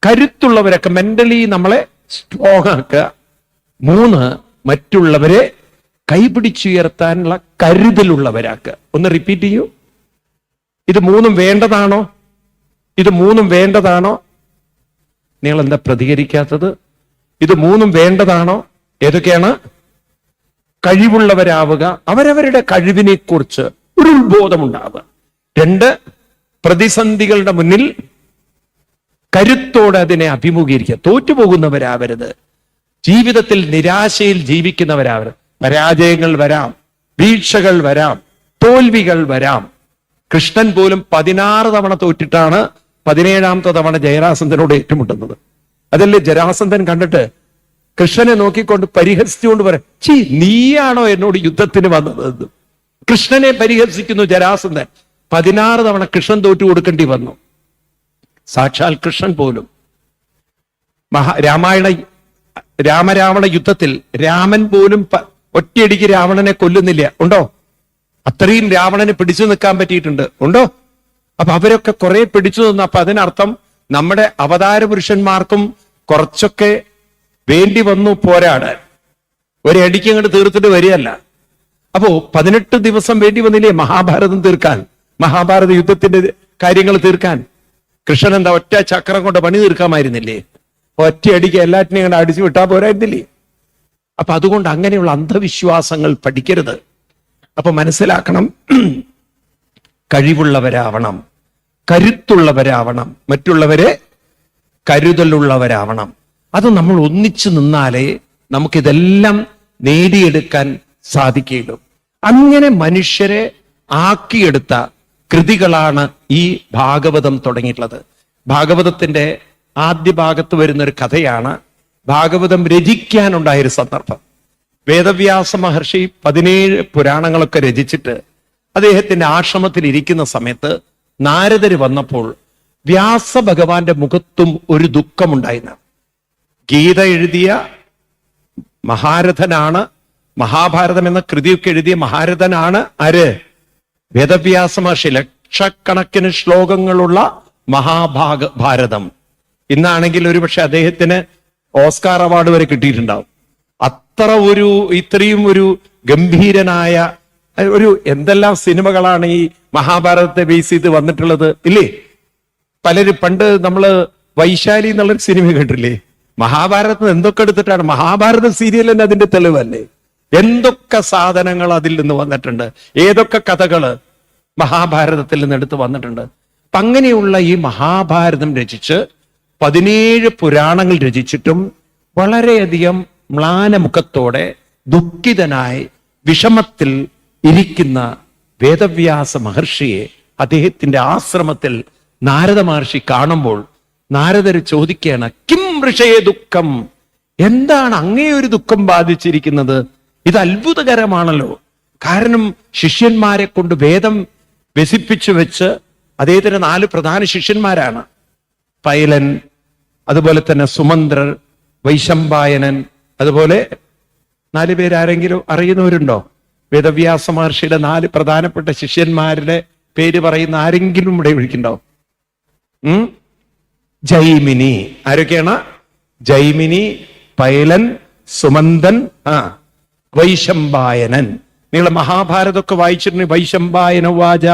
കരുത്തുള്ളവരൊക്കെ, മെന്റലി നമ്മളെ സ്ട്രോങ് ആക്കുക. 3, മറ്റുള്ളവരെ കൈപിടിച്ചുയർത്താനുള്ള കരുതലുള്ളവരാക്കുക. ഒന്ന് റിപ്പീറ്റ് ചെയ്യൂ. ഇത് 3 വേണ്ടതാണോ? ഇത് 3 വേണ്ടതാണോ? നിങ്ങൾ എന്താ പ്രതികരിക്കാത്തത്? ഇത് 3 വേണ്ടതാണോ? ഏതൊക്കെയാണ്? കഴിവുള്ളവരാവുക, അവരവരുടെ കഴിവിനെ കുറിച്ച് ഒരു ഉത്ബോധമുണ്ടാവുക. 2, പ്രതിസന്ധികളുടെ മുന്നിൽ കരുത്തോടെ അതിനെ അഭിമുഖീകരിക്കുക. തോറ്റുപോകുന്നവരാവരുത്. ജീവിതത്തിൽ നിരാശയിൽ ജീവിക്കുന്നവരാവരുത്. പരാജയങ്ങൾ വരാം, വീഴ്ചകൾ വരാം, തോൽവികൾ വരാം. കൃഷ്ണൻ പോലും 16 തവണ തോറ്റിട്ടാണ് 17ാമത്തെ തവണ ജയരാസന്ധനോട് ഏറ്റുമുട്ടുന്നത്. അതല്ലേ ജരാസന്ധൻ കണ്ടിട്ട് കൃഷ്ണനെ നോക്കിക്കൊണ്ട് പരിഹസിച്ചുകൊണ്ട് പറയാം, ചീ നീയാണോ എന്നോട് യുദ്ധത്തിന് വന്നത്? കൃഷ്ണനെ പരിഹസിക്കുന്നു ജരാസന്ധൻ. 16 തവണ കൃഷ്ണൻ തോറ്റു കൊടുക്കേണ്ടി വന്നു. സാക്ഷാൽ കൃഷ്ണൻ പോലും രാമരാവണ യുദ്ധത്തിൽ രാമൻ പോലും ഒറ്റയടിക്ക് രാവണനെ കൊല്ലുന്നില്ല. ഉണ്ടോ? അത്രയും രാവണനെ പിടിച്ചു നിൽക്കാൻ പറ്റിയിട്ടുണ്ട്. ഉണ്ടോ? അപ്പൊ അവരൊക്കെ കുറെ പിടിച്ചു നിന്നു. അപ്പൊ അതിനർത്ഥം നമ്മുടെ അവതാര പുരുഷന്മാർക്കും കുറച്ചൊക്കെ വേണ്ടി വന്നു പോരാടാൻ. ഒരടിക്ക് അങ്ങോട്ട് തീർത്തിട്ട് വരികയല്ല. അപ്പോ 18 ദിവസം വേണ്ടി വന്നില്ലേ മഹാഭാരതം തീർക്കാൻ, മഹാഭാരത യുദ്ധത്തിന്റെ കാര്യങ്ങൾ തീർക്കാൻ? കൃഷ്ണൻ എന്താ ഒറ്റ ചക്രം കൊണ്ട് പണി തീർക്കാമായിരുന്നില്ലേ? ഒറ്റയടിക്ക് എല്ലാറ്റിനെയും കണ്ട് അടിച്ചു വിട്ടാ പോരായിരുന്നില്ലേ? അപ്പൊ അതുകൊണ്ട് അങ്ങനെയുള്ള അന്ധവിശ്വാസങ്ങൾ പഠിക്കരുത്. അപ്പൊ മനസ്സിലാക്കണം, കഴിവുള്ളവരാവണം, കരുത്തുള്ളവരാവണം, മറ്റുള്ളവരെ കരുതലുള്ളവരാവണം. അത് നമ്മൾ ഒന്നിച്ചു നിന്നാലേ നമുക്കിതെല്ലാം നേടിയെടുക്കാൻ സാധിക്കുകയുള്ളൂ. അങ്ങനെ മനുഷ്യരെ ആക്കിയെടുത്ത കൃതികളാണ് ഈ ഭാഗവതം തുടങ്ങിയിട്ടുള്ളത്. ഭാഗവതത്തിന്റെ ആദ്യ ഭാഗത്ത് വരുന്നൊരു കഥയാണ്. ഭാഗവതം രചിക്കാനുണ്ടായൊരു സന്ദർഭം. വേദവ്യാസ മഹർഷി 17 പുരാണങ്ങളൊക്കെ രചിച്ചിട്ട് അദ്ദേഹത്തിന്റെ ആശ്രമത്തിൽ ഇരിക്കുന്ന സമയത്ത് നാരദര് വന്നപ്പോൾ വ്യാസ ഭഗവാന്റെ മുഖത്തും ഒരു ദുഃഖമുണ്ടായിരുന്നു. ഗീത എഴുതിയ മഹാരഥനാണ്, മഹാഭാരതം എന്ന കൃതിയൊക്കെ എഴുതിയ മഹാരഥനാണ് ആര്? വേദവ്യാസ മഹർഷി. ലക്ഷക്കണക്കിന് ശ്ലോകങ്ങളുള്ള ഭാരതം. ഇന്നാണെങ്കിൽ ഒരുപക്ഷെ അദ്ദേഹത്തിന് ഓസ്കാർ അവാർഡ് വരെ കിട്ടിയിട്ടുണ്ടാവും. അത്ര ഇത്രയും ഒരു ഗംഭീരനായ എന്തെല്ലാം സിനിമകളാണ് ഈ മഹാഭാരതത്തെ ബേസ് ചെയ്ത് വന്നിട്ടുള്ളത് ഇല്ലേ? പലരും പണ്ട് നമ്മള് വൈശാലി എന്നുള്ളൊരു സിനിമ കേട്ടില്ലേ? മഹാഭാരതത്തിൽ എന്തൊക്കെ എടുത്തിട്ടാണ്. മഹാഭാരത സീരിയൽ തന്നെ അതിന്റെ തെളിവല്ലേ? എന്തൊക്കെ സാധനങ്ങൾ അതിൽ നിന്ന് വന്നിട്ടുണ്ട്, ഏതൊക്കെ കഥകള് മഹാഭാരതത്തിൽ നിന്ന് എടുത്ത് വന്നിട്ടുണ്ട്. അപ്പൊ അങ്ങനെയുള്ള ഈ മഹാഭാരതം രചിച്ച് 17 പുരാണങ്ങൾ രചിച്ചിട്ടും വളരെയധികം മ്ലാനമുഖത്തോടെ ദുഃഖിതനായി വിഷമത്തിൽ ഇരിക്കുന്ന വേദവ്യാസ മഹർഷിയെ അദ്ദേഹത്തിന്റെ ആശ്രമത്തിൽ നാരദ മഹർഷി കാണുമ്പോൾ നാരദര് ചോദിക്കുകയാണ്, കിം ഋഷയേ ദുഃഖം? എന്താണ് അങ്ങേ ഒരു ദുഃഖം ബാധിച്ചിരിക്കുന്നത്? ഇത് അത്ഭുതകരമാണല്ലോ. കാരണം ശിഷ്യന്മാരെ കൊണ്ട് വേദം വ്യസിപ്പിച്ചു വെച്ച് അദ്ദേഹത്തിന് 4 പ്രധാന ശിഷ്യന്മാരാണ്. പൈലൻ, അതുപോലെ തന്നെ സുമന്ത്രർ, വൈശമ്പായനൻ, അതുപോലെ 4 പേരാരെങ്കിലും അറിയുന്നവരുണ്ടോ? വേദവ്യാസ മഹർഷിയുടെ 4 പ്രധാനപ്പെട്ട ശിഷ്യന്മാരുടെ പേര് പറയുന്ന ആരെങ്കിലും ഇവിടെ വിളിക്കണ്ടോ? ജൈമിനി. ആരൊക്കെയാണ്? ജൈമിനി, പൈലൻ, സുമന്തൻ, വൈശമ്പായനൻ. നിങ്ങൾ മഹാഭാരതമൊക്കെ വായിച്ചിട്ടുണ്ടെങ്കിൽ വൈശമ്പായന വാച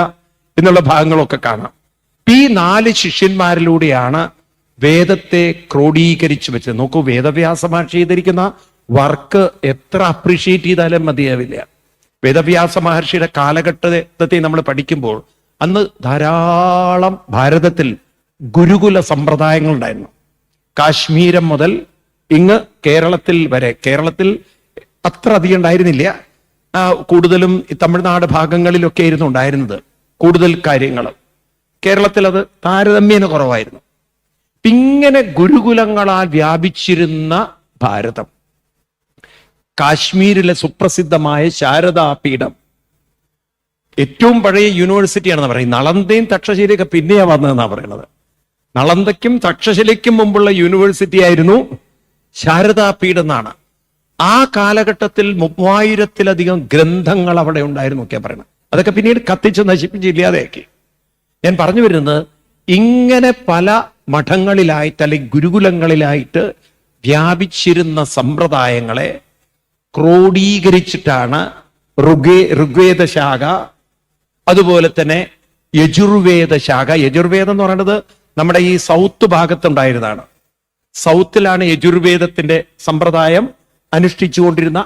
എന്നുള്ള ഭാഗങ്ങളൊക്കെ കാണാം. ഈ 4 ശിഷ്യന്മാരിലൂടെയാണ് വേദത്തെ ക്രോഡീകരിച്ചു വെച്ചത്. നോക്കൂ, വേദവ്യാസ മഹർഷി ചെയ്തിരിക്കുന്ന വർക്ക് എത്ര അപ്രീഷിയേറ്റ് ചെയ്താലും മതിയാവില്ല. വേദവ്യാസ മഹർഷിയുടെ കാലഘട്ടത്തെ നമ്മൾ പഠിക്കുമ്പോൾ അന്ന് ധാരാളം ഭാരതത്തിൽ ഗുരുകുല സമ്പ്രദായങ്ങൾ ഉണ്ടായിരുന്നു. കാശ്മീരം മുതൽ ഇങ്ങ് കേരളത്തിൽ വരെ. കേരളത്തിൽ അത്ര അധികം ഉണ്ടായിരുന്നില്ല, കൂടുതലും തമിഴ്നാട് ഭാഗങ്ങളിലൊക്കെ ആയിരുന്നു ഉണ്ടായിരുന്നത് കൂടുതൽ കാര്യങ്ങൾ. കേരളത്തിൽ അത് താരതമ്യേന കുറവായിരുന്നു. ഇങ്ങനെ ഗുരുകുലങ്ങളാൽ വ്യാപിച്ചിരുന്ന ഭാരതം, കാശ്മീരിലെ സുപ്രസിദ്ധമായ ശാരദാപീഠം, ഏറ്റവും പഴയ യൂണിവേഴ്സിറ്റിയാണെന്ന് പറയും. നളന്തയും തക്ഷശിലയൊക്കെ പിന്നെയാ വന്നതെന്നാണ് പറയുന്നത്. നളന്തയ്ക്കും തക്ഷശിലയ്ക്കും മുമ്പുള്ള യൂണിവേഴ്സിറ്റി ആയിരുന്നു ശാരദാപീഠം എന്നാണ്. ആ കാലഘട്ടത്തിൽ 3000-ലധികം ഗ്രന്ഥങ്ങൾ അവിടെ ഉണ്ടായിരുന്നു ഒക്കെ പറയണം. അതൊക്കെ പിന്നീട് കത്തിച്ച് നശിപ്പിച്ച് ഇല്ലാതെയാക്കി. ഞാൻ പറഞ്ഞു വരുന്നത്, ഇങ്ങനെ പല മഠങ്ങളിലായിട്ട് അല്ലെങ്കിൽ ഗുരുകുലങ്ങളിലായിട്ട് വ്യാപിച്ചിരുന്ന സമ്പ്രദായങ്ങളെ ക്രോഡീകരിച്ചിട്ടാണ് ഋഗ്വേദ ശാഖ, അതുപോലെ തന്നെ യജുർവേദ ശാഖ. യജുർവേദം എന്ന് പറയുന്നത് നമ്മുടെ ഈ സൗത്ത് ഭാഗത്തുണ്ടായിരുന്നതാണ്. സൗത്തിലാണ് യജുർവേദത്തിന്റെ സമ്പ്രദായം അനുഷ്ഠിച്ചുകൊണ്ടിരുന്ന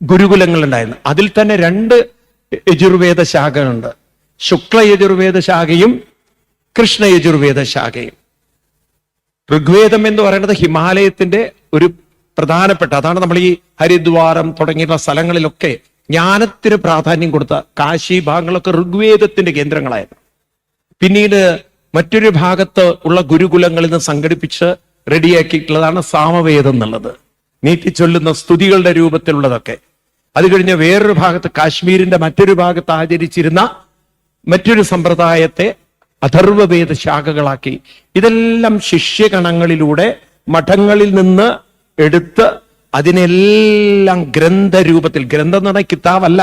ഗുരുകുലങ്ങൾ ഉണ്ടായിരുന്നു. അതിൽ തന്നെ 2 യജുർവേദ ശാഖകളുണ്ട്. ശുക്ല യജുർവേദ ശാഖയും കൃഷ്ണ യജുർവേദ ശാഖയും. ഋഗ്വേദം എന്ന് പറയുന്നത് ഹിമാലയത്തിന്റെ ഒരു പ്രധാനപ്പെട്ട, അതാണ് നമ്മൾ ഈ ഹരിദ്വാരം തുടങ്ങിയുള്ള സ്ഥലങ്ങളിലൊക്കെ ജ്ഞാനത്തിന് പ്രാധാന്യം കൊടുത്ത കാശി ഭാഗങ്ങളൊക്കെ ഋഗ്വേദത്തിന്റെ കേന്ദ്രങ്ങളായിരുന്നു. പിന്നീട് മറ്റൊരു ഭാഗത്ത് ഉള്ള ഗുരുകുലങ്ങളിൽ നിന്ന് സംഘടിപ്പിച്ച് റെഡിയാക്കിയിട്ടുള്ളതാണ് സാമവേദം എന്നുള്ളത്. നീട്ടിച്ചൊല്ലുന്ന സ്തുതികളുടെ രൂപത്തിലുള്ളതൊക്കെ. അത് കഴിഞ്ഞ് വേറൊരു ഭാഗത്ത് കാശ്മീരിന്റെ മറ്റൊരു ഭാഗത്ത് ആചരിച്ചിരുന്ന മറ്റൊരു സമ്പ്രദായത്തെ അഥർവവേദ ശാഖകളാക്കി. ഇതെല്ലാം ശിഷ്യഗണങ്ങളിലൂടെ മഠങ്ങളിൽ നിന്ന് എടുത്ത് അതിനെല്ലാം ഗ്രന്ഥരൂപത്തിൽ, ഗ്രന്ഥം എന്ന് പറഞ്ഞാൽ കിതാബല്ല,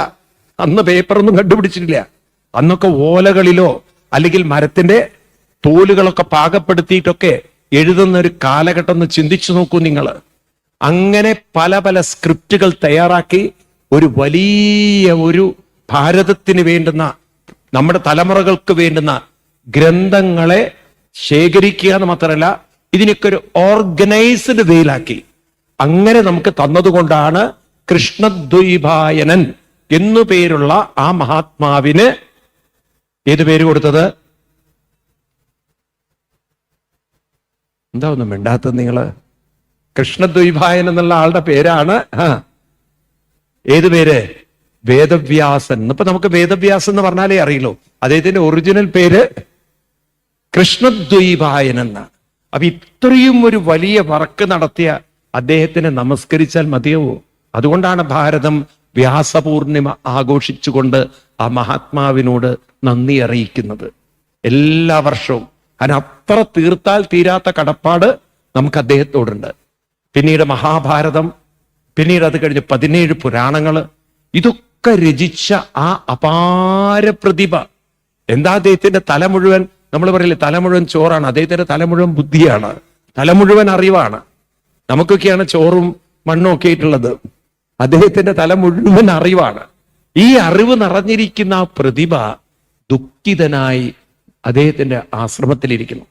അന്ന് പേപ്പറൊന്നും കണ്ടുപിടിച്ചിട്ടില്ല. അന്നൊക്കെ ഓലകളിലോ അല്ലെങ്കിൽ മരത്തിന്റെ തോലുകളൊക്കെ പാകപ്പെടുത്തിയിട്ടൊക്കെ എഴുതുന്ന ഒരു കാലഘട്ടം ഒന്ന് ചിന്തിച്ചു നോക്കൂ നിങ്ങൾ. അങ്ങനെ പല പല സ്ക്രിപ്റ്റുകൾ തയ്യാറാക്കി ഒരു വലിയ ഒരു ഭാരതത്തിന് വേണ്ടുന്ന, നമ്മുടെ തലമുറകൾക്ക് വേണ്ടുന്ന ഗ്രന്ഥങ്ങളെ ശേഖരിക്കുക എന്ന് മാത്രമല്ല ഇതിനൊക്കെ ഒരു ഓർഗനൈസ്ഡ് വേയിലാക്കി അങ്ങനെ നമുക്ക് തന്നതുകൊണ്ടാണ് കൃഷ്ണദ്വൈപായനൻ എന്നു പേരുള്ള ആ മഹാത്മാവിന് ഏത് പേര് കൊടുത്തത്? എന്താ ഒന്നും മിണ്ടാത്തത് നിങ്ങള്? കൃഷ്ണദ്വൈപായൻ എന്നുള്ള ആളുടെ പേരാണ് ഏത് പേര്? വേദവ്യാസൻ. ഇപ്പൊ നമുക്ക് വേദവ്യാസൻ എന്ന് പറഞ്ഞാലേ അറിയുള്ളൂ. അദ്ദേഹത്തിന്റെ ഒറിജിനൽ പേര് കൃഷ്ണദ്വൈപായൻ എന്നാണ്. അപ്പൊ ഇത്രയും ഒരു വലിയ വർക്ക് നടത്തിയ അദ്ദേഹത്തിനെ നമസ്കരിച്ചാൽ മതിയാവോ? അതുകൊണ്ടാണ് ഭാരതം വ്യാസപൂർണിമ ആഘോഷിച്ചുകൊണ്ട് ആ മഹാത്മാവിനോട് നന്ദി അറിയിക്കുന്നത് എല്ലാ വർഷവും. അതിനത്ര തീർത്താൽ തീരാത്ത കടപ്പാട് നമുക്ക് അദ്ദേഹത്തോടുണ്ട്. പിന്നീട് മഹാഭാരതം, പിന്നീട് അത് കഴിഞ്ഞ് 17 പുരാണങ്ങള്, ഇതൊക്കെ രചിച്ച ആ അപാര പ്രതിഭ. എന്താ അദ്ദേഹത്തിന്റെ തല മുഴുവൻ, നമ്മൾ പറയില്ലേ തല മുഴുവൻ ചോറാണ്, അദ്ദേഹത്തിന്റെ തല മുഴുവൻ ബുദ്ധിയാണ്, തല മുഴുവൻ അറിവാണ്. നമുക്കൊക്കെയാണ് ചോറും മണ്ണും ഒക്കെ ആയിട്ടുള്ളത്, അദ്ദേഹത്തിന്റെ തല മുഴുവൻ അറിവാണ്. ഈ അറിവ് നിറഞ്ഞിരിക്കുന്ന ആ പ്രതിഭ ദുഃഖിതനായി അദ്ദേഹത്തിന്റെ ആശ്രമത്തിലിരിക്കുന്നു.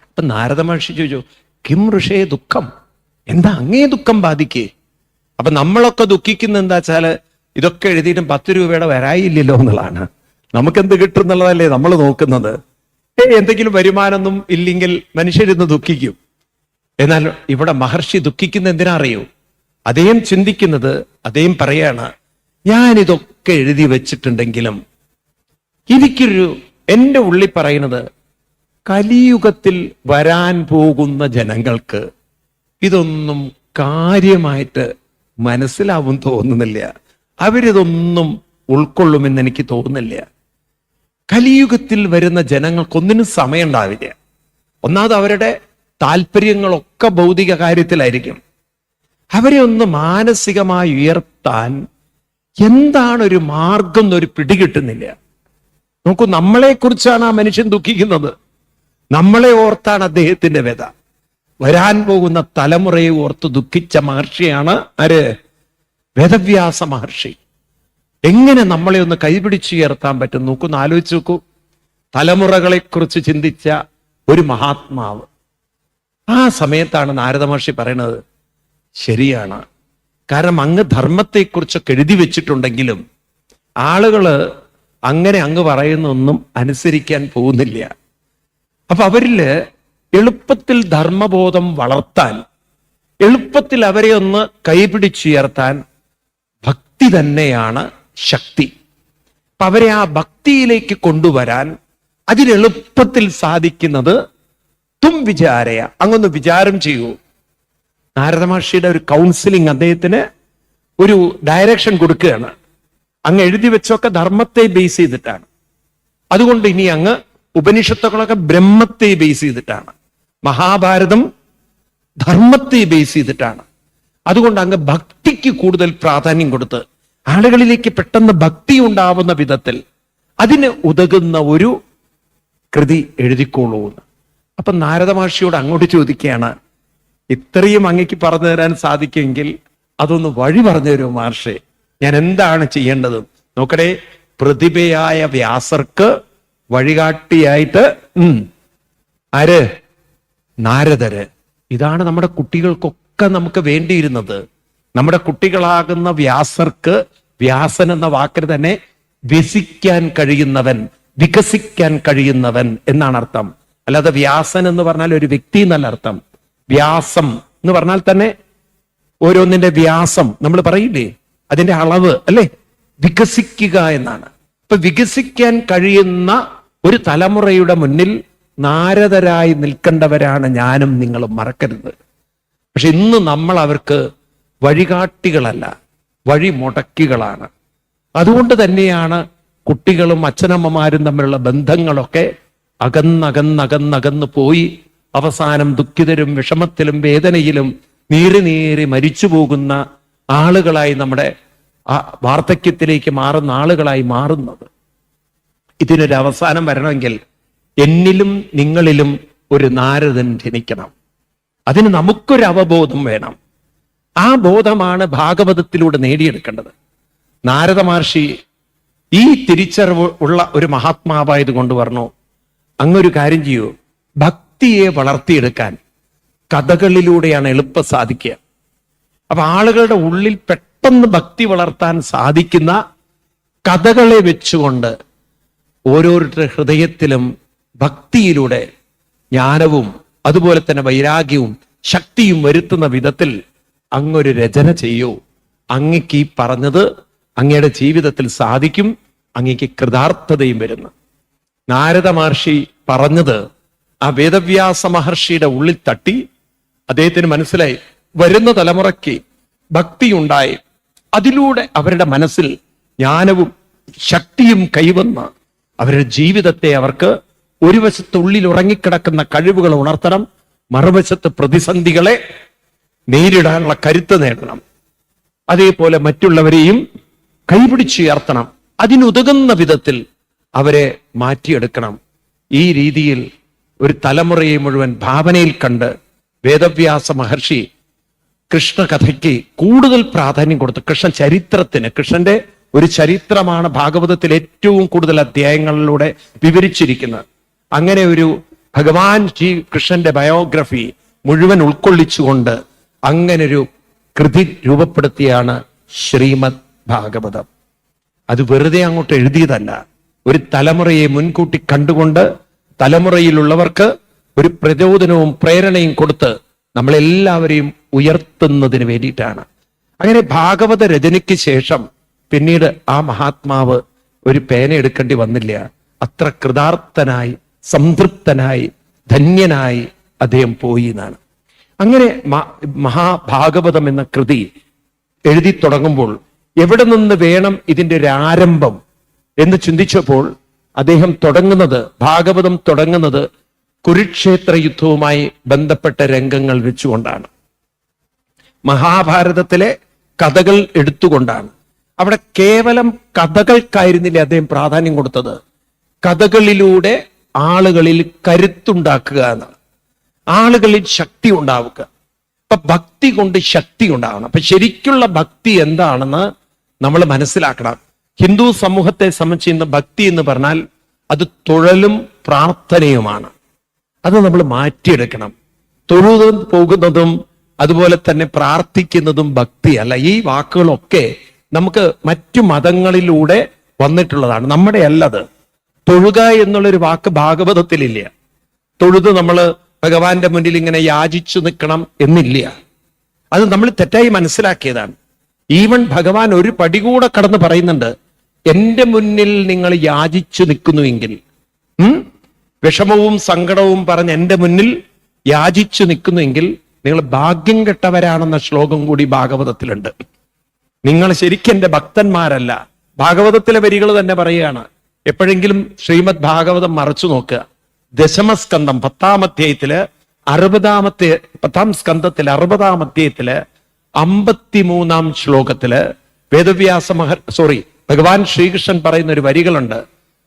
അപ്പൊ നാരദ മഹർഷി ചോദിച്ചു, കിം ഋഷേ ദുഃഖം, എന്താ അങ്ങേ ദുഃഖം ബാധിക്കേ? അപ്പൊ നമ്മളൊക്കെ ദുഃഖിക്കുന്ന എന്താ വെച്ചാല് ഇതൊക്കെ എഴുതിയിട്ടും 10 രൂപയുടെ വരായില്ലല്ലോ എന്നുള്ളതാണ്. നമുക്കെന്ത് കിട്ടും എന്നുള്ളതല്ലേ നമ്മൾ നോക്കുന്നത്. എന്തെങ്കിലും വരുമാനമൊന്നും ഇല്ലെങ്കിൽ മനുഷ്യരിന്ന് ദുഃഖിക്കും. എന്നാൽ ഇവിടെ മഹർഷി ദുഃഖിക്കുന്ന എന്തിനാ അറിയൂ? അദ്ദേഹം ചിന്തിക്കുന്നത്, അദ്ദേഹം പറയാണ്, ഞാനിതൊക്കെ എഴുതി വെച്ചിട്ടുണ്ടെങ്കിലും എൻ്റെ ഉള്ളിൽ പറയുന്നത് കലിയുഗത്തിൽ വരാൻ പോകുന്ന ജനങ്ങൾക്ക് ഇതൊന്നും കാര്യമായിട്ട് മനസ്സിലാവും തോന്നുന്നില്ല, അവരിതൊന്നും ഉൾക്കൊള്ളുമെന്ന് എനിക്ക് തോന്നുന്നില്ല. കലിയുഗത്തിൽ വരുന്ന ജനങ്ങൾക്കൊന്നിനും സമയം ഉണ്ടാവില്ല. ഒന്നാമത് അവരുടെ താല്പര്യങ്ങളൊക്കെ ഭൗതിക കാര്യത്തിലായിരിക്കും. അവരെ ഒന്ന് മാനസികമായി ഉയർത്താൻ എന്താണ് ഒരു മാർഗം എന്നൊരു പിടികിട്ടുന്നില്ല. നോക്കൂ, നമ്മളെ കുറിച്ചാണ് ആ മനുഷ്യൻ ദുഃഖിക്കുന്നത്, നമ്മളെ ഓർത്താണ് അദ്ദേഹത്തിന്റെ വ്യത. വരാൻ പോകുന്ന തലമുറയെ ഓർത്ത് ദുഃഖിച്ച മഹർഷിയാണ് ആര്? വേദവ്യാസ മഹർഷി. എങ്ങനെ നമ്മളെ ഒന്ന് കൈപിടിച്ചുയർത്താൻ പറ്റും? നോക്കൊന്ന് ആലോചിച്ച് നോക്കൂ. തലമുറകളെ കുറിച്ച് ചിന്തിച്ച ഒരു മഹാത്മാവ്. ആ സമയത്താണ് നാരദ മഹർഷി പറയുന്നത്, ശരിയാണ്, കാരണം അങ്ങ് ധർമ്മത്തെക്കുറിച്ചൊക്കെ എഴുതി വെച്ചിട്ടുണ്ടെങ്കിലും ആളുകള് അങ്ങനെ അങ്ങ് പറയുന്നൊന്നും അനുസരിക്കാൻ പോകുന്നില്ല. അപ്പൊ അവരില് എളുപ്പത്തിൽ ധർമ്മബോധം വളർത്താൻ, എളുപ്പത്തിൽ അവരെ ഒന്ന് കൈപിടിച്ചുയർത്താൻ ഭക്തി തന്നെയാണ് ശക്തി. അപ്പൊ അവരെ ആ ഭക്തിയിലേക്ക് കൊണ്ടുവരാൻ അതിലെളുപ്പത്തിൽ സാധിക്കുന്നത് തും വിചാരയ, അങ്ങൊന്ന് വിചാരം ചെയ്യൂ. നാരദ മഹർഷിയുടെ ഒരു കൗൺസിലിംഗ്, അദ്ദേഹത്തിന് ഒരു ഡയറക്ഷൻ കൊടുക്കുകയാണ്. അങ്ങ് എഴുതി വെച്ചൊക്കെ ധർമ്മത്തെ ബേസ് ചെയ്തിട്ടാണ്, അതുകൊണ്ട് ഇനി അങ്ങ് ഉപനിഷത്തുകളൊക്കെ ബ്രഹ്മത്തെ ബേസ് ചെയ്തിട്ടാണ്, മഹാഭാരതം ധർമ്മത്തെ ബേസ് ചെയ്തിട്ടാണ്. അതുകൊണ്ട് അങ്ങ് ഭക്തിക്ക് കൂടുതൽ പ്രാധാന്യം കൊടുത്ത് ആളുകളിലേക്ക് പെട്ടെന്ന് ഭക്തി ഉണ്ടാവുന്ന വിധത്തിൽ അതിന് ഉതകുന്ന ഒരു കൃതി എഴുതിക്കോളൂ എന്ന്. അപ്പൊ നാരദ മഹർഷിയോട് അങ്ങോട്ട് ചോദിക്കുകയാണ്, ഇത്രയും അങ്ങക്ക് പറഞ്ഞു തരാൻ സാധിക്കുമെങ്കിൽ അതൊന്ന് വഴി പറഞ്ഞു തരൂ മഹർഷി, ഞാൻ എന്താണ് ചെയ്യേണ്ടത്? നോക്കട്ടെ, പ്രതിഭയായ വ്യാസർക്ക് വഴികാട്ടിയായിട്ട് ആര്? നാരദര്. ഇതാണ് നമ്മുടെ കുട്ടികൾക്കൊക്കെ നമുക്ക് വേണ്ടിയിരുന്നത്. നമ്മുടെ കുട്ടികളാകുന്ന വ്യാസർക്ക്, വ്യാസൻ എന്ന വാക്കിന് തന്നെ വ്യസിക്കാൻ കഴിയുന്നവൻ, വികസിക്കാൻ കഴിയുന്നവൻ എന്നാണ് അർത്ഥം. അല്ലാതെ വ്യാസൻ എന്ന് പറഞ്ഞാൽ ഒരു വ്യക്തി എന്നല്ല അർത്ഥം. വ്യാസം എന്ന് പറഞ്ഞാൽ തന്നെ ഓരോന്നിന്റെ വ്യാസം നമ്മൾ പറയില്ലേ, അതിന്റെ അളവ് അല്ലെ, വികസിക്കുക എന്നാണ്. ഇപ്പൊ വികസിക്കാൻ കഴിയുന്ന ഒരു തലമുറയുടെ മുന്നിൽ നാരദരായി നിൽക്കേണ്ടവരാണ് ഞാനും നിങ്ങളും, മറക്കരുത്. പക്ഷെ ഇന്ന് നമ്മൾ അവർക്ക് വഴികാട്ടികളല്ല, വഴിമുടക്കികളാണ്. അതുകൊണ്ട് തന്നെയാണ് കുട്ടികളും അച്ഛനമ്മമാരും തമ്മിലുള്ള ബന്ധങ്ങളൊക്കെ അകന്നകന്നകന്നകന്ന് പോയി അവസാനം ദുഃഖിതരും വിഷമത്തിലും വേദനയിലും നീറി മരിച്ചു പോകുന്ന ആളുകളായി, നമ്മുടെ വാർദ്ധക്യത്തിലേക്ക് മാറുന്ന ആളുകളായി മാറുന്നത്. ഇതിനൊരു അവസാനം വരണമെങ്കിൽ എന്നിലും നിങ്ങളിലും ഒരു നാരദൻ ജനിക്കണം. അതിന് നമുക്കൊരു അവബോധം വേണം. ആ ബോധമാണ് ഭാഗവതത്തിലൂടെ നേടിയെടുക്കേണ്ടത്. നാരദ മഹർഷി ഈ തിരിച്ചറിവ് ഉള്ള ഒരു മഹാത്മാവായത് കൊണ്ട് പറഞ്ഞു, അങ്ങൊരു കാര്യം ചെയ്യൂ, ഭക്തിയെ വളർത്തിയെടുക്കാൻ കഥകളിലൂടെയാണ് എളുപ്പം സാധിക്കുക. അപ്പൊ ആളുകളുടെ ഉള്ളിൽ പെട്ടെന്ന് ഭക്തി വളർത്താൻ സാധിക്കുന്ന കഥകളെ വെച്ചുകൊണ്ട് ഓരോരുത്തരുടെ ഹൃദയത്തിലും ഭക്തിയിലൂടെ ജ്ഞാനവും അതുപോലെ തന്നെ വൈരാഗ്യവും ശക്തിയും വരുത്തുന്ന വിധത്തിൽ അങ്ങൊരു രചന ചെയ്യൂ. അങ്ങക്ക് ഈ പറഞ്ഞത് അങ്ങയുടെ ജീവിതത്തിൽ സാധിക്കും, അങ്ങക്ക് കൃതാർത്ഥതയും വരുന്നു. നാരദ മഹർഷി പറഞ്ഞത് ആ വേദവ്യാസ മഹർഷിയുടെ ഉള്ളിൽ തട്ടി. അദ്ദേഹത്തിന് മനസ്സിലായി വരുന്ന തലമുറയ്ക്ക് ഭക്തിയുണ്ടായി, അതിലൂടെ അവരുടെ മനസ്സിൽ ജ്ഞാനവും ശക്തിയും കൈവന്ന് അവരുടെ ജീവിതത്തെ അവർക്ക് ഒരു വശത്ത് ഉള്ളിൽ ഉറങ്ങിക്കിടക്കുന്ന കഴിവുകൾ ഉണർത്തണം, മറുവശത്ത് പ്രതിസന്ധികളെ നേരിടാനുള്ള കരുത്ത് നേടണം. അതേപോലെ മറ്റുള്ളവരെയും കൈപിടിച്ചുയർത്തണം, അതിനുതകുന്ന വിധത്തിൽ അവരെ മാറ്റിയെടുക്കണം. ഈ രീതിയിൽ ഒരു തലമുറയെ മുഴുവൻ ഭാവനയിൽ കണ്ട് വേദവ്യാസ മഹർഷി കൃഷ്ണകഥയ്ക്ക് കൂടുതൽ പ്രാധാന്യം കൊടുത്തു. കൃഷ്ണ ചരിത്രത്തിന്, കൃഷ്ണന്റെ ഒരു ചരിത്രമാണ് ഭാഗവതത്തിൽ ഏറ്റവും കൂടുതൽ അധ്യായങ്ങളിലൂടെ വിവരിച്ചിരിക്കുന്നത്. അങ്ങനെ ഒരു ഭഗവാൻ ശ്രീ കൃഷ്ണന്റെ ബയോഗ്രഫി മുഴുവൻ ഉൾക്കൊള്ളിച്ചുകൊണ്ട് അങ്ങനൊരു കൃതി രൂപപ്പെടുത്തിയാണ് ശ്രീമദ് ഭാഗവതം. അത് വെറുതെ അങ്ങോട്ട് എഴുതിയതല്ല, ഒരു തലമുറയെ മുൻകൂട്ടി കണ്ടുകൊണ്ട് തലമുറയിലുള്ളവർക്ക് ഒരു പ്രചോദനവും പ്രേരണയും കൊടുത്ത് നമ്മളെല്ലാവരെയും ഉയർത്തുന്നതിന് വേണ്ടിയിട്ടാണ്. അങ്ങനെ ഭാഗവത രചനയ്ക്ക് ശേഷം പിന്നീട് ആ മഹാത്മാവ് ഒരു പേന എടുക്കേണ്ടി വന്നില്ല. അത്ര കൃതാർത്ഥനായി, സംതൃപ്തനായി, ധന്യനായി അദ്ദേഹം പോയി എന്നാണ്. അങ്ങനെ മഹാഭാഗവതം എന്ന കൃതി എഴുതി തുടങ്ങുമ്പോൾ എവിടെ നിന്ന് വേണം ഇതിന്റെ ഒരു ആരംഭം എന്ന് ചിന്തിച്ചപ്പോൾ അദ്ദേഹം ഭാഗവതം തുടങ്ങുന്നത് കുരുക്ഷേത്ര യുദ്ധവുമായി ബന്ധപ്പെട്ട രംഗങ്ങൾ വെച്ചുകൊണ്ടാണ്. മഹാഭാരതത്തിലെ കഥകൾ എടുത്തുകൊണ്ടാണ്. അവിടെ കേവലം കഥകൾക്കായിരുന്നില്ല അദ്ദേഹം പ്രാധാന്യം കൊടുത്തത്, കഥകളിലൂടെ ആളുകളിൽ കരുത്തുണ്ടാക്കുക എന്നാണ്, ആളുകളിൽ ശക്തി ഉണ്ടാവുക. അപ്പൊ ഭക്തി കൊണ്ട് ശക്തി ഉണ്ടാവണം. അപ്പൊ ശരിക്കുള്ള ഭക്തി എന്താണെന്ന് നമ്മൾ മനസ്സിലാക്കണം. ഹിന്ദു സമൂഹത്തെ സംബന്ധിച്ച് ഇന്ന് ഭക്തി എന്ന് പറഞ്ഞാൽ അത് തൊഴലും പ്രാർത്ഥനയുമാണ്. അത് നമ്മൾ മാറ്റിയെടുക്കണം. തൊഴുതും പോകുന്നതും അതുപോലെ തന്നെ പ്രാർത്ഥിക്കുന്നതും ഭക്തിയല്ല. ഈ വാക്കുകളൊക്കെ നമുക്ക് മറ്റു മതങ്ങളിലൂടെ വന്നിട്ടുള്ളതാണ്, നമ്മുടെ അല്ലത്. തൊഴുക എന്നുള്ളൊരു വാക്ക് ഭാഗവതത്തിലില്ല. തൊഴുത് നമ്മൾ ഭഗവാന്റെ മുന്നിൽ ഇങ്ങനെ യാചിച്ചു നിൽക്കണം എന്നില്ല. അത് നമ്മൾ തെറ്റായി മനസ്സിലാക്കിയതാണ്. ഈവൻ ഭഗവാൻ ഒരു പടി കൂടെ കടന്ന് പറയുന്നുണ്ട്, എന്റെ മുന്നിൽ നിങ്ങൾ യാചിച്ചു നിൽക്കുന്നുവെങ്കിൽ, വിഷമവും സങ്കടവും പറഞ്ഞ് എന്റെ മുന്നിൽ യാചിച്ചു നിൽക്കുന്നുവെങ്കിൽ നിങ്ങൾ ഭാഗ്യം കെട്ടവരാണെന്ന ശ്ലോകം കൂടി ഭാഗവതത്തിലുണ്ട്. നിങ്ങൾ ശരിക്കും എന്റെ ഭക്തന്മാരല്ല. ഭാഗവതത്തിലെ വരികൾ തന്നെ പറയുകയാണ്. എപ്പോഴെങ്കിലും ശ്രീമദ് ഭാഗവതം മറച്ചു നോക്കുക. ദശമസ്കന്ധം 10-ാം അധ്യായത്തില് 10-ാം സ്കന്ധത്തില് 60-ാം അധ്യായത്തില് 53-ാം ശ്ലോകത്തില് ഭഗവാൻ ശ്രീകൃഷ്ണൻ പറയുന്ന ഒരു വരികളുണ്ട്.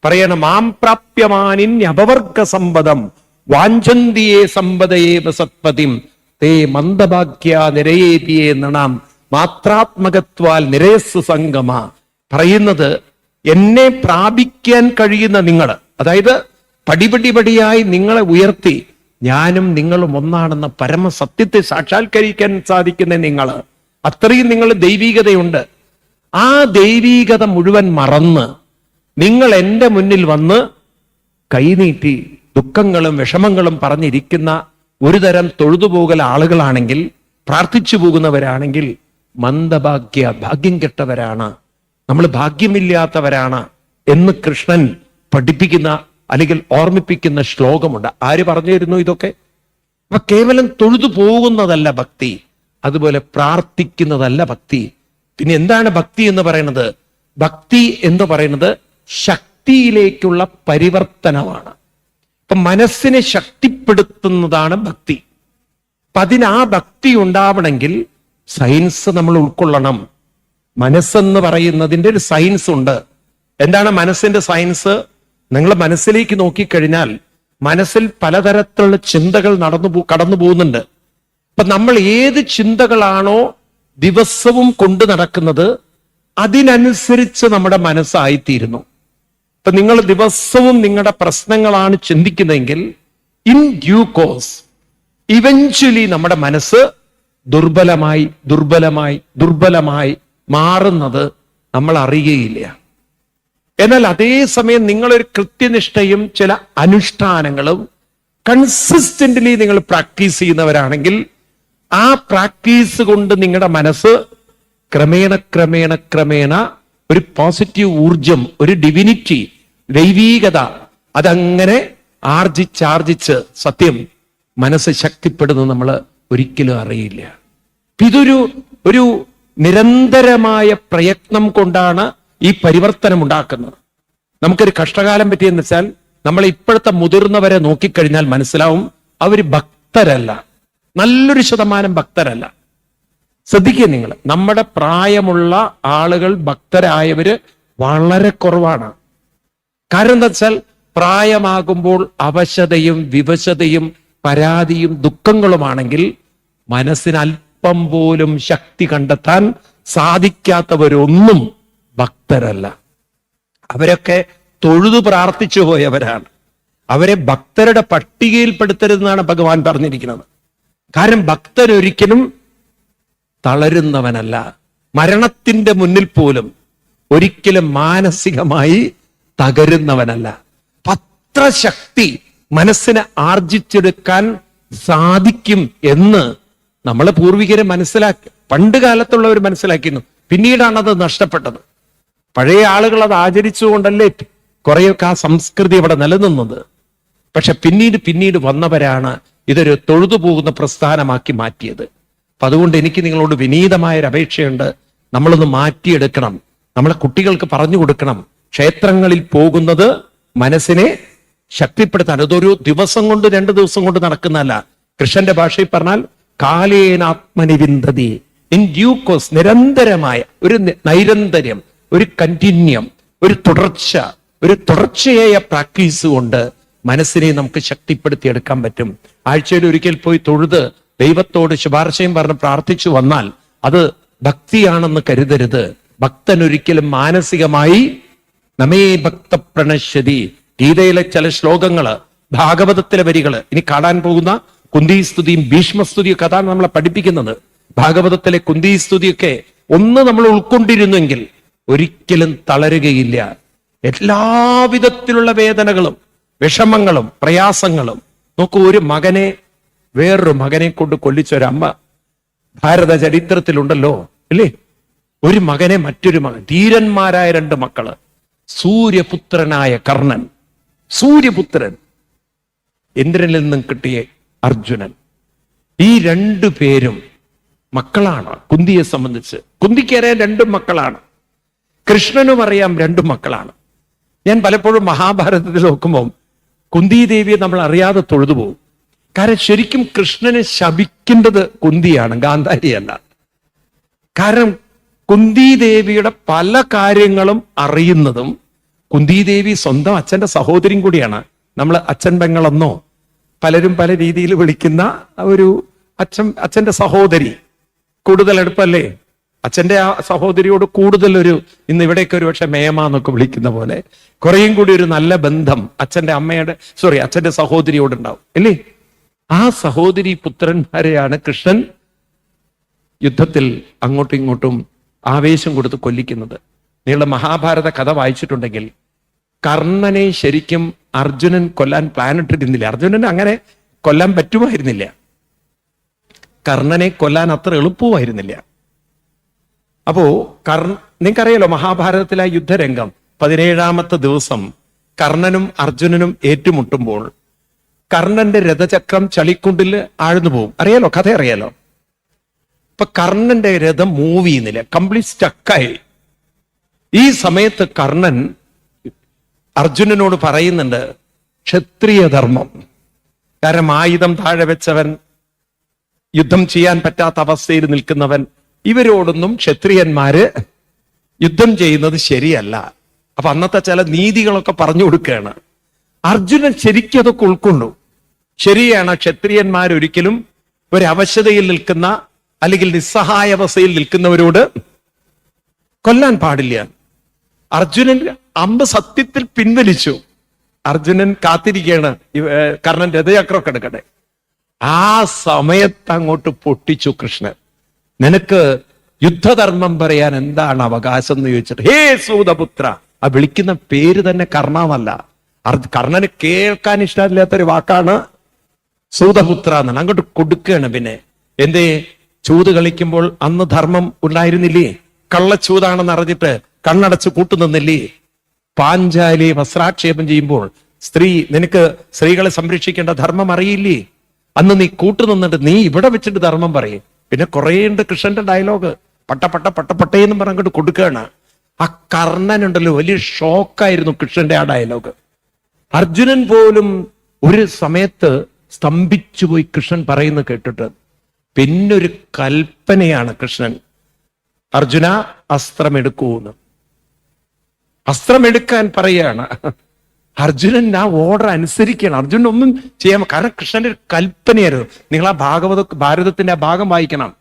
പറയണം, മാം പ്രാപ്യമാനിന്യപവർഗ സമ്പദം വാഞ്ചന്തിയെ സമ്പദയേവ സത്പതിം തേ മന്ദഭാഗ്യ നിരയേതിയെ നണാം മാത്രാത്മകത്വാൽ നിരയസ് സംഗമ. പറയുന്നത്, എന്നെ പ്രാപിക്കാൻ കഴിയുന്ന നിങ്ങൾ, അതായത് പടിപടിയായി നിങ്ങളെ ഉയർത്തി ഞാനും നിങ്ങളും ഒന്നാണെന്ന പരമസത്യത്തെ സാക്ഷാത്കരിക്കാൻ സാധിക്കുന്ന നിങ്ങൾ, അത്രയും നിങ്ങൾ ദൈവീകതയുണ്ട്. ആ ദൈവീകത മുഴുവൻ മറന്ന് നിങ്ങൾ എൻ്റെ മുന്നിൽ വന്ന് കൈനീട്ടി ദുഃഖങ്ങളും വിഷമങ്ങളും പറഞ്ഞിരിക്കുന്ന ഒരു തരം തൊഴുതുപോകൽ ആളുകളാണെങ്കിൽ, പ്രാർത്ഥിച്ചു പോകുന്നവരാണെങ്കിൽ ഭാഗ്യം കെട്ടവരാണ്, നമ്മൾ ഭാഗ്യമില്ലാത്തവരാണ് എന്ന് കൃഷ്ണൻ പഠിപ്പിക്കുന്ന അല്ലെങ്കിൽ ഓർമ്മിപ്പിക്കുന്ന ശ്ലോകമുണ്ട്. ആര് പറഞ്ഞു തരുന്നു ഇതൊക്കെ? അപ്പൊ കേവലം തൊഴുതു പോകുന്നതല്ല ഭക്തി, അതുപോലെ പ്രാർത്ഥിക്കുന്നതല്ല ഭക്തി. പിന്നെ എന്താണ് ഭക്തി എന്ന് പറയുന്നത്? ഭക്തി എന്ന് പറയുന്നത് ശക്തിയിലേക്കുള്ള പരിവർത്തനമാണ്. അപ്പൊ മനസ്സിനെ ശക്തിപ്പെടുത്തുന്നതാണ് ഭക്തി. അപ്പൊ ആ ഭക്തി ഉണ്ടാവണമെങ്കിൽ സയൻസ് നമ്മൾ ഉൾക്കൊള്ളണം. മനസ്സെന്ന് പറയുന്നതിന്റെ ഒരു സയൻസ് ഉണ്ട്. എന്താണ് മനസ്സിന്റെ സയൻസ്? നിങ്ങൾ മനസ്സിലേക്ക് നോക്കിക്കഴിഞ്ഞാൽ മനസ്സിൽ പലതരത്തിലുള്ള ചിന്തകൾ കടന്നു പോകുന്നുണ്ട്. അപ്പൊ നമ്മൾ ഏത് ചിന്തകളാണോ ദിവസവും കൊണ്ടു നടക്കുന്നത് അതിനനുസരിച്ച് നമ്മുടെ മനസ്സായിത്തീരുന്നു. ഇപ്പൊ നിങ്ങൾ ദിവസവും നിങ്ങളുടെ പ്രശ്നങ്ങളാണ് ചിന്തിക്കുന്നതെങ്കിൽ ഇൻ ഡ്യൂ കോഴ്സ് ഇവഞ്ച്വലി നമ്മുടെ മനസ്സ് ദുർബലമായി ദുർബലമായി ദുർബലമായി മാറുന്നത് നമ്മൾ അറിയുകയില്ല. എന്നാൽ അതേസമയം നിങ്ങളൊരു കൃത്യനിഷ്ഠയും ചില അനുഷ്ഠാനങ്ങളും കൺസിസ്റ്റന്റ്ലി നിങ്ങൾ പ്രാക്ടീസ് ചെയ്യുന്നവരാണെങ്കിൽ ആ പ്രാക്ടീസ് കൊണ്ട് നിങ്ങളുടെ മനസ്സ് ക്രമേണ ക്രമേണ ക്രമേണ ഒരു പോസിറ്റീവ് ഊർജം, ഒരു ഡിവിനിറ്റി, ദൈവീകത അതങ്ങനെ ആർജിച്ചാർജിച്ച് സത്യം മനസ്സ് ശക്തിപ്പെടുന്നത് നമ്മൾ ഒരിക്കലും അറിയില്ല. ഇതൊരു നിരന്തരമായ പ്രയത്നം കൊണ്ടാണ് ഈ പരിവർത്തനം ഉണ്ടാക്കുന്നത്. നമുക്കൊരു കഷ്ടകാലം പറ്റിയെന്ന് വെച്ചാൽ നമ്മൾ ഇപ്പോഴത്തെ മുതിർന്നവരെ നോക്കിക്കഴിഞ്ഞാൽ മനസ്സിലാവും അവർ ഭക്തരല്ല, നല്ലൊരു ശതമാനം ഭക്തരല്ല. ശ്രദ്ധിക്കുക നിങ്ങൾ, നമ്മുടെ പ്രായമുള്ള ആളുകൾ ഭക്തരായവര് വളരെ കുറവാണ്. കാരണം എന്താ വെച്ചാൽ പ്രായമാകുമ്പോൾ അവശതയും വിവശതയും പരാതിയും ദുഃഖങ്ങളുമാണെങ്കിൽ മനസ്സിന് അല്പം പോലും ശക്തി കണ്ടെത്താൻ സാധിക്കാത്തവരൊന്നും ഭക്തരല്ല. അവരൊക്കെ തൊഴുതു പ്രാർത്ഥിച്ചു പോയവരാണ്. അവരെ ഭക്തരുടെ പട്ടികയിൽപ്പെടുത്തരുതെന്നാണ് ഭഗവാൻ പറഞ്ഞിരിക്കുന്നത്. കാരണം ഭക്തരൊരിക്കലും തളരുന്നവനല്ല, മരണത്തിന്റെ മുന്നിൽ പോലും ഒരിക്കലും മാനസികമായി തകരുന്നവനല്ല. അത്ര ശക്തി മനസ്സിനെ ആർജിച്ചെടുക്കാൻ സാധിക്കും എന്ന് നമ്മളെ പൂർവികരെ മനസ്സിലാക്കി, പണ്ട് കാലത്തുള്ളവർ മനസ്സിലാക്കിയിരുന്നു. പിന്നീടാണ് അത് നഷ്ടപ്പെട്ടത്. പഴയ ആളുകൾ അത് ആചരിച്ചുകൊണ്ടല്ലേ കുറെയൊക്കെ ആ സംസ്കൃതി അവിടെ നിലനിന്നത്. പക്ഷെ പിന്നീട് വന്നവരാണ് ഇതൊരു തൊഴുതു പോകുന്ന പ്രസ്ഥാനമാക്കി മാറ്റിയത്. അപ്പൊ അതുകൊണ്ട് എനിക്ക് നിങ്ങളോട് വിനീതമായൊരു അപേക്ഷയുണ്ട്. നമ്മളൊന്ന് മാറ്റിയെടുക്കണം. നമ്മളെ കുട്ടികൾക്ക് പറഞ്ഞു കൊടുക്കണം. ക്ഷേത്രങ്ങളിൽ പോകുന്നത് മനസ്സിനെ ശക്തിപ്പെടുത്താൻ. അതൊരു ദിവസം കൊണ്ട് 2 ദിവസം കൊണ്ട് നടക്കുന്നതല്ല. കൃഷ്ണന്റെ ഭാഷയിൽ പറഞ്ഞാൽ കാലേനാത്മനി വിന്ദതി, ഇൻ ഡ്യൂ കോഴ്സ്, നിരന്തരമായ ഒരു നൈരന്തര്യം, ഒരു കണ്ടിന്യം, ഒരു തുടർച്ചയായ പ്രാക്ടീസ് കൊണ്ട് മനസ്സിനെ നമുക്ക് ശക്തിപ്പെടുത്തിയെടുക്കാൻ പറ്റും. ആഴ്ചയിൽ ഒരിക്കൽ പോയി തൊഴുത് ദൈവത്തോട് ശുപാർശയും പറഞ്ഞ് പ്രാർത്ഥിച്ചു വന്നാൽ അത് ഭക്തിയാണെന്ന് കരുതരുത്. ഭക്തൻ ഒരിക്കലും മാനസികമായി നമേ ഭക്ത പ്രണശ്യതി, ഗീതയിലെ ചില ശ്ലോകങ്ങള്, ഭാഗവതത്തിലെ വരികള്, ഇനി കാണാൻ പോകുന്ന കുന്തിസ്തുതിയും ഭീഷ്മസ്തുതിയൊക്കെ അതാണ് നമ്മളെ പഠിപ്പിക്കുന്നത്. ഭാഗവതത്തിലെ കുന്തിസ്തുതിയൊക്കെ ഒന്ന് നമ്മൾ ഉൾക്കൊണ്ടിരുന്നെങ്കിൽ ഒരിക്കലും തളരുകയില്ല. എല്ലാവിധത്തിലുള്ള വേദനകളും വിഷമങ്ങളും പ്രയാസങ്ങളും നോക്കൂ. ഒരു മകനെ വേറൊരു മകനെ കൊണ്ട് കൊല്ലിച്ചൊരമ്മ ഭാരത ചരിത്രത്തിലുണ്ടല്ലോ, അല്ലേ? ഒരു മകനെ മറ്റൊരു മകൻ, ധീരന്മാരായ 2 മക്കള്, സൂര്യപുത്രനായ കർണൻ, സൂര്യപുത്രൻ, ഇന്ദ്രനിൽ നിന്നും കിട്ടിയ അർജുനൻ. ഈ 2 പേരും മക്കളാണ്. കുന്തിയെ സംബന്ധിച്ച് കുന്തിക്കറിയാൻ 2 മക്കളാണ്. കൃഷ്ണനും അറിയാം 2 മക്കളാണ്. ഞാൻ പലപ്പോഴും മഹാഭാരതത്തിൽ നോക്കുമ്പോൾ കുന്തിദേവിയെ നമ്മൾ അറിയാതെ തൊഴുതു പോകും. കാരണം ശരിക്കും കൃഷ്ണനെ ശപിക്കേണ്ടത് കുന്തിയാണ്, ഗാന്ധാരിയല്ല. കാരണം കുന്തിദേവിയുടെ പല കാര്യങ്ങളും അറിയുന്നതും, കുന്തിദേവി സ്വന്തം അച്ഛന്റെ സഹോദരിയും കൂടിയാണ്. നമ്മൾ അച്ഛൻ പെങ്ങളെന്നോ പലരും പല രീതിയിൽ വിളിക്കുന്ന ഒരു അച്ഛന്റെ സഹോദരി കൂടുതൽ അടുപ്പല്ലേ? അച്ഛന്റെ ആ സഹോദരിയോട് കൂടുതൽ ഇന്ന് ഇവിടേക്ക് ഒരു പക്ഷെ മേമാന്നൊക്കെ വിളിക്കുന്ന പോലെ കുറേയും കൂടി ഒരു നല്ല ബന്ധം അച്ഛന്റെ സഹോദരിയോടുണ്ടാവും, അല്ലേ? ആ സഹോദരി പുത്രന്മാരെയാണ് കൃഷ്ണൻ യുദ്ധത്തിൽ അങ്ങോട്ടും ഇങ്ങോട്ടും ആവേശം കൊടുത്ത് കൊല്ലിക്കുന്നത്. നിങ്ങളുടെ മഹാഭാരത കഥ വായിച്ചിട്ടുണ്ടെങ്കിൽ കർണനെ ശരിക്കും അർജുനൻ കൊല്ലാൻ പ്ലാൻ ഇട്ടിരുന്നില്ല. അർജുനന് അങ്ങനെ കൊല്ലാൻ പറ്റുമായിരുന്നില്ല. കർണനെ കൊല്ലാൻ അത്ര എളുപ്പമായിരുന്നില്ല. അപ്പോ നിങ്ങൾക്കറിയാലോ മഹാഭാരതത്തിലെ യുദ്ധരംഗം 17ാമത്തെ ദിവസം കർണനും അർജുനനും ഏറ്റുമുട്ടുമ്പോൾ കർണന്റെ രഥചക്രം ചളിക്കുണ്ടിൽ ആഴ്ന്നു പോകും. അറിയാലോ, കഥ അറിയാലോ. ഇപ്പൊ കർണന്റെ രഥം മൂവ് ചെയ്യുന്നില്ല, കംപ്ലീറ്റ് സ്റ്റക്കായി. ഈ സമയത്ത് കർണൻ അർജുനനോട് പറയുന്നുണ്ട് ക്ഷത്രിയ ധർമ്മം. കാരണം ആയുധം താഴെ വെച്ചവൻ, യുദ്ധം ചെയ്യാൻ പറ്റാത്ത അവസ്ഥയിൽ നിൽക്കുന്നവൻ, ഇവരോടൊന്നും ക്ഷത്രിയന്മാര് യുദ്ധം ചെയ്യുന്നത് ശരിയല്ല. അപ്പൊ അന്നത്തെ ചില നീതികളൊക്കെ പറഞ്ഞു കൊടുക്കുകയാണ്. അർജുനൻ ശരിക്കും അതൊക്കെ ഉൾക്കൊണ്ടു. ശരിയാണ്, ക്ഷത്രിയന്മാരൊരിക്കലും ഒരവശതയിൽ നിൽക്കുന്ന അല്ലെങ്കിൽ നിസ്സഹായ അവസ്ഥയിൽ നിൽക്കുന്നവരോട് കൊല്ലാൻ പാടില്ല. അർജുനൻ അമ്പ് സത്യത്തിൽ പിൻവലിച്ചു. അർജുനൻ കാത്തിരിക്കുകയാണ് കർണൻ രഥചക്രമൊക്കെ എടുക്കട്ടെ. ആ സമയത്ത് അങ്ങോട്ട് പൊട്ടിച്ചു കൃഷ്ണൻ. നിനക്ക് യുദ്ധധർമ്മം പറയാൻ എന്താണ് അവകാശം എന്ന് ചോദിച്ചിട്ട്, ഹേ സൂതപുത്ര. ആ വിളിക്കുന്ന പേര് തന്നെ കർണനല്ല. കർണന് കേൾക്കാൻ ഇഷ്ടമില്ലാത്തൊരു വാക്കാണ് സൂതപുത്ര എന്നാണ്. അങ്ങോട്ട് കൊടുക്കുകയാണ്. പിന്നെ എന്തേ, ചൂത് കളിക്കുമ്പോൾ അന്ന് ധർമ്മം ഉണ്ടായിരുന്നില്ലേ? കള്ളച്ചൂതാണെന്ന് അറിഞ്ഞിട്ട് കണ്ണടച്ച് കൂട്ടുനിന്നില്ലേ? പാഞ്ചാലി വസ്ത്രാക്ഷേപം ചെയ്യുമ്പോൾ നിനക്ക് സ്ത്രീകളെ സംരക്ഷിക്കേണ്ട ധർമ്മം അറിയില്ലേ? അന്ന് നീ കൂട്ടുനിന്നിട്ട് നീ ഇവിടെ വെച്ചിട്ട് ധർമ്മം പറയും. പിന്നെ കുറേയുണ്ട് കൃഷ്ണന്റെ ഡയലോഗ്, പട്ടേന്നും പറഞ്ഞങ്ങോട്ട് കൊടുക്കുകയാണ്. ആ കർണനുണ്ടല്ലോ, വലിയ ഷോക്കായിരുന്നു കൃഷ്ണന്റെ ആ ഡയലോഗ്. അർജുനൻ പോലും ഒരു സമയത്ത് സ്തംഭിച്ചു പോയി കൃഷ്ണൻ പറയുന്നത് കേട്ടിട്ട്. പിന്നൊരു കൽപ്പനയാണ് കൃഷ്ണൻ, അർജുന അസ്ത്രമെടുക്കൂന്ന്. അസ്ത്രമെടുക്കാൻ പറയാണ്. അർജുനൻ ആ ഓർഡർ അനുസരിക്കണം. അർജുനൻ ഒന്നും ചെയ്യാൻ, കാരണം കൃഷ്ണന്റെ ഒരു കൽപ്പനയായിരുന്നു. നിങ്ങൾ ആ ഭാരതത്തിന്റെ ആ ഭാഗം വായിക്കണം.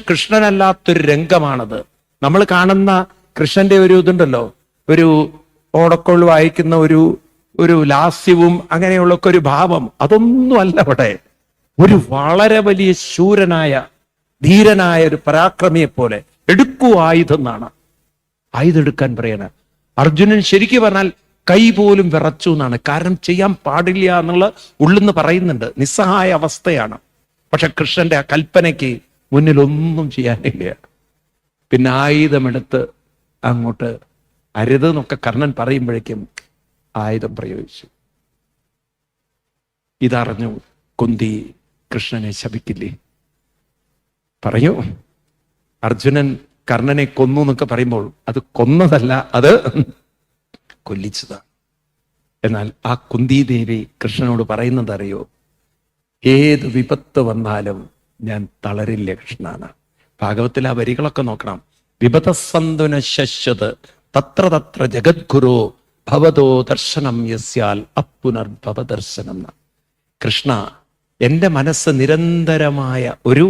കൃഷ്ണനല്ലാത്തൊരു രംഗമാണത്. നമ്മൾ കാണുന്ന കൃഷ്ണന്റെ ഒരു ഇതുണ്ടല്ലോ, ഒരു ഓടക്കോൾ വായിക്കുന്ന ഒരു ലാസ്യവും അങ്ങനെയുള്ളൊക്കെ ഒരു ഭാവം, അതൊന്നും അല്ല അവിടെ. ഒരു വളരെ വലിയ ശൂരനായ ധീരനായ ഒരു പരാക്രമിയെ പോലെ എടുക്കൂ ആയുധം എന്നാണ്. ആയുധം എടുക്കാൻ പറയണ. അർജുനൻ ശരിക്കും പറഞ്ഞാൽ കൈ പോലും വിറച്ചു എന്നാണ്. കാരണം ചെയ്യാൻ പാടില്ല എന്നുള്ള ഉള്ളെന്ന് പറയുന്നുണ്ട്. നിസ്സഹായ അവസ്ഥയാണ്. പക്ഷെ കൃഷ്ണന്റെ ആ കൽപ്പനയ്ക്ക് മുന്നിൽ ഒന്നും ചെയ്യാനില്ല. പിന്നെ ആയുധമെടുത്ത് അങ്ങോട്ട് അരുതെന്നൊക്കെ കർണൻ പറയുമ്പോഴേക്കും ആയുധം പ്രയോഗിച്ചു. ഇതറിഞ്ഞു കുന്തി കൃഷ്ണനെ ശപിക്കില്ലേ? പറയൂ. അർജുനൻ കർണനെ കൊന്നു എന്നൊക്കെ പറയുമ്പോൾ അത് കൊന്നതല്ല, അത് കൊല്ലിച്ചതാണ്. എന്നാൽ ആ കുന്തിദേവി കൃഷ്ണനോട് പറയുന്നത് അറിയോ? ഏത് വിപത്ത് വന്നാലും ഞാൻ തളരില്ല കൃഷ്ണനാണ്. ഭാഗവത്തിൽ ആ വരികളൊക്കെ നോക്കണം. വിപതസന്തുന ശശ്വത് തത്ര തത്ര ജഗദ്ഗുരോ ഭവതോ ദർശനം യസ്യാൽ അപ്പുനർഭവ ദർശനം. കൃഷ്ണ, എൻ്റെ മനസ്സ് നിരന്തരമായ ഒരു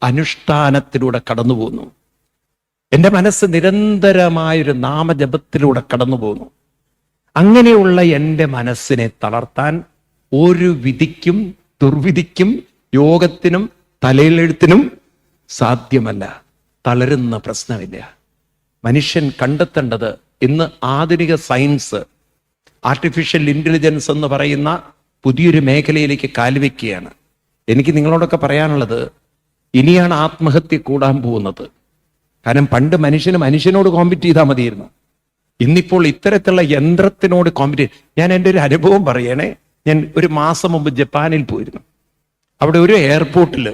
അനുഷ്ഠാനത്തിലൂടെ കടന്നു പോകുന്നു. എൻ്റെ മനസ്സ് നിരന്തരമായൊരു നാമജപത്തിലൂടെ കടന്നു പോകുന്നു. അങ്ങനെയുള്ള എൻ്റെ മനസ്സിനെ തളർത്താൻ ഒരു വിധിക്കും ദുർവിധിക്കും യോഗത്തിനും തലയിലെഴുത്തിനും സാധ്യമല്ല. തളരുന്ന പ്രശ്നമില്ല. മനുഷ്യൻ കണ്ടെത്തേണ്ടത്, ഇന്ന് ആധുനിക സയൻസ് ആർട്ടിഫിഷ്യൽ ഇന്റലിജൻസ് എന്ന് പറയുന്ന പുതിയൊരു മേഖലയിലേക്ക് കാലുവെക്കുകയാണ്. എനിക്ക് നിങ്ങളോടൊക്കെ പറയാനുള്ളത്, ഇനിയാണ് ആത്മഹത്യ കൂടാൻ പോകുന്നത്. കാരണം പണ്ട് മനുഷ്യനോട് കോമ്പറ്റ് ചെയ്താൽ മതിയായിരുന്നു. ഇന്നിപ്പോൾ ഇത്തരത്തിലുള്ള യന്ത്രത്തിനോട് കോമ്പറ്റ്. ഞാൻ എൻ്റെ ഒരു അനുഭവം പറയണേ. ഞാൻ ഒരു മാസം മുമ്പ് ജപ്പാനിൽ പോയിരുന്നു. അവിടെ ഒരു എയർപോർട്ടിൽ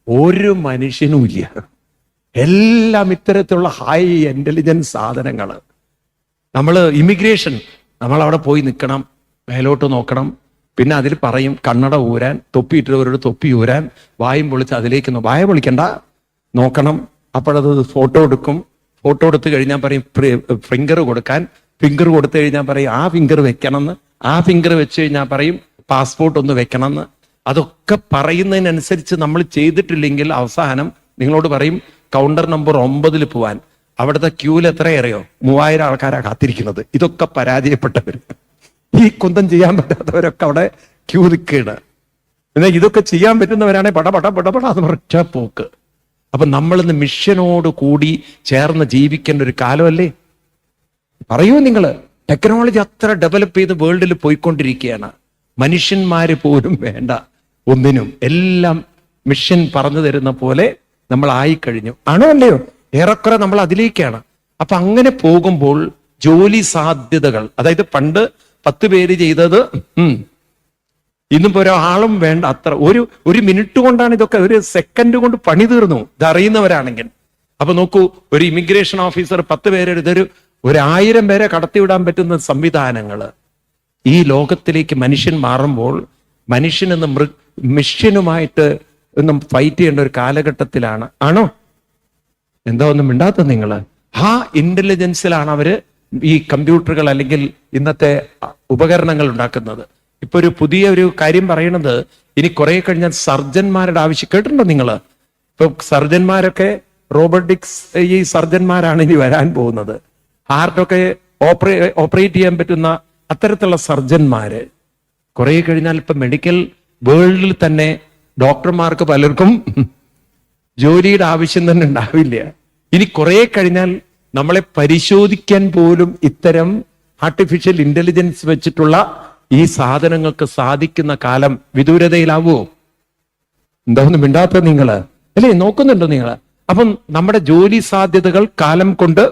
ഒരു മനുഷ്യനും ഇല്ല. എല്ലാം ഇത്തരത്തിലുള്ള ഹൈ ഇന്റലിജൻസ് സാധനങ്ങൾ. നമ്മൾ ഇമിഗ്രേഷൻ, നമ്മൾ അവിടെ പോയി നിൽക്കണം, മേലോട്ട് നോക്കണം. പിന്നെ അതിൽ പറയും കണ്ണട ഊരാൻ, തൊപ്പിയിട്ടവരോട് തൊപ്പി ഊരാൻ, വായും പൊളിച്ച് അതിലേക്ക് വായ പൊളിക്കണ്ട നോക്കണം. അപ്പോഴത് ഫോട്ടോ എടുക്കും. ഫോട്ടോ എടുത്ത് കഴിഞ്ഞാൽ പറയും ഫിംഗർ കൊടുക്കാൻ. ഫിംഗർ കൊടുത്തു കഴിഞ്ഞാൽ പറയും ആ ഫിംഗർ വെക്കണമെന്ന്. ആ ഫിംഗർ വെച്ച് കഴിഞ്ഞാൽ പറയും പാസ്പോർട്ട് ഒന്ന് വെക്കണമെന്ന്. അതൊക്കെ പറയുന്നതിനനുസരിച്ച് നമ്മൾ ചെയ്തിട്ടില്ലെങ്കിൽ അവസാനം നിങ്ങളോട് പറയും കൗണ്ടർ നമ്പർ 9 പോവാൻ. അവിടുത്തെ ക്യൂവിൽ എത്രയേറിയോ 3000 ആൾക്കാരാ കാത്തിരിക്കുന്നത്. ഇതൊക്കെ പരാജയപ്പെട്ടവർ, ഈ കുന്തം ചെയ്യാൻ പറ്റാത്തവരൊക്കെ അവിടെ ക്യൂ നിൽക്കുകയാണ്. എന്നാൽ ഇതൊക്കെ ചെയ്യാൻ പറ്റുന്നവരാണെങ്കിൽ പടപട അത് ഒറ്റ പോക്ക്. അപ്പൊ നമ്മളിന്ന് മിഷനോട് കൂടി ചേർന്ന് ജീവിക്കേണ്ട ഒരു കാലമല്ലേ? പറയൂ നിങ്ങൾ. ടെക്നോളജി അത്ര ഡെവലപ്പ് ചെയ്ത് വേൾഡിൽ പോയിക്കൊണ്ടിരിക്കുകയാണ്. മനുഷ്യന്മാര് പോലും വേണ്ട ഒന്നിനും. എല്ലാം മിഷൻ പറഞ്ഞു തരുന്ന പോലെ നമ്മൾ ആയിക്കഴിഞ്ഞു. ആണോ അല്ലയോ? ഏറെക്കുറെ നമ്മൾ അതിലേക്കാണ്. അപ്പൊ അങ്ങനെ പോകുമ്പോൾ ജോലി സാധ്യതകൾ, അതായത് പണ്ട് 10 പേര് ചെയ്തത് ഇന്നിപ്പോ ഒരാളും വേണ്ട, അത്ര ഒരു മിനിറ്റ് കൊണ്ടാണ് ഇതൊക്കെ, ഒരു സെക്കൻഡ് കൊണ്ട് പണി തീർന്നു, ഇതറിയുന്നവരാണെങ്കിൽ. അപ്പൊ നോക്കൂ, ഒരു ഇമിഗ്രേഷൻ ഓഫീസർ 10 പേരെ, ഇതൊരു 1000 പേരെ കടത്തിവിടാൻ പറ്റുന്ന സംവിധാനങ്ങള്. ഈ ലോകത്തിലേക്ക് മനുഷ്യൻ മാറുമ്പോൾ മനുഷ്യനെന്ന് മെഷീനുമായിട്ട് ഒന്നും ഫൈറ്റ് ചെയ്യേണ്ട ഒരു കാലഘട്ടത്തിലാണ്. ആണോ? എന്താ ഒന്നും മിണ്ടാത്ത നിങ്ങള്? ഇന്റലിജൻസിലാണ് അവര് ഈ കമ്പ്യൂട്ടറുകൾ അല്ലെങ്കിൽ ഇന്നത്തെ ഉപകരണങ്ങൾ ഉണ്ടാക്കുന്നത്. ഇപ്പൊ ഒരു പുതിയ ഒരു കാര്യം പറയണത്, ഇനി കുറെ കഴിഞ്ഞാൽ സർജന്മാരുടെ ആവശ്യം കേട്ടിട്ടുണ്ടോ നിങ്ങള്? ഇപ്പൊ സർജന്മാരൊക്കെ റോബോട്ടിക്സ്, ഈ സർജന്മാരാണ് ഇനി വരാൻ പോകുന്നത്. ഹാർട്ടൊക്കെ ഓപ്പറേറ്റ് ചെയ്യാൻ പറ്റുന്ന അത്തരത്തിലുള്ള സർജന്മാര്. കുറെ കഴിഞ്ഞാൽ ഇപ്പൊ മെഡിക്കൽ വേൾഡിൽ തന്നെ ഡോക്ടർമാർക്ക് പലർക്കും ജോലിയുടെ ആവശ്യം തന്നെ ഉണ്ടാവില്ല. ഇനി കുറെ കഴിഞ്ഞാൽ നമ്മളെ പരിശോധിക്കാൻ പോലും ഇത്തരം ആർട്ടിഫിഷ്യൽ ഇന്റലിജൻസ് വെച്ചിട്ടുള്ള ഈ സാധനങ്ങൾക്ക് സാധിക്കുന്ന കാലം വിദൂരതയിലാവോ? എന്താ മിണ്ടാത്ത നിങ്ങള്? അല്ലേ, നോക്കുന്നുണ്ടോ നിങ്ങള്? അപ്പം നമ്മുടെ ജോലി സാധ്യതകൾ കാലം കൊണ്ട്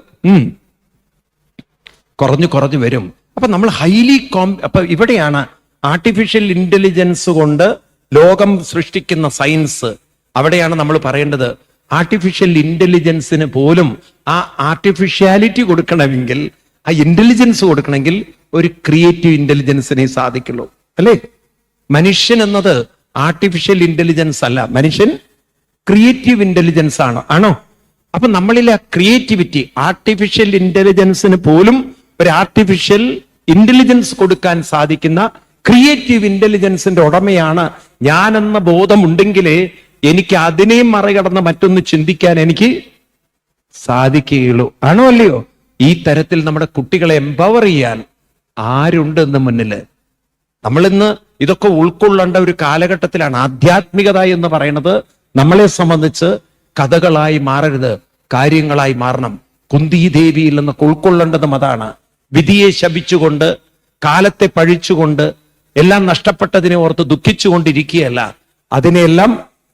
കുറഞ്ഞു വരും. അപ്പൊ നമ്മൾ അപ്പൊ ഇവിടെയാണ് ആർട്ടിഫിഷ്യൽ ഇന്റലിജൻസ് കൊണ്ട് ലോകം സൃഷ്ടിക്കുന്ന സയൻസ്. അവിടെയാണ് നമ്മൾ പറയേണ്ടത്, ആർട്ടിഫിഷ്യൽ ഇന്റലിജൻസിന് പോലും ആ ആർട്ടിഫിഷ്യാലിറ്റി കൊടുക്കണമെങ്കിൽ, ആ ഇന്റലിജൻസ് കൊടുക്കണമെങ്കിൽ ഒരു ക്രിയേറ്റീവ് ഇന്റലിജൻസിനെ സാധിക്കുള്ളൂ. അല്ലേ? മനുഷ്യൻ എന്നത് ആർട്ടിഫിഷ്യൽ ഇന്റലിജൻസ് അല്ല, മനുഷ്യൻ ക്രിയേറ്റീവ് ഇന്റലിജൻസ് ആണ്. ആണോ? അപ്പൊ നമ്മളിലെ ക്രിയേറ്റിവിറ്റി, ആർട്ടിഫിഷ്യൽ ഇന്റലിജൻസിന് പോലും ഒരു ആർട്ടിഫിഷ്യൽ ഇന്റലിജൻസ് കൊടുക്കാൻ സാധിക്കുന്ന ക്രിയേറ്റീവ് ഇന്റലിജൻസിന്റെ ഉടമയാണ് ഞാനെന്ന ബോധമുണ്ടെങ്കിലേ എനിക്ക് അതിനെയും മറികടന്ന് മറ്റൊന്ന് ചിന്തിക്കാൻ എനിക്ക് സാധിക്കുകയുള്ളൂ. ആണോ അല്ലയോ? ഈ തരത്തിൽ നമ്മുടെ കുട്ടികളെ എംപവർ ചെയ്യാൻ ആരുണ്ടെന്ന് മുന്നില്? നമ്മളിന്ന് ഇതൊക്കെ ഉൾക്കൊള്ളേണ്ട ഒരു കാലഘട്ടത്തിലാണ്. ആധ്യാത്മികത എന്ന് പറയുന്നത് നമ്മളെ സംബന്ധിച്ച് കഥകളായി മാറരുത്, കാര്യങ്ങളായി മാറണം. കുന്തിദേവിയിൽ നിന്നൊക്കെ ഉൾക്കൊള്ളേണ്ടതും അതാണ്. വിധിയെ ശപിച്ചുകൊണ്ട്, കാലത്തെ പഴിച്ചുകൊണ്ട്, എല്ലാം നഷ്ടപ്പെട്ടതിനെ ഓർത്ത് ദുഃഖിച്ചുകൊണ്ടിരിക്കുകയല്ല, അതിനെല്ലാം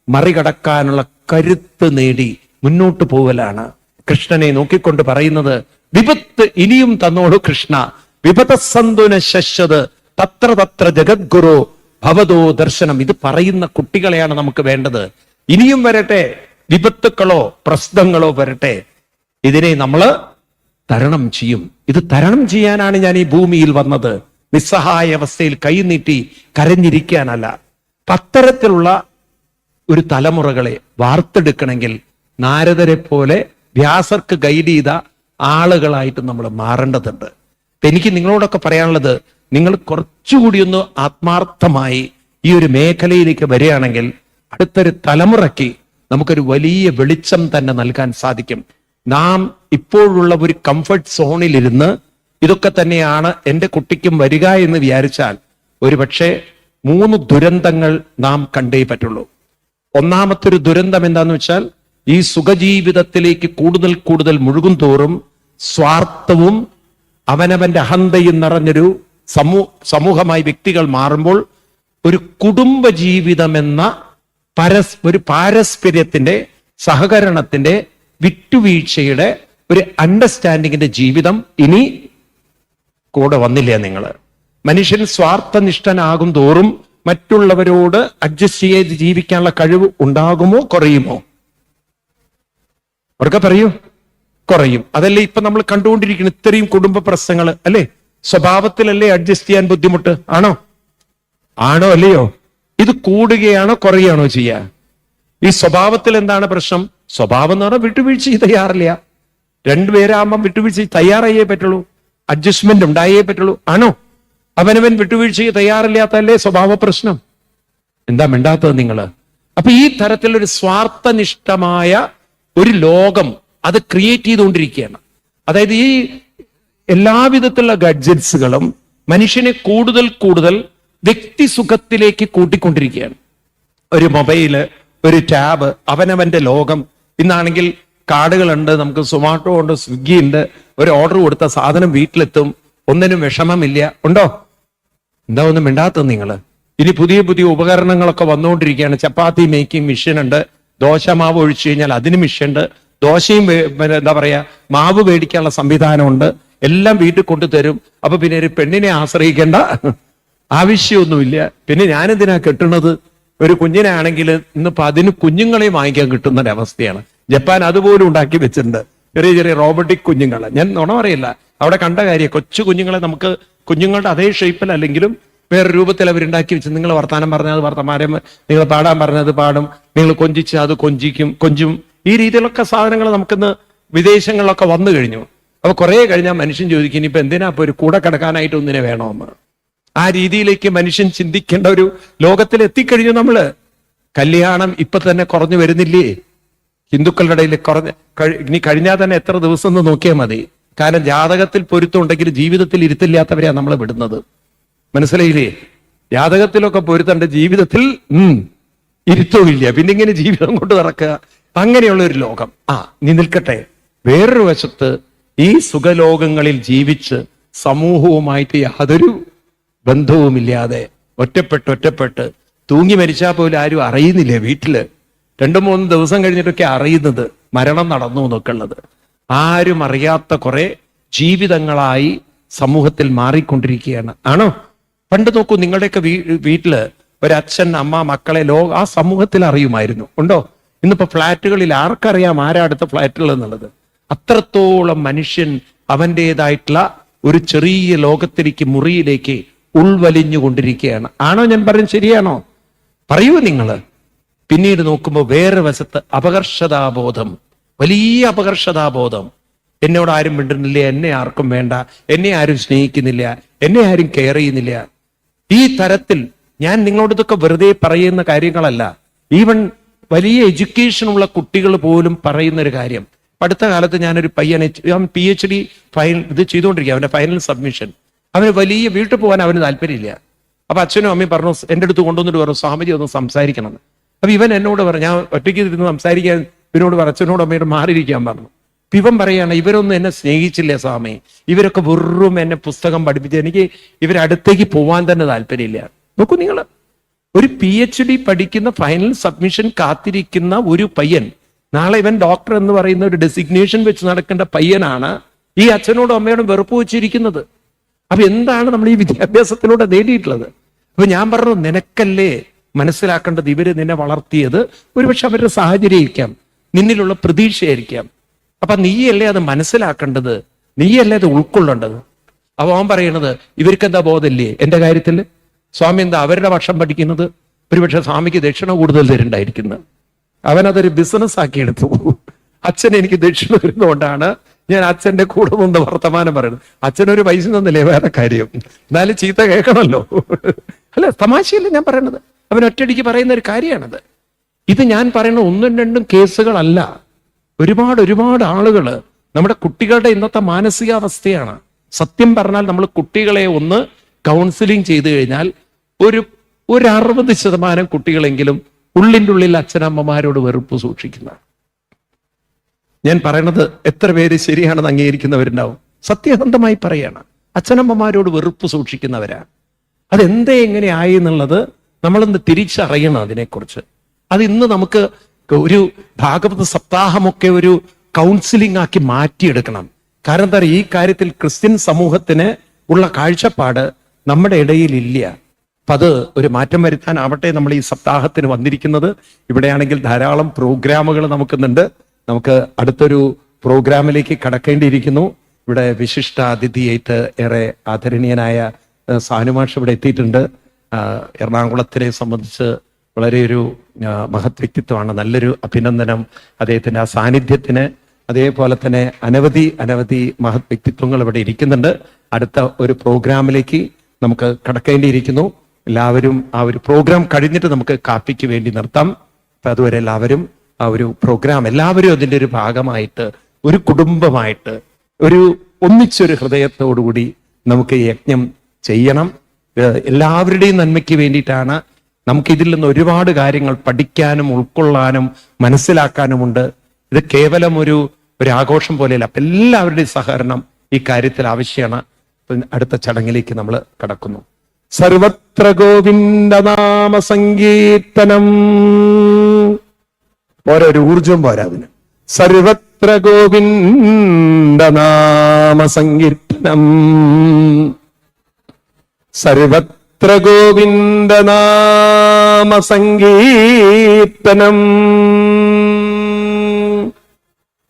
മറികടക്കാനുള്ള കരുത്ത് നേടി മുന്നോട്ട് പോകലാണ്. കൃഷ്ണനെ നോക്കിക്കൊണ്ട് പറയുന്നത്, വിപത്ത് ഇനിയും തന്നോളൂ കൃഷ്ണ, വിപതസന്തുന ശശ്വത് തത്ര തത്ര ജഗദ്ഗുരു ഭവതോ ദർശനം. ഇത് പറയുന്ന കുട്ടികളെയാണ് നമുക്ക് വേണ്ടത്. ഇനിയും വരട്ടെ, വിപത്തുക്കളോ പ്രശ്നങ്ങളോ വരട്ടെ, ഇതിനെ നമ്മള് തരണം ചെയ്യും. ഇത് തരണം ചെയ്യാനാണ് ഞാൻ ഈ ഭൂമിയിൽ വന്നത്, നിസ്സഹായ അവസ്ഥയിൽ കൈനീട്ടി കരഞ്ഞിരിക്കാനല്ല. അത്തരത്തിലുള്ള ഒരു തലമുറകളെ വാർത്തെടുക്കണമെങ്കിൽ നാരദരെ പോലെ വ്യാസർക്ക് ഗൈഡ് ചെയ്ത ആളുകളായിട്ട് നമ്മൾ മാറേണ്ടതുണ്ട്. എനിക്ക് നിങ്ങളോടൊക്കെ പറയാനുള്ളത്, നിങ്ങൾ കുറച്ചുകൂടി ഒന്ന് ആത്മാർത്ഥമായി ഈ ഒരു മേഖലയിലേക്ക് വരികയാണെങ്കിൽ അടുത്തൊരു തലമുറയ്ക്ക് നമുക്കൊരു വലിയ വെളിച്ചം തന്നെ നൽകാൻ സാധിക്കും. നാം ഇപ്പോഴുള്ള ഒരു കംഫർട്ട് സോണിലിരുന്ന് ഇതൊക്കെ തന്നെയാണ് എൻ്റെ കുട്ടിക്കും വരിക എന്ന് വിചാരിച്ചാൽ ഒരുപക്ഷെ 3 ദുരന്തങ്ങൾ നാം കണ്ടേ പറ്റുള്ളൂ. ഒന്നാമത്തെ ഒരു ദുരന്തം എന്താന്ന് വെച്ചാൽ, ഈ സുഖജീവിതത്തിലേക്ക് കൂടുതൽ കൂടുതൽ മുഴുകും തോറും സ്വാർത്ഥവും അവനവന്റെ അഹന്തയും നിറഞ്ഞൊരു സമൂഹമായി വ്യക്തികൾ മാറുമ്പോൾ ഒരു കുടുംബ ജീവിതം എന്ന ഒരു പാരസ്പര്യത്തിന്റെ, സഹകരണത്തിന്റെ, വിട്ടുവീഴ്ചയുടെ ഒരു അണ്ടർസ്റ്റാൻഡിങ്ങിന്റെ ജീവിതം ഇനി കൂടെ വന്നില്ല. നിങ്ങള് മനുഷ്യൻ സ്വാർത്ഥനിഷ്ഠനാകും തോറും മറ്റുള്ളവരോട് അഡ്ജസ്റ്റ് ചെയ്ത് ജീവിക്കാനുള്ള കഴിവ് ഉണ്ടാകുമോ കുറയുമോ? അവർക്ക് പറയൂ, കുറയും. അതല്ലേ ഇപ്പൊ നമ്മൾ കണ്ടുകൊണ്ടിരിക്കുന്ന ഇത്രയും കുടുംബ പ്രശ്നങ്ങൾ അല്ലേ? സ്വഭാവത്തിലല്ലേ അഡ്ജസ്റ്റ് ചെയ്യാൻ ബുദ്ധിമുട്ട്? ആണോ അല്ലയോ? ഇത് കൂടുകയാണോ കുറയുകയാണോ ചെയ്യുക? ഈ സ്വഭാവത്തിൽ എന്താണ് പ്രശ്നം? സ്വഭാവം എന്ന് പറഞ്ഞാൽ വിട്ടുവീഴ്ച തയ്യാറില്ല. 2 പേരാകുമ്പം വിട്ടുവീഴ്ച തയ്യാറായേ പറ്റുള്ളൂ, അഡ്ജസ്റ്റ്മെന്റ് ഉണ്ടായേ പറ്റുള്ളൂ. ആണോ? അവനവൻ വിട്ടുവീഴ്ചയ്ക്ക് തയ്യാറില്ലാത്തല്ലേ സ്വഭാവ പ്രശ്നം. എന്താ മിണ്ടാത്തത് നിങ്ങള്? അപ്പൊ ഈ തരത്തിലൊരു സ്വാർത്ഥനിഷ്ഠമായ ഒരു ലോകം അത് ക്രിയേറ്റ് ചെയ്തുകൊണ്ടിരിക്കുകയാണ്. അതായത് ഈ എല്ലാവിധത്തിലുള്ള ഗഡ്ജറ്റ്സുകളും മനുഷ്യനെ കൂടുതൽ കൂടുതൽ വ്യക്തി സുഖത്തിലേക്ക് കൂട്ടിക്കൊണ്ടിരിക്കുകയാണ്. ഒരു മൊബൈല്, ഒരു ടാബ്, അവനവന്റെ ലോകം. ഇന്നാണെങ്കിൽ കാർഡുകളുണ്ട്, നമുക്ക് സൊമാറ്റോ ഉണ്ട്, സ്വിഗ്ഗി ഉണ്ട്. ഒരു ഓർഡർ കൊടുത്ത സാധനം വീട്ടിലെത്തും, ഒന്നിനും വിഷമമില്ല. ഉണ്ടോ? എന്താ ഒന്നും മിണ്ടാത്തത് നിങ്ങള്? ഇനി പുതിയ പുതിയ ഉപകരണങ്ങളൊക്കെ വന്നുകൊണ്ടിരിക്കുകയാണ്. ചപ്പാത്തി മേക്കിംഗ് മെഷീൻ ഉണ്ട്, ദോശ മാവ് ഒഴിച്ചു കഴിഞ്ഞാൽ അതിന് മെഷീൻ ഉണ്ട്, ദോശയും എന്താ പറയാ മാവ് മേടിക്കാനുള്ള സംവിധാനമുണ്ട്, എല്ലാം വീട്ടിൽ കൊണ്ടുതരും. അപ്പൊ പിന്നെ ഒരു പെണ്ണിനെ ആശ്രയിക്കേണ്ട ആവശ്യമൊന്നുമില്ല. പിന്നെ ഞാനെന്തിനാ കെട്ടുന്നത്? ഒരു കുഞ്ഞിനാണെങ്കിൽ ഇന്നിപ്പോ അതിന് കുഞ്ഞുങ്ങളെ വാങ്ങിക്കാൻ കിട്ടുന്ന ഒരവസ്ഥയാണ്. ജപ്പാൻ അതുപോലും ഉണ്ടാക്കി വെച്ചിട്ടുണ്ട്, ചെറിയ ചെറിയ റോബോട്ടിക് കുഞ്ഞുങ്ങളെ. ഞാൻ നുണ പറയില്ല, അവിടെ കണ്ട കാര്യം. കൊച്ചു കുഞ്ഞുങ്ങളെ നമുക്ക് കുഞ്ഞുങ്ങളുടെ അതേ ഷേപ്പിൽ അല്ലെങ്കിലും വേറെ രൂപത്തിൽ അവരുണ്ടാക്കി വെച്ച്, നിങ്ങൾ വർത്താനം പറഞ്ഞത് വർത്തമാനം, നിങ്ങൾ പാടാൻ പറഞ്ഞത് പാടും, നിങ്ങൾ കൊഞ്ചിച്ച് അത് കൊഞ്ചും. ഈ രീതിയിലൊക്കെ സാധനങ്ങൾ നമുക്കിന്ന് വിദേശങ്ങളിലൊക്കെ വന്നു കഴിഞ്ഞു. അപ്പൊ കുറെ കഴിഞ്ഞാൽ മനുഷ്യൻ ചോദിക്കും, ഇനിയിപ്പോ എന്തിനാ ഇപ്പൊ ഒരു കൂടെ കിടക്കാനായിട്ട് ഒന്നിനെ വേണമെന്ന്. ആ രീതിയിലേക്ക് മനുഷ്യൻ ചിന്തിക്കേണ്ട ഒരു ലോകത്തിൽ എത്തിക്കഴിഞ്ഞു നമ്മള്. കല്യാണം ഇപ്പൊ തന്നെ കുറഞ്ഞു വരുന്നില്ലേ? ഹിന്ദുക്കളുടെ ഇടയിൽ ഇനി കഴിഞ്ഞാൽ തന്നെ എത്ര ദിവസം എന്ന് നോക്കിയാൽ മതി. കാരണം ജാതകത്തിൽ പൊരുത്തമുണ്ടെങ്കിൽ ജീവിതത്തിൽ ഇരുത്തില്ലാത്തവരെയാ നമ്മൾ വിടുന്നത്. മനസ്സിലായില്ലേ? ജാതകത്തിലൊക്കെ പൊരുത്തണ്ട്, ജീവിതത്തിൽ ഇരുത്തമില്ല. പിന്നെ ഇങ്ങനെ ജീവിതം കൊണ്ട് നടക്കുക, അങ്ങനെയുള്ള ഒരു ലോകം. നീ നിൽക്കട്ടെ. വേറൊരു വശത്ത് ഈ സുഖലോകങ്ങളിൽ ജീവിച്ച് സമൂഹവുമായിട്ട് യാതൊരു ബന്ധവുമില്ലാതെ ഒറ്റപ്പെട്ട് തൂങ്ങി മരിച്ചാൽ പോലും ആരും അറിയുന്നില്ല. വീട്ടില് 2-3 ദിവസം കഴിഞ്ഞിട്ടൊക്കെ അറിയുന്നത് മരണം നടന്നു എന്നൊക്കെ ഉള്ളത്. ആരും അറിയാത്ത കുറെ ജീവിതങ്ങളായി സമൂഹത്തിൽ മാറിക്കൊണ്ടിരിക്കുകയാണ്. ആണോ? പണ്ട് നോക്കൂ, നിങ്ങളുടെയൊക്കെ വീട്ടില് ഒരച്ഛൻ, അമ്മ, മക്കളെ ആ സമൂഹത്തിൽ അറിയുമായിരുന്നു. ഉണ്ടോ? ഇന്നിപ്പോ ഫ്ലാറ്റുകളിൽ ആർക്കറിയാം ആരാ അടുത്ത ഫ്ലാറ്റുകൾ എന്നുള്ളത്? അത്രത്തോളം മനുഷ്യൻ അവൻ്റെതായിട്ടുള്ള ഒരു ചെറിയ ലോകത്തിലേക്ക്, മുറിയിലേക്ക് ഉൾവലിഞ്ഞുകൊണ്ടിരിക്കുകയാണ്. ആണോ ഞാൻ പറയുന്നത്? ശരിയാണോ? പറയൂ നിങ്ങൾ. പിന്നീട് നോക്കുമ്പോൾ വേറെ വശത്ത് അപകർഷതാബോധം, വലിയ അപകർഷതാബോധം. എന്നോട് ആരും മിണ്ടുന്നില്ല, എന്നെ ആർക്കും വേണ്ട, എന്നെ ആരും സ്നേഹിക്കുന്നില്ല, എന്നെ ആരും കെയർ ചെയ്യുന്നില്ല. ഈ തരത്തിൽ ഞാൻ നിങ്ങളോട് ഇതൊക്കെ വെറുതെ പറയുന്ന കാര്യങ്ങളല്ല. ഈവൻ വലിയ എഡ്യൂക്കേഷനുള്ള കുട്ടികൾ പോലും പറയുന്ന ഒരു കാര്യം. അടുത്ത കാലത്ത് ഞാനൊരു പയ്യനെ, PhD ഇത് ചെയ്തുകൊണ്ടിരിക്കുക, അവന്റെ ഫൈനൽ സബ്മിഷൻ. അവന് വലിയ വീട്ടിൽ പോകാൻ അവന് താല്പര്യമില്ല. അപ്പൊ അച്ഛനും അമ്മയും പറഞ്ഞു, എൻ്റെ അടുത്ത് കൊണ്ടുവന്നിട്ട് പറഞ്ഞു, സ്വാമിജി ഒന്ന് സംസാരിക്കണം. അപ്പൊ ഇവൻ എന്നോട് പറഞ്ഞു, ഞാൻ ഒറ്റയ്ക്ക് ഇരുന്ന് സംസാരിക്കാൻ ഇവനോട് പറഞ്ഞു, അച്ഛനോട് അമ്മയോട് മാറിയിരിക്കാൻ പറഞ്ഞു. ഇവൻ പറയാണ്, ഇവരൊന്നും എന്നെ സ്നേഹിച്ചില്ലേ സ്വാമി, ഇവരൊക്കെ വെറും എന്നെ പുസ്തകം പഠിപ്പിച്ച്, എനിക്ക് ഇവരടുത്തേക്ക് പോവാൻ തന്നെ താല്പര്യമില്ല. നോക്കൂ നിങ്ങൾ, ഒരു PhD പഠിക്കുന്ന ഫൈനൽ സബ്മിഷൻ കാത്തിരിക്കുന്ന ഒരു പയ്യൻ, നാളെ ഇവൻ ഡോക്ടർ എന്ന് പറയുന്ന ഒരു ഡെസിഗ്നേഷൻ വെച്ച് നടക്കേണ്ട പയ്യനാണ് ഈ അച്ഛനോടും അമ്മയോടും വെറുപ്പ് വെച്ചിരിക്കുന്നത്. അപ്പൊ എന്താണ് നമ്മൾ ഈ വിദ്യാഭ്യാസത്തിലൂടെ നേടിയിട്ടുള്ളത്? അപ്പൊ ഞാൻ പറഞ്ഞു, നിനക്കല്ലേ മനസ്സിലാക്കേണ്ടത്, ഇവര് നിന്നെ വളർത്തിയത് ഒരുപക്ഷെ അവരുടെ സാഹചര്യമായിരിക്കാം, നിന്നിലുള്ള പ്രതീക്ഷയായിരിക്കാം. അപ്പൊ നീയല്ലേ അത് മനസ്സിലാക്കേണ്ടത്, നീയല്ലേ അത് ഉൾക്കൊള്ളേണ്ടത്. അപ്പൊ അവൻ പറയണത്, ഇവർക്ക് എന്താ ബോധമില്ലേ എന്റെ കാര്യത്തിൽ? സ്വാമി എന്താ അവരുടെ പക്ഷം പഠിക്കുന്നത്? ഒരുപക്ഷെ സ്വാമിക്ക് ദക്ഷിണ കൂടുതൽ തരുണ്ടായിരിക്കുന്നത്. അവനതൊരു ബിസിനസ് ആക്കി എടുത്തു. അച്ഛൻ എനിക്ക് ദക്ഷിണ തരുന്നതുകൊണ്ടാണ് ഞാൻ അച്ഛന്റെ കൂടെ നിന്ന് വർത്തമാനം പറയുന്നത്. അച്ഛനൊരു പൈസ തന്നില്ലേ, വേറെ കാര്യം, എന്നാലും ചീത്ത കേൾക്കണമല്ലോ. അല്ല, തമാശയല്ലേ ഞാൻ പറയണത്? അവൻ ഒറ്റയടിക്ക് പറയുന്ന ഒരു കാര്യമാണത്. ഇത് ഞാൻ പറയുന്ന 1-2 കേസുകളല്ല, ഒരുപാട് ആളുകൾ. നമ്മുടെ കുട്ടികളുടെ ഇന്നത്തെ മാനസികാവസ്ഥയാണ്. സത്യം പറഞ്ഞാൽ നമ്മൾ കുട്ടികളെ ഒന്ന് കൗൺസിലിംഗ് ചെയ്തു കഴിഞ്ഞാൽ ഒരു 60% കുട്ടികളെങ്കിലും ഉള്ളിൻ്റെ ഉള്ളിൽ അച്ഛനമ്മമാരോട് വെറുപ്പ് സൂക്ഷിക്കുന്ന. ഞാൻ പറയണത് എത്ര പേര് ശരിയാണെന്ന് അംഗീകരിക്കുന്നവരുണ്ടാവും? സത്യസന്ധമായി പറയാണ്, അച്ഛനമ്മമാരോട് വെറുപ്പ് സൂക്ഷിക്കുന്നവരാ. അതെന്തേ എങ്ങനെ ആയി എന്നുള്ളത് നമ്മളൊന്ന് തിരിച്ചറിയണം അതിനെക്കുറിച്ച്. അത് ഇന്ന് നമുക്ക് ഒരു ഭാഗവത സപ്താഹമൊക്കെ ഒരു കൗൺസിലിംഗ് ആക്കി മാറ്റിയെടുക്കണം. കാരണം എന്താ, ഈ കാര്യത്തിൽ ക്രിസ്ത്യൻ സമൂഹത്തിന് ഉള്ള കാഴ്ചപ്പാട് നമ്മുടെ ഇടയിൽ ഇല്ല. അപ്പൊ അത് ഒരു മാറ്റം വരുത്താനാവട്ടെ നമ്മൾ ഈ സപ്താഹത്തിന് വന്നിരിക്കുന്നത്. ഇവിടെയാണെങ്കിൽ ധാരാളം പ്രോഗ്രാമുകൾ നമുക്കുന്നുണ്ട്. നമുക്ക് അടുത്തൊരു പ്രോഗ്രാമിലേക്ക് കടക്കേണ്ടിയിരിക്കുന്നു. ഇവിടെ വിശിഷ്ട അതിഥിയായിട്ട് ഏറെ ആദരണീയനായ സാനുമാഷ് ഇവിടെ എത്തിയിട്ടുണ്ട്. എറണാകുളത്തിനെ സംബന്ധിച്ച് വളരെ ഒരു മഹത് വ്യക്തിത്വമാണ്. നല്ലൊരു അഭിനന്ദനം അദ്ദേഹത്തിന്റെ ആ സാന്നിധ്യത്തിന്. അതേപോലെ തന്നെ അനവധി മഹത് വ്യക്തിത്വങ്ങൾ ഇവിടെ ഇരിക്കുന്നുണ്ട്. അടുത്ത ഒരു പ്രോഗ്രാമിലേക്ക് നമുക്ക് കടക്കേണ്ടിയിരിക്കുന്നു. എല്ലാവരും ആ ഒരു പ്രോഗ്രാം കഴിഞ്ഞിട്ട് നമുക്ക് കാപ്പിക്ക് വേണ്ടി നിർത്താം. അപ്പൊ അതുവരെ എല്ലാവരും ആ ഒരു പ്രോഗ്രാം, എല്ലാവരും അതിൻ്റെ ഒരു ഭാഗമായിട്ട്, ഒരു കുടുംബമായിട്ട്, ഒന്നിച്ചൊരു ഹൃദയത്തോടുകൂടി നമുക്ക് യജ്ഞം ചെയ്യണം. എല്ലാവരുടെയും നന്മയ്ക്ക് വേണ്ടിയിട്ടാണ്. നമുക്ക് ഇതിൽ നിന്ന് ഒരുപാട് കാര്യങ്ങൾ പഠിക്കാനും ഉൾക്കൊള്ളാനും മനസ്സിലാക്കാനുമുണ്ട്. ഇത് കേവലം ഒരു ആഘോഷം പോലെയല്ല. അപ്പൊ എല്ലാവരുടെയും സഹകരണം ഈ കാര്യത്തിൽ ആവശ്യമാണ്. അടുത്ത ചടങ്ങിലേക്ക് നമ്മൾ കടക്കുന്നു. സർവത്ര ഗോവിന്ദനാമ സങ്കീർത്തനം. ഓരോരു ഊർജം പോരാ അതിന്. സർവത്ര ഗോവിന്ദനാമ സങ്കീർത്തനം, സർവത്ര സർവത്ര ഗോവിന്ദ നാമ സങ്കീർത്തനം.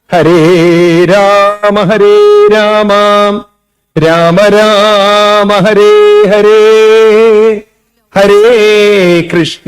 ഹരേ രാമ രാമ രാമ ഹരേ ഹരേ, ഹരേ കൃഷ്ണ